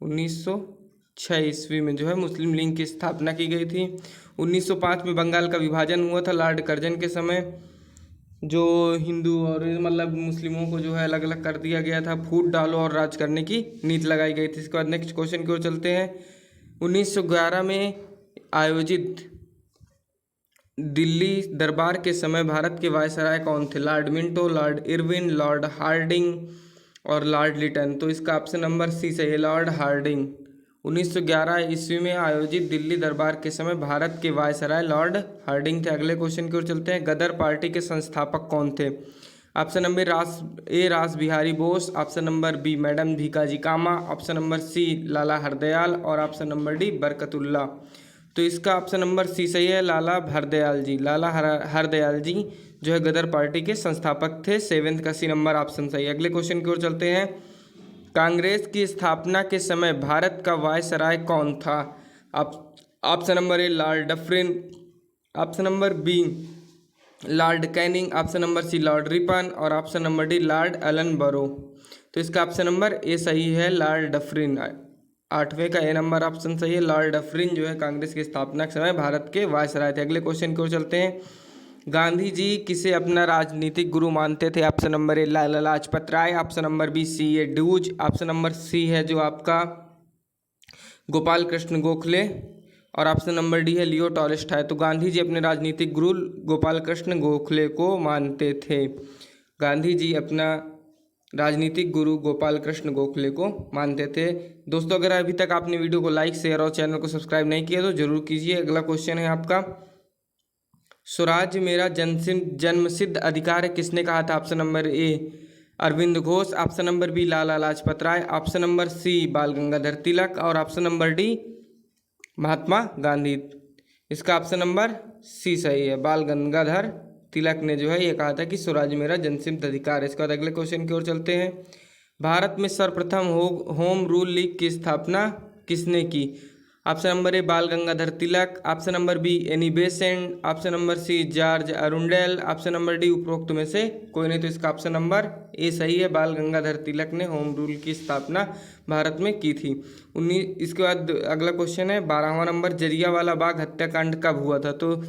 1906 ईस्वी में जो है मुस्लिम लीग की स्थापना की गई थी। 1905 में बंगाल का विभाजन हुआ था लॉर्ड कर्जन के समय, जो हिंदू और मतलब मुस्लिमों को जो है अलग अलग कर दिया गया था। फूट डालो और राज करने की नीति लगाई गई थी। इसके बाद नेक्स्ट क्वेश्चन की ओर चलते हैं। 1911 में आयोजित दिल्ली दरबार के समय भारत के वायसराय कौन थे? Lord Minto, Lord Irwin, Lord Hardinge और लॉर्ड लिटन। तो इसका ऑप्शन नंबर सी सही है, लॉर्ड हार्डिंग। 1911 ईस्वी में आयोजित दिल्ली दरबार के समय भारत के वायसराय लॉर्ड हार्डिंग थे। अगले क्वेश्चन की ओर चलते हैं। गदर पार्टी के संस्थापक कौन थे? Option number A Ras Bihari Bose, option number B madam Bhikaji Cama, option number C Lala Hardayal, और ऑप्शन नंबर डी बरकतुल्ला। तो इसका ऑप्शन नंबर सी सही है, लाला हरदयाल जी। लाला हरदयाल जी जो है गदर पार्टी के संस्थापक थे। सेवेंथ का सी नंबर ऑप्शन सही है। अगले क्वेश्चन की ओर चलते हैं। कांग्रेस की स्थापना के समय भारत का वायसराय कौन था? Option number A Lord Dufferin, option number B Lord Canning, option number C Lord Ripon, और option number D Lord Ellenborough. तो इसका ऑप्शन नंबर ए सही है, लॉर्ड डफरिन। 8वें का ए नंबर ऑप्शन सही है, लॉर्ड डफरिन जो है कांग्रेस की स्थापना के समय भारत के वायसराय थे। अगले क्वेश्चन की ओर चलते हैं। गांधी जी किसे अपना राजनीतिक गुरु मानते थे? Option number A Lala Lajpat Rai, option number B C A ड्यूज, ऑप्शन नंबर सी है जो आपका गोपाल कृष्ण गोखले, और ऑप्शन नंबर डी है लियो टॉलस्टॉय। तो गांधी जी अपने राजनीतिक गुरु गोपाल कृष्ण गोखले को मानते थे। गांधी जी अपना राजनीतिक गुरु गोपाल कृष्ण गोखले को मानते थे। दोस्तों अगर अभी तक आपने वीडियो को लाइक शेयर और चैनल को सब्सक्राइब नहीं किया तो जरूर कीजिए। अगला क्वेश्चन है आपका, स्वराज मेरा जन्मसिद्ध अधिकार है किसने कहा था? Option number A Aurobindo Ghosh, option number B Lala Lajpat Rai, option number C Bal Gangadhar Tilak, और option number D Mahatma Gandhi. इसका ऑप्शन नंबर सी सही है, बाल गंगाधर तिलक ने जो है ये कहा था कि स्वराज मेरा जन्मसिद्ध अधिकार है। इसके बाद अगले क्वेश्चन की ओर चलते हैं। भारत में सर्वप्रथम होम रूल लीग की स्थापना किसने की? Option number A Bal Gangadhar Tilak, option number B Annie Besant, option number C George Arundale, option number D उपरोक्त में से कोई नहीं। तो इसका ऑप्शन नंबर ए सही है, बाल गंगाधर तिलक ने होम रूल की स्थापना भारत में की थी। इसके बाद अगला क्वेश्चन है 12वां नंबर, जलियांवाला बाग हत्याकांड कब हुआ था? तो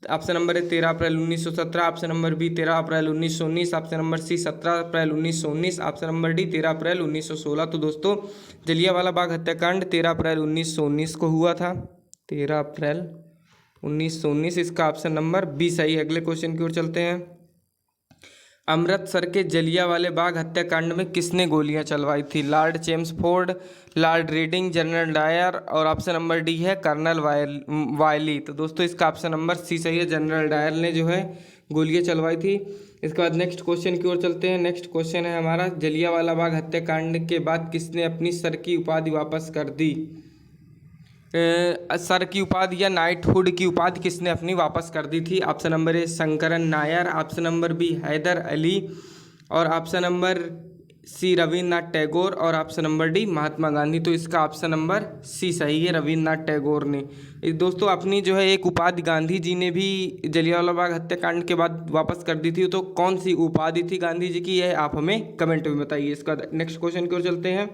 ऑप्शन नंबर है 13 अप्रैल 1917, ऑप्शन नंबर बी 13 अप्रैल 1919, ऑप्शन नंबर सी 17 अप्रैल 1919, ऑप्शन नंबर डी 13 अप्रैल 1916। तो दोस्तों जलियांवाला बाग हत्याकांड 13 अप्रैल 1919 को हुआ था, 13 अप्रैल 1919। इसका ऑप्शन नंबर बी सही है। अगले क्वेश्चन की ओर चलते हैं। अमृतसर के जलियांवाले बाग हत्याकांड में किसने गोलियां चलवाई थी? Lord Chelmsford, Lord Reading, General Dyer, और ऑप्शन नंबर डी है कर्नल वायली। तो दोस्तों इसका ऑप्शन नंबर सी सही है, जनरल डायर ने जो है गोलियां चलवाई थी। इसके बाद नेक्स्ट क्वेश्चन की ओर चलते हैं। नेक्स्ट क्वेश्चन है हमारा, जलियांवाला बाग हत्याकांड के बाद किसने अपनी सर की उपाधि वापस कर दी? सर की उपाधि या नाइटहुड की उपाधि किसने अपनी वापस कर दी थी? Option number A Sankaran Nair, option number B Haidar Ali, और option number C Rabindranath Tagore और option number D Mahatma Gandhi. तो इसका ऑप्शन नंबर सी सही है, रविन्द्रनाथ टैगोर ने। दोस्तों अपनी जो है एक उपाधि गांधी जी ने भी जलियांवाला बाग हत्याकांड के बाद वापस कर दी थी, तो कौन सी उपाधि थी गांधी जी की, यह आप हमें कमेंट में बताइए। इसका नेक्स्ट क्वेश्चन की ओर चलते हैं।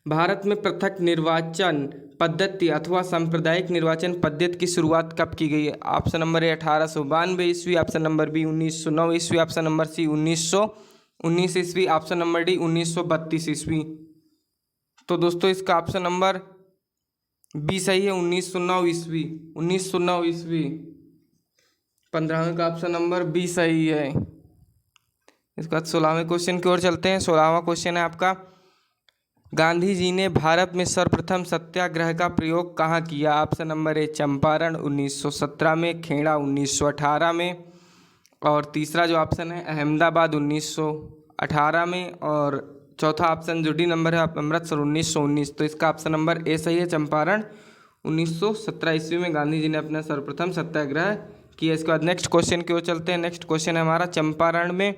भारत में पृथक निर्वाचन पद्धति अथवा सांप्रदायिक निर्वाचन पद्धति की शुरुआत कब की गई है? ऑप्शन नंबर ए 1892 ईस्वी, ऑप्शन नंबर बी 1909 ईस्वी, ऑप्शन नंबर सी 1919 ईस्वी, ऑप्शन नंबर डी 1932 ईस्वी। तो दोस्तों इसका ऑप्शन नंबर बी सही है, 1909 ईस्वी। 1909 ईस्वी 15वें का ऑप्शन नंबर बी सही है। इसके बाद 16वें क्वेश्चन की ओर चलते हैं। 16वां क्वेश्चन है आपका, गांधी जी ने भारत में सर्वप्रथम सत्याग्रह का प्रयोग कहाँ किया? ऑप्शन नंबर ए चंपारण 1917 में, खेड़ा 1918 में, और तीसरा जो ऑप्शन है अहमदाबाद 1918 में, और चौथा ऑप्शन जो डी नंबर है अमृतसर 1919। तो इसका ऑप्शन नंबर ए सही है, चंपारण 1917 ईस्वी में गांधी जी ने अपना सर्वप्रथम सत्याग्रह किया। इसके बाद नेक्स्ट क्वेश्चन की ओर चलते हैं। नेक्स्ट क्वेश्चन है हमारा, चंपारण में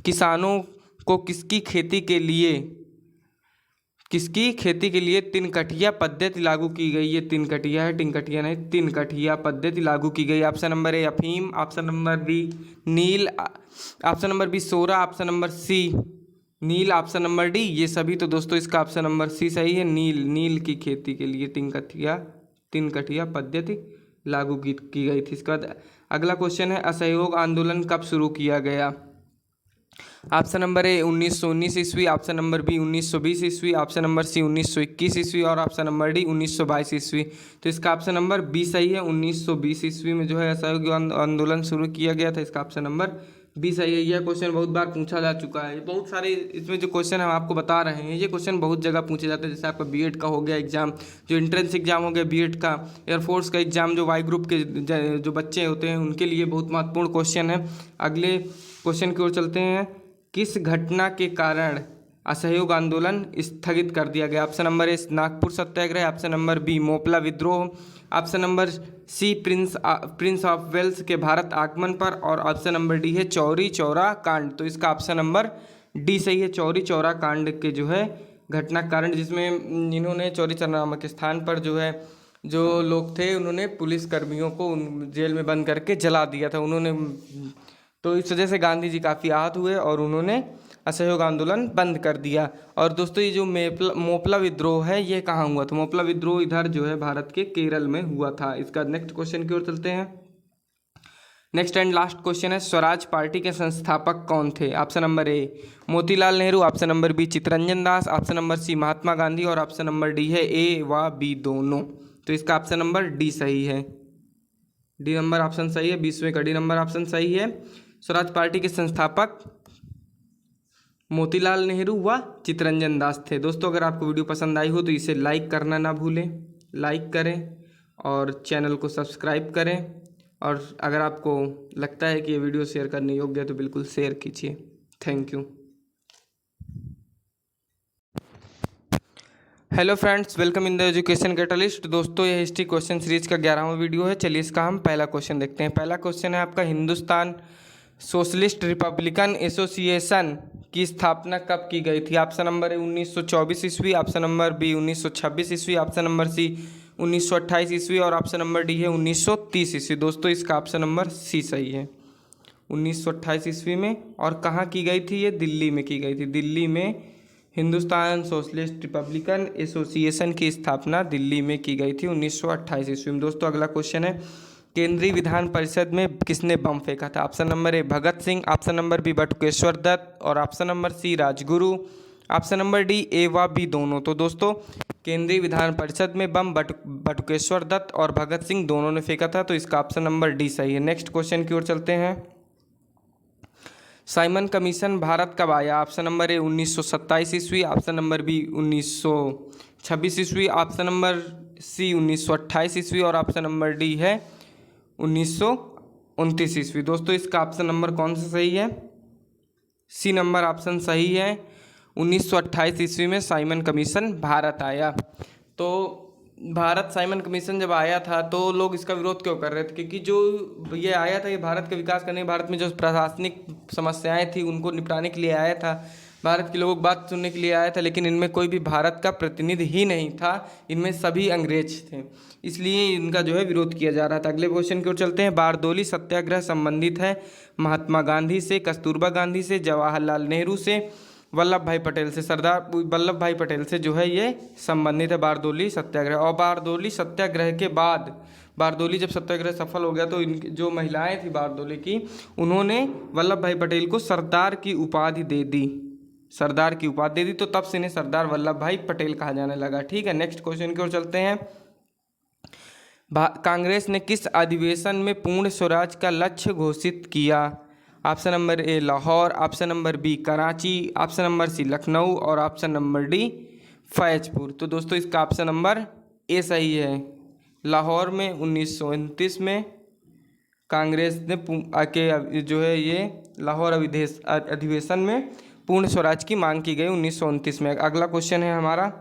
किसानों को किसकी खेती के लिए तिनकठिया पद्धति लागू की गई? ये तिनकठिया है, टिनकठिया नहीं, तिनकठिया पद्धति लागू की गई। ऑप्शन नंबर ए अफीम, option number B Neil, option number B सोरा, ऑप्शन नंबर सी नील, ऑप्शन नंबर डी ये सभी। तो दोस्तों इसका ऑप्शन नंबर सी सही है, नील की खेती के लिए तिनकठिया पद्धति लागू की गई थी। इसके बाद अगला क्वेश्चन है, असहयोग आंदोलन कब शुरू किया गया? ऑप्शन नंबर ए 1919 ईस्वी, ऑप्शन नंबर बी 1920 ईस्वी, ऑप्शन नंबर सी 1921 ईस्वी, और ऑप्शन नंबर डी 1922 ईस्वी। तो इसका ऑप्शन नंबर बी सही है, 1920 ईस्वी में जो है असहयोग आंदोलन शुरू किया गया था। इसका ऑप्शन नंबर बी सही है। यह क्वेश्चन बहुत बार पूछा जा चुका है। बहुत सारे इसमें जो क्वेश्चन हम आपको बता रहे हैं, ये क्वेश्चन बहुत जगह पूछे जाते हैं। जैसे आपका बीएड का हो गया एग्जाम, जो एंट्रेंस एग्जाम हो गया बीएड का, एयरफोर्स का एग्जाम, जो वाई ग्रुप के जो बच्चे होते हैं उनके लिए बहुत महत्वपूर्ण क्वेश्चन है। अगले क्वेश्चन की ओर चलते हैं। किस घटना के कारण असहयोग आंदोलन स्थगित कर दिया गया? Option number A Nagpur Satyagraha, option number B Moplah विद्रोह, option number C prince of Wales के भारत आगमन पर, और ऑप्शन नंबर डी है चौरी चौरा कांड। तो इसका ऑप्शन नंबर डी सही है, चौरी चौरा कांड के जो है घटना कारण, जिसमें इन्होंने चौरी चौरा नामक स्थान पर जो है जो लोग थे उन्होंने पुलिस कर्मियों को जेल में बंद करके जला दिया था उन्होंने। तो इस वजह से गांधी जी काफ़ी आहत हुए और उन्होंने असहयोग आंदोलन बंद कर दिया। और दोस्तों ये जो मोपला विद्रोह है ये कहाँ हुआ था? मोपला विद्रोह इधर जो है भारत के केरल में हुआ था। इसका नेक्स्ट क्वेश्चन की ओर चलते हैं। नेक्स्ट एंड लास्ट क्वेश्चन है, स्वराज पार्टी के संस्थापक कौन थे? Option number A Motilal Nehru, option number B Chittaranjan Das, option number C Mahatma Gandhi, और ऑप्शन नंबर डी है ए व बी दोनों। तो इसका ऑप्शन नंबर डी सही है, डी नंबर ऑप्शन सही है, 20वें का डी नंबर ऑप्शन सही है। स्वराज पार्टी के संस्थापक मोतीलाल नेहरू व चित्तरंजन दास थे। दोस्तों अगर आपको वीडियो पसंद आई हो तो इसे लाइक करना ना भूलें, लाइक करें और चैनल को सब्सक्राइब करें, और अगर आपको लगता है कि ये वीडियो शेयर करने योग्य है तो बिल्कुल शेयर कीजिए। Thank you. Hello friends, welcome in the education catalyst. दोस्तों ये हिस्ट्री क्वेश्चन सीरीज का 11वां वीडियो है। चलिए इसका हम पहला क्वेश्चन देखते हैं। पहला क्वेश्चन है आपका, हिंदुस्तान सोशलिस्ट रिपब्लिकन एसोसिएशन की स्थापना कब की गई थी? ऑप्शन नंबर ए 1924 ईस्वी, ऑप्शन नंबर बी 1926 ईस्वी, ऑप्शन नंबर सी 1928 ईस्वी, और ऑप्शन नंबर डी है 1930 ईस्वी। दोस्तों इसका ऑप्शन नंबर सी सही है, 1928 ईस्वी में। और कहाँ की गई थी? ये दिल्ली में की गई थी। दिल्ली में हिंदुस्तान सोशलिस्ट रिपब्लिकन एसोसिएशन की स्थापना दिल्ली में की गई थी 1928 ईस्वी में। दोस्तों अगला क्वेश्चन है, केंद्रीय विधान परिषद में किसने बम फेंका था? Option number A Bhagat Singh, option number B Batukeshwar Dutt, और option number C Rajguru, option number D A व बी दोनों। तो दोस्तों केंद्रीय विधान परिषद में बम बटुकेश्वर दत्त और भगत सिंह दोनों ने फेंका था। तो इसका ऑप्शन नंबर डी सही है। नेक्स्ट क्वेश्चन की ओर चलते हैं। साइमन कमीशन भारत कब आया? ऑप्शन नंबर ए 1927 ईस्वी, ऑप्शन नंबर बी 1926 ईस्वी, ऑप्शन नंबर सी 1928 ईस्वी, और ऑप्शन नंबर डी है 1929 ईस्वी। दोस्तों इसका ऑप्शन नंबर कौन सा सही है? सी नंबर ऑप्शन सही है, 1928 ईस्वी में साइमन कमीशन भारत आया। तो भारत साइमन कमीशन जब आया था तो लोग इसका विरोध क्यों कर रहे थे? क्योंकि जो ये आया था ये भारत का विकास करने, भारत में जो प्रशासनिक समस्याएं थी उनको निपटाने के लिए आया था। भारत के लोग बात सुनने के लिए आया था, लेकिन इनमें कोई भी भारत का प्रतिनिधि ही नहीं था, इनमें सभी अंग्रेज थे, इसलिए इनका जो है विरोध किया जा रहा था। अगले क्वेश्चन की ओर चलते हैं। बारदोली सत्याग्रह संबंधित है महात्मा गांधी से, कस्तूरबा गांधी से, जवाहरलाल नेहरू से, वल्लभ भाई पटेल से। सरदार वल्लभ भाई पटेल से जो है ये संबंधित है बारदोली सत्याग्रह। और बारदोली सत्याग्रह के बाद, बारदोली जब सत्याग्रह सफल हो गया तो इनकी जो महिलाएं थी बारदोली की, उन्होंने वल्लभ भाई पटेल को सरदार की उपाधि दे दी, सरदार की उपाधि दे दी, तो तब से इन्हें सरदार वल्लभ भाई पटेल कहा जाने लगा। ठीक है, नेक्स्ट क्वेश्चन की ओर चलते हैं। कांग्रेस ने किस अधिवेशन में पूर्ण स्वराज का लक्ष्य घोषित किया? Option number A Lahore, option number B Karachi, option number C Lucknow और ऑप्शन नंबर डी फैजपुर। तो दोस्तों इसका ऑप्शन नंबर ए सही है। लाहौर में 1929 में कांग्रेस ने आके जो है ये लाहौर अधिवेशन में पूर्ण स्वराज की मांग की गई 1929 में। अगला क्वेश्चन है हमारा,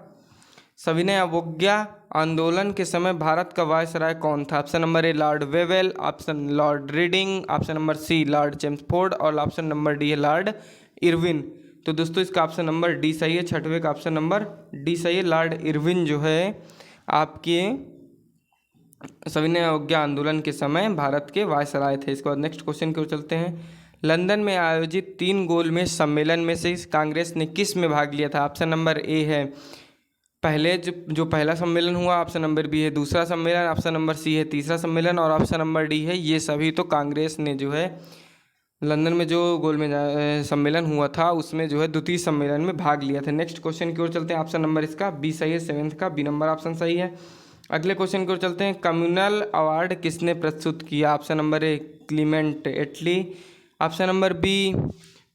सविनय अवज्ञा आंदोलन के समय भारत का वायसराय कौन था? Option number A Lord Wavell, option Lord Reading, option number C Lord Chelmsford और ऑप्शन नंबर डी है लॉर्ड इरविन। तो दोस्तों इसका ऑप्शन नंबर डी सही है, छठवें का ऑप्शन नंबर डी सही है। लॉर्ड इरविन जो है आपके सविनय अवज्ञा आंदोलन के समय भारत के वायसराय थे। इसके बाद नेक्स्ट क्वेश्चन की ओर चलते हैं। लंदन में आयोजित 3 गोलमेज सम्मेलन में से कांग्रेस ने किस में भाग लिया था? ऑप्शन नंबर ए है पहले जो पहला सम्मेलन हुआ, ऑप्शन नंबर बी है दूसरा सम्मेलन, ऑप्शन नंबर सी है तीसरा सम्मेलन और ऑप्शन नंबर डी है ये सभी। तो कांग्रेस ने जो है लंदन में जो गोलमेज सम्मेलन हुआ था उसमें जो है द्वितीय सम्मेलन में भाग लिया था। नेक्स्ट क्वेश्चन की ओर चलते हैं। ऑप्शन नंबर इसका बी सही है, 7th का बी नंबर ऑप्शन सही है। अगले क्वेश्चन की ओर चलते हैं। कम्युनल अवार्ड किसने प्रस्तुत किया? Option number A Clement Attlee, option number B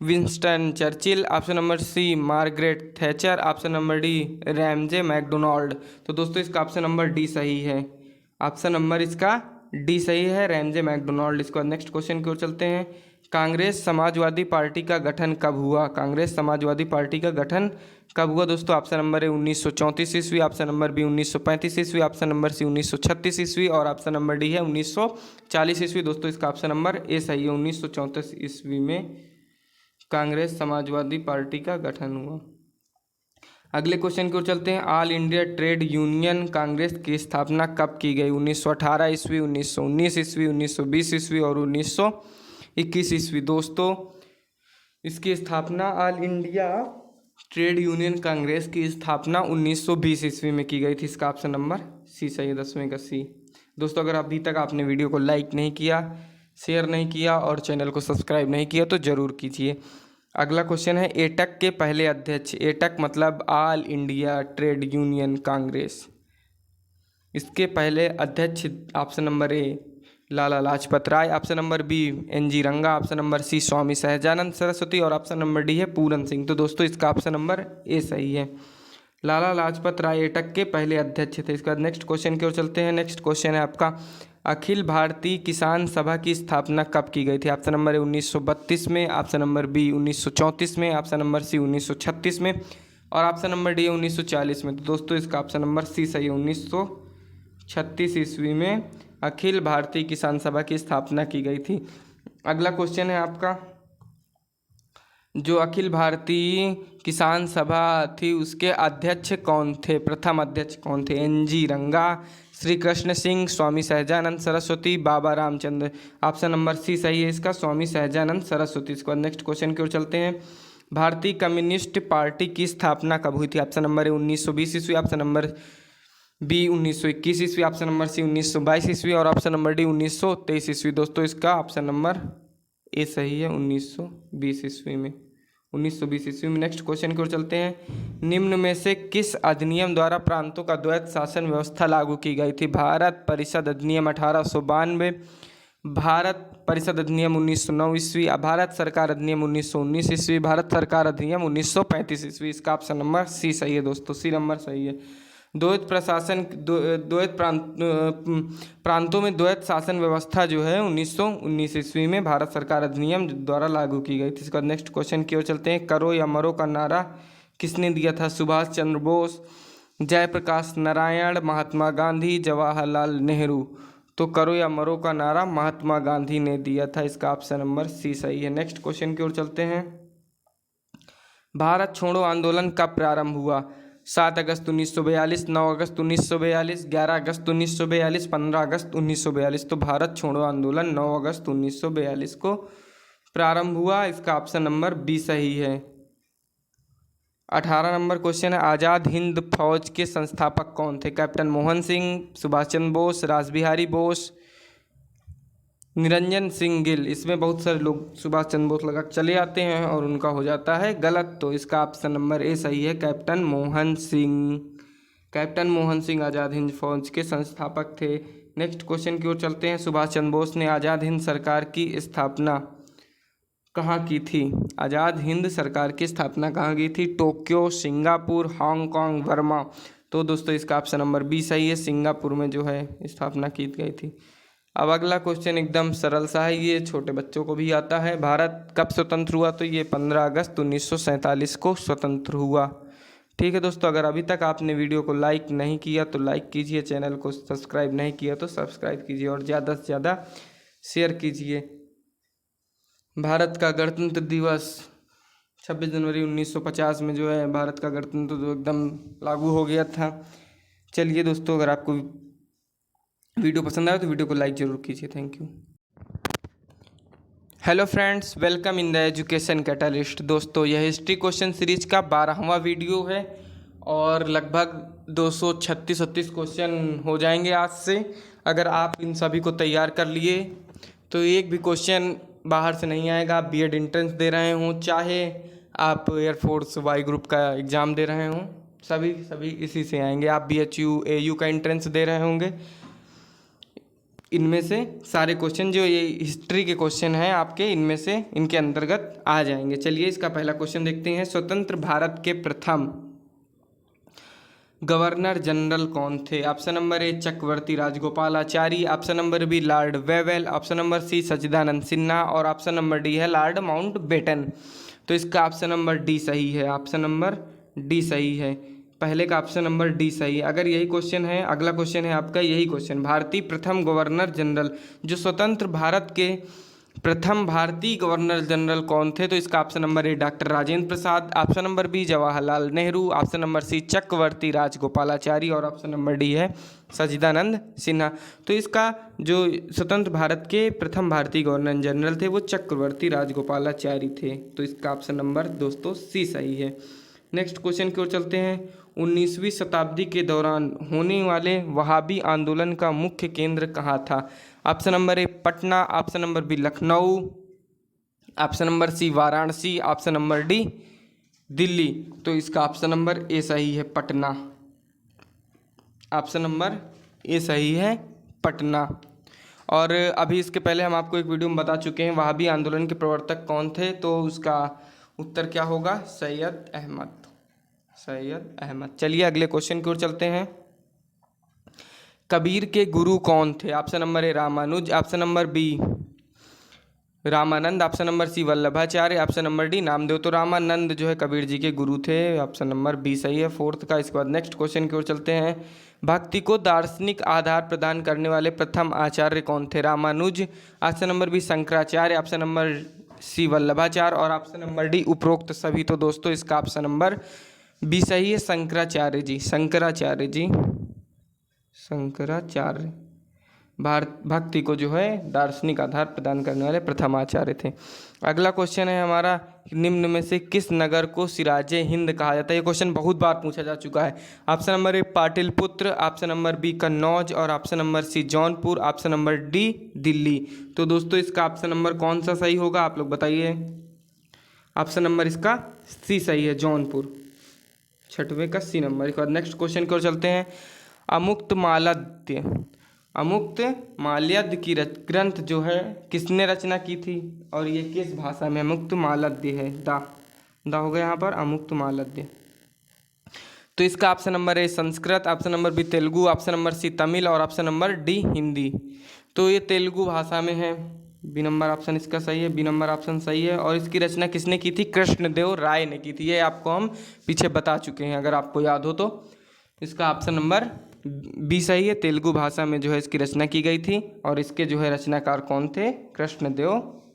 Winston Churchill, option number C Margaret Thatcher, option number D Ramsay MacDonald. तो दोस्तों इसका ऑप्शन नंबर डी सही है, ऑप्शन नंबर इसका डी सही है, रैमजे मैकडोनाल्ड। इसके बाद नेक्स्ट क्वेश्चन की ओर चलते हैं। कांग्रेस समाजवादी पार्टी का गठन कब हुआ? कांग्रेस समाजवादी पार्टी का गठन कब हुआ दोस्तों? ऑप्शन नंबर ए 1934 ईस्वी, ऑप्शन नंबर बी 1935 ईस्वी, ऑप्शन नंबर सी 1936 ईस्वी और ऑप्शन नंबर डी है 1940 ईस्वी। दोस्तों इसका ऑप्शन नंबर ए सही है, 1934 ईस्वी में कांग्रेस समाजवादी पार्टी का गठन हुआ। अगले क्वेश्चन की ओर चलते हैं। All India Trade Union Congress की स्थापना कब की गई? 1918 ईस्वी, 1919 ईस्वी, 1920 ईस्वी और 1921 ईस्वी। दोस्तों इसकी स्थापना all India Trade Union Congress की स्थापना 1920 ईस्वी में की गई थी। इसका ऑप्शन नंबर सी सही है, 10वें का सी। दोस्तों अगर अभी तक आपने वीडियो को लाइक नहीं किया, शेयर नहीं किया और चैनल को सब्सक्राइब नहीं किया तो ज़रूर कीजिए। अगला क्वेश्चन है, एटक के पहले अध्यक्ष, एटक मतलब All India Trade Union Congress, इसके पहले अध्यक्ष option number A Lala Lajpat Rai, option number B NG Ranga, option number C Swami Sahajanand Saraswati और ऑप्शन नंबर डी है पूरन सिंह। तो दोस्तों इसका ऑप्शन नंबर ए सही है, लाला लाजपत राय एटक के पहले अध्यक्ष थे। इसके बाद नेक्स्ट क्वेश्चन की ओर चलते हैं। नेक्स्ट क्वेश्चन है आपका, अखिल भारतीय किसान सभा की स्थापना कब की गई थी? ऑप्शन नंबर ए 1932 में, ऑप्शन नंबर बी 1934 में, ऑप्शन नंबर सी 1936 में और ऑप्शन नंबर डी 1940 में। तो दोस्तों इसका ऑप्शन नंबर सी सही है, 1936 ईस्वी में अखिल भारतीय किसान सभा की स्थापना की गई थी। अगला क्वेश्चन है आपका, जो अखिल भारतीय किसान सभा थी उसके अध्यक्ष कौन थे? प्रथम अध्यक्ष कौन थे? NG रंगा, श्री कृष्ण सिंह, स्वामी सहजानंद सरस्वती, बाबा रामचंद्र। ऑप्शन नंबर सी सही है इसका, स्वामी सहजानंद सरस्वती। इसके बाद नेक्स्ट क्वेश्चन की ओर चलते हैं। भारतीय कम्युनिस्ट पार्टी की स्थापना कब हुई थी? ऑप्शन नंबर ए 1920 ईस्वी, ऑप्शन नंबर बी 1921 ईस्वी, ऑप्शन नंबर सी 1922 ईस्वी और ऑप्शन नंबर डी 1923 ईस्वी। दोस्तों इसका ऑप्शन नंबर ए सही है, 1920 ईस्वी में, 1920 ईस्वी में। नेक्स्ट क्वेश्चन की ओर चलते हैं। निम्न में से किस अधिनियम द्वारा प्रांतों का द्वैत शासन व्यवस्था लागू की गई थी? भारत परिषद अधिनियम 1892, भारत परिषद अधिनियम 1909 ईस्वी, भारत सरकार अधिनियम 1919 ईस्वी, भारत सरकार अधिनियम 1935 ईस्वी। इसका ऑप्शन नंबर सी सही है दोस्तों, सी नंबर सही है। द्वैत प्रशासन द्वैत प्रांतों में द्वैत शासन व्यवस्था जो है 1919 ईस्वी में भारत सरकार अधिनियम द्वारा लागू की गई थी। इसके बाद नेक्स्ट क्वेश्चन की ओर चलते हैं। करो या मरो का नारा किसने दिया था? सुभाष चंद्र बोस, जयप्रकाश नारायण, महात्मा गांधी, जवाहरलाल नेहरू। तो करो या मरो का नारा महात्मा गांधी ने दिया था। इसका ऑप्शन नंबर सी सही है। नेक्स्ट क्वेश्चन की ओर चलते हैं। भारत छोड़ो आंदोलन कब प्रारंभ हुआ? 7 अगस्त 1942, 9 अगस्त 1942, 11 अगस्त 1942, 15 अगस्त 1942। तो भारत छोड़ो आंदोलन 9 अगस्त 1942 को प्रारंभ हुआ। इसका ऑप्शन नंबर बी सही है। 18 नंबर क्वेश्चन है, आज़ाद हिंद फौज के संस्थापक कौन थे? कैप्टन मोहन सिंह, सुभाष चंद्र बोस, रासबिहारी बोस, निरंजन सिंह गिल। इसमें बहुत सारे लोग सुभाष चंद्र बोस लगा चले आते हैं और उनका हो जाता है गलत। तो इसका ऑप्शन नंबर ए सही है, कैप्टन मोहन सिंह। कैप्टन मोहन सिंह आज़ाद हिंद फौज के संस्थापक थे। नेक्स्ट क्वेश्चन की ओर चलते हैं। सुभाष चंद्र बोस ने आज़ाद हिंद सरकार की स्थापना कहाँ की थी? आज़ाद हिंद सरकार की स्थापना कहाँ की थी? Tokyo, Singapore, Hong Kong, Burma. तो दोस्तों इसका ऑप्शन नंबर बी सही है, सिंगापुर में जो है स्थापना की गई थी। अब अगला क्वेश्चन एकदम सरल सा है, ये छोटे बच्चों को भी आता है। भारत कब स्वतंत्र हुआ? तो ये 15 अगस्त 1947 को स्वतंत्र हुआ। ठीक है दोस्तों, अगर अभी तक आपने वीडियो को लाइक नहीं किया तो लाइक कीजिए, चैनल को सब्सक्राइब नहीं किया तो सब्सक्राइब कीजिए और ज़्यादा से ज़्यादा शेयर कीजिए। भारत का गणतंत्र दिवस 26 जनवरी 1950 में जो है भारत का गणतंत्र तो एकदम लागू हो गया था। चलिए दोस्तों, अगर आपको वीडियो पसंद आए तो वीडियो को लाइक ज़रूर कीजिए। Thank you. Hello friends, welcome in the education catalyst. दोस्तों यह हिस्ट्री क्वेश्चन सीरीज का 12वां वीडियो है और लगभग 236-38 क्वेश्चन हो जाएंगे आज से। अगर आप इन सभी को तैयार कर लिए तो एक भी क्वेश्चन बाहर से नहीं आएगा। आप बीएड एंट्रेंस दे रहे हों, चाहे आप एयरफोर्स वाई ग्रुप का एग्ज़ाम दे रहे हों, सभी इसी से आएंगे। आप बीएचयू एयू का एंट्रेंस दे रहे होंगे, इनमें से सारे क्वेश्चन जो ये हिस्ट्री के क्वेश्चन हैं आपके, इनमें से इनके अंतर्गत आ जाएंगे। चलिए इसका पहला क्वेश्चन देखते हैं। स्वतंत्र भारत के प्रथम गवर्नर जनरल कौन थे? Option number A Chakravarti Rajagopalachari, option number B Lord Wavell, option number C Sachchidanand Sinha और ऑप्शन नंबर डी है लॉर्ड माउंटबेटन। तो इसका ऑप्शन नंबर डी सही है। ऑप्शन नंबर डी सही है, पहले का ऑप्शन नंबर डी सही है। अगर यही क्वेश्चन है, अगला क्वेश्चन है आपका यही क्वेश्चन, भारतीय प्रथम गवर्नर जनरल, जो स्वतंत्र भारत के प्रथम भारतीय गवर्नर जनरल कौन थे? तो इसका option number A doctor Rajendra Prasad, option number B Jawaharlal Nehru, option number C Chakravarti Rajagopalachari और ऑप्शन नंबर डी है सच्चिदानंद सिन्हा। तो इसका जो स्वतंत्र भारत के प्रथम भारतीय गवर्नर जनरल थे वो चक्रवर्ती राजगोपालाचारी थे। तो इसका ऑप्शन नंबर दोस्तों सी सही है। नेक्स्ट क्वेश्चन की ओर चलते हैं। 19वीं शताब्दी के दौरान होने वाले वहाबी आंदोलन का मुख्य केंद्र कहाँ था? Option number A Patna, option number B Lucknow, option number C Varanasi, option number D Delhi. तो इसका ऑप्शन नंबर ए सही है, पटना। ऑप्शन नंबर ए सही है, पटना। और अभी इसके पहले हम आपको एक वीडियो में बता चुके हैं वहाबी आंदोलन के प्रवर्तक कौन थे, तो उसका उत्तर क्या होगा? सैयद अहमद। सैयद अहमद। चलिए अगले क्वेश्चन की ओर चलते हैं। कबीर के गुरु कौन थे? Option number A Ramanuja, option number B Ramanand, option number C Vallabhacharya, option number D Namdev. तो रामानंद जो है कबीर जी के गुरु थे, ऑप्शन नंबर बी सही है, फोर्थ का। इसके बाद नेक्स्ट क्वेश्चन की ओर चलते हैं। भक्ति को दार्शनिक आधार प्रदान करने वाले प्रथम आचार्य कौन थे? Ramanuja, option number B Shankaracharya, option number C Vallabhacharya और ऑप्शन नंबर डी उपरोक्त सभी। तो दोस्तों इसका ऑप्शन नंबर बी सही है, शंकराचार्य जी। शंकराचार्य जी, शंकराचार्य भारत भक्ति को जो है दार्शनिक आधार प्रदान करने वाले प्रथम आचार्य थे। अगला क्वेश्चन है हमारा, निम्न में से किस नगर को सिराजे हिंद कहा जाता है? ये क्वेश्चन बहुत बार पूछा जा चुका है। Option number A Pataliputra, option number B Kannauj और option number C Jaunpur, option number D Delhi. तो दोस्तों इसका ऑप्शन नंबर कौन सा सही होगा, आप लोग बताइए। ऑप्शन नंबर इसका सी सही है, जौनपुर। छठवें का सी नंबर। इसके बाद नेक्स्ट क्वेश्चन की ओर चलते हैं। अमुक्त माल्यद की ग्रंथ जो है किसने रचना की थी और ये किस भाषा में? अमुक्त माल्यद है, दा हो गया यहाँ पर, अमुक्त माल्यद। तो इसका option number A Sanskrit, option number B Telugu, option number C Tamil और ऑप्शन नंबर डी हिंदी। तो ये तेलुगु भाषा में है, बी नंबर ऑप्शन इसका सही है, बी नंबर ऑप्शन सही है। और इसकी रचना किसने की थी? कृष्णदेव राय ने की थी। ये आपको हम पीछे बता चुके हैं, अगर आपको याद हो तो। इसका ऑप्शन नंबर बी सही है, तेलुगु भाषा में जो है इसकी रचना की गई थी और इसके जो है रचनाकार कौन थे? कृष्णदेव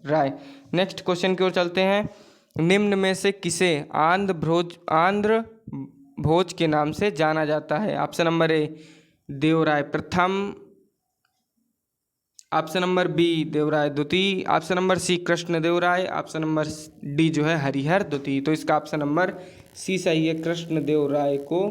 राय। नेक्स्ट क्वेश्चन की ओर चलते हैं। निम्न में से किसे आंध्र भोज के नाम से जाना जाता है? ऑप्शन नंबर ए देवराय प्रथम, ऑप्शन नंबर बी देवराय द्वितीय, option number C Krishna Devaraya, option number D जो है हरिहर द्वितीय। तो इसका ऑप्शन नंबर सी सही है, कृष्ण देवराय को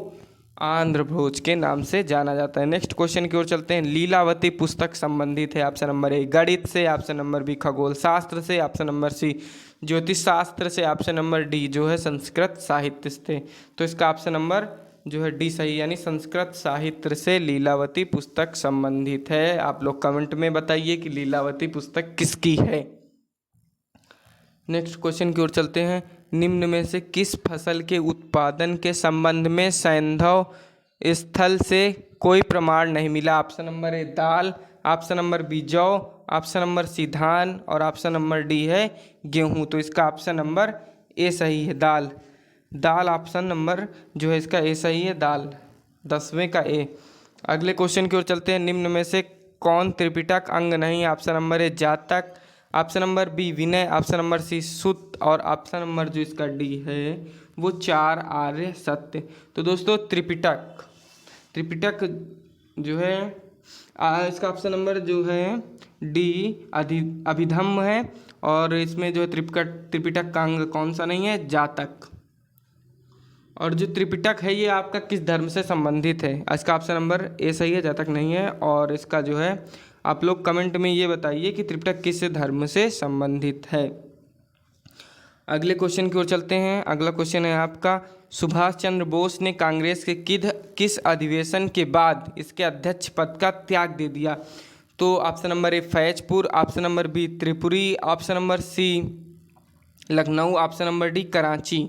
आंध्र भोज के नाम से जाना जाता है। नेक्स्ट क्वेश्चन की ओर चलते हैं। लीलावती पुस्तक संबंधित है ऑप्शन नंबर ए गणित से, ऑप्शन नंबर बी खगोल शास्त्र से, ऑप्शन नंबर सी ज्योतिष शास्त्र से, ऑप्शन नंबर डी जो है संस्कृत साहित्य से। तो इसका ऑप्शन नंबर जो है डी सही, यानी संस्कृत साहित्य से लीलावती पुस्तक संबंधित है। आप लोग कमेंट में बताइए कि लीलावती पुस्तक किसकी है। नेक्स्ट क्वेश्चन की ओर चलते हैं। निम्न में से किस फसल के उत्पादन के संबंध में सैंधव स्थल से कोई प्रमाण नहीं मिला? ऑप्शन नंबर ए दाल, ऑप्शन नंबर बी जौ, ऑप्शन नंबर सी धान और ऑप्शन नंबर डी है गेहूं। तो इसका ऑप्शन नंबर ए सही है, दाल। दाल ऑप्शन नंबर जो है इसका ए सही है, दाल 10वें का ए। अगले क्वेश्चन की ओर चलते हैं। निम्न में से कौन त्रिपिटक अंग नहीं? ऑप्शन नंबर ए जातक, ऑप्शन नंबर बी विनय, ऑप्शन नंबर सी सुत और ऑप्शन नंबर जो इसका डी है वो 4 आर्य सत्य। तो दोस्तों त्रिपिटक जो है इसका ऑप्शन नंबर जो है डी अभिधम्म है, और इसमें जो है त्रिपिटक का अंग कौन सा नहीं है? जातक। और जो त्रिपिटक है ये आपका किस धर्म से संबंधित है? इसका ऑप्शन नंबर ए सही है, जातक नहीं है। और इसका जो है आप लोग कमेंट में ये बताइए कि त्रिपिटक किस धर्म से संबंधित है। अगले क्वेश्चन की ओर चलते हैं। अगला क्वेश्चन है आपका, सुभाष चंद्र बोस ने कांग्रेस के किस अधिवेशन के बाद इसके अध्यक्ष पद का त्याग दे दिया? तो option number A Faizpur, option number B Tripuri, option number C Lucknow, option number D Karachi.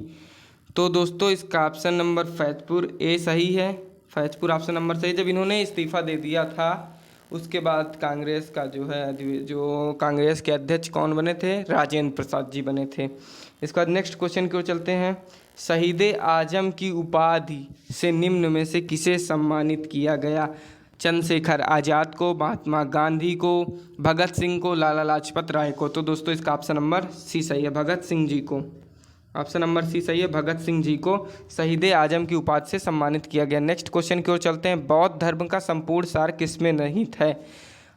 तो दोस्तों इसका ऑप्शन नंबर फैजपुर ए सही है, फैजपुर ऑप्शन नंबर सही। जब इन्होंने इस्तीफा दे दिया था उसके बाद कांग्रेस का जो कांग्रेस के अध्यक्ष कौन बने थे? राजेंद्र प्रसाद जी बने थे। इसके बाद नेक्स्ट क्वेश्चन की ओर चलते हैं। शहीद आजम की उपाधि से निम्न में से किसे सम्मानित किया गया? चंद्रशेखर आज़ाद को, महात्मा गांधी को, भगत सिंह को, लाला लाजपत राय को। तो दोस्तों इसका ऑप्शन नंबर सी सही है, भगत सिंह जी को। ऑप्शन नंबर सी सही है, भगत सिंह जी को शहीद आजम की उपाधि से सम्मानित किया गया। नेक्स्ट क्वेश्चन की ओर चलते हैं। बौद्ध धर्म का संपूर्ण सार किसमें निहित है?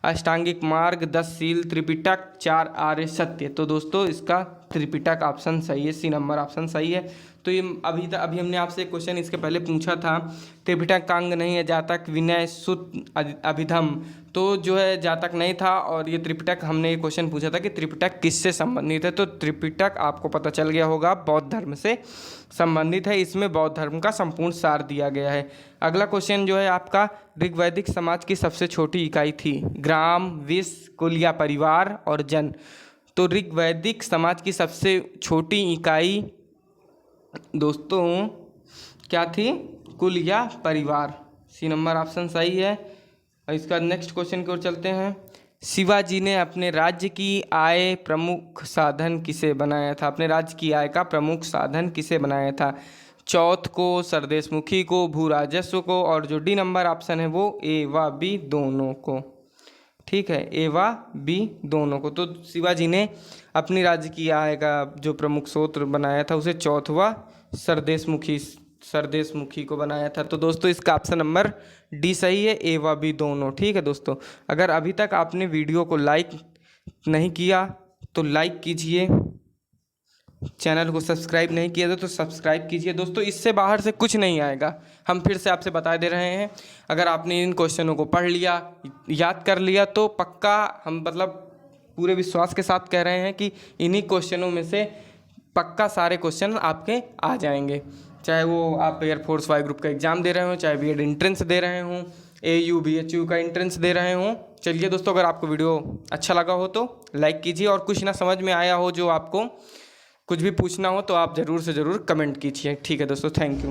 अष्टांगिक मार्ग, 10 शील, त्रिपिटक, 4 आर्य सत्य। तो दोस्तों इसका त्रिपिटक ऑप्शन सही है, सी नंबर ऑप्शन सही है। तो ये अभी हमने आपसे क्वेश्चन इसके पहले पूछा था, त्रिपिटक का अंग नहीं है जातक, विनय, सुत, अभिधम्म। तो जो है जातक नहीं था, और ये त्रिपिटक हमने ये क्वेश्चन पूछा था कि त्रिपिटक किससे संबंधित है। तो त्रिपिटक आपको पता चल गया होगा बौद्ध धर्म से संबंधित है। इसमें बौद्ध धर्म का संपूर्ण सार दिया गया है। अगला क्वेश्चन जो है आपका, ऋग्वैदिक समाज की सबसे छोटी इकाई थी? ग्राम, विश्व, कुल या परिवार और जन। तो ऋग्वैदिक समाज की सबसे छोटी इकाई दोस्तों क्या थी? कुल या परिवार, सी नंबर ऑप्शन सही है। और इसका नेक्स्ट क्वेश्चन की ओर चलते हैं। शिवाजी ने अपने राज्य की आय प्रमुख साधन किसे बनाया था? अपने राज्य की आय का प्रमुख साधन किसे बनाया था? चौथ को, सरदेशमुखी को, भू राजस्व को, और जो डी नंबर ऑप्शन है वो ए व बी दोनों को। ठीक है, ए व बी दोनों को। तो शिवाजी ने अपनी राज्य की आय का जो प्रमुख स्रोत बनाया था उसे चौथ व सरदेशमुखी को बनाया था। तो दोस्तों इसका ऑप्शन नंबर डी सही है, ए व बी दोनों। ठीक है दोस्तों, अगर अभी तक आपने वीडियो को लाइक नहीं किया तो लाइक कीजिए, चैनल को सब्सक्राइब नहीं किया तो सब्सक्राइब कीजिए। दोस्तों इससे बाहर से कुछ नहीं आएगा, हम फिर से आपसे बता दे रहे हैं। अगर आपने इन क्वेश्चनों को पढ़ लिया, याद कर लिया, तो पक्का हम पूरे विश्वास के साथ कह रहे हैं कि इन्हीं क्वेश्चनों में से पक्का सारे क्वेश्चन आपके आ जाएंगे। चाहे वो आप एयरफोर्स वाई ग्रुप का एग्ज़ाम दे रहे हो, चाहे बीएड एंट्रेंस दे रहे हों, AU BHU का एंट्रेंस दे रहे हों। चलिए दोस्तों, अगर आपको वीडियो अच्छा लगा हो तो लाइक कीजिए, और कुछ ना समझ में आया हो, जो आपको कुछ भी पूछना हो तो आप ज़रूर से ज़रूर कमेंट कीजिए। ठीक है दोस्तों, थैंक यू।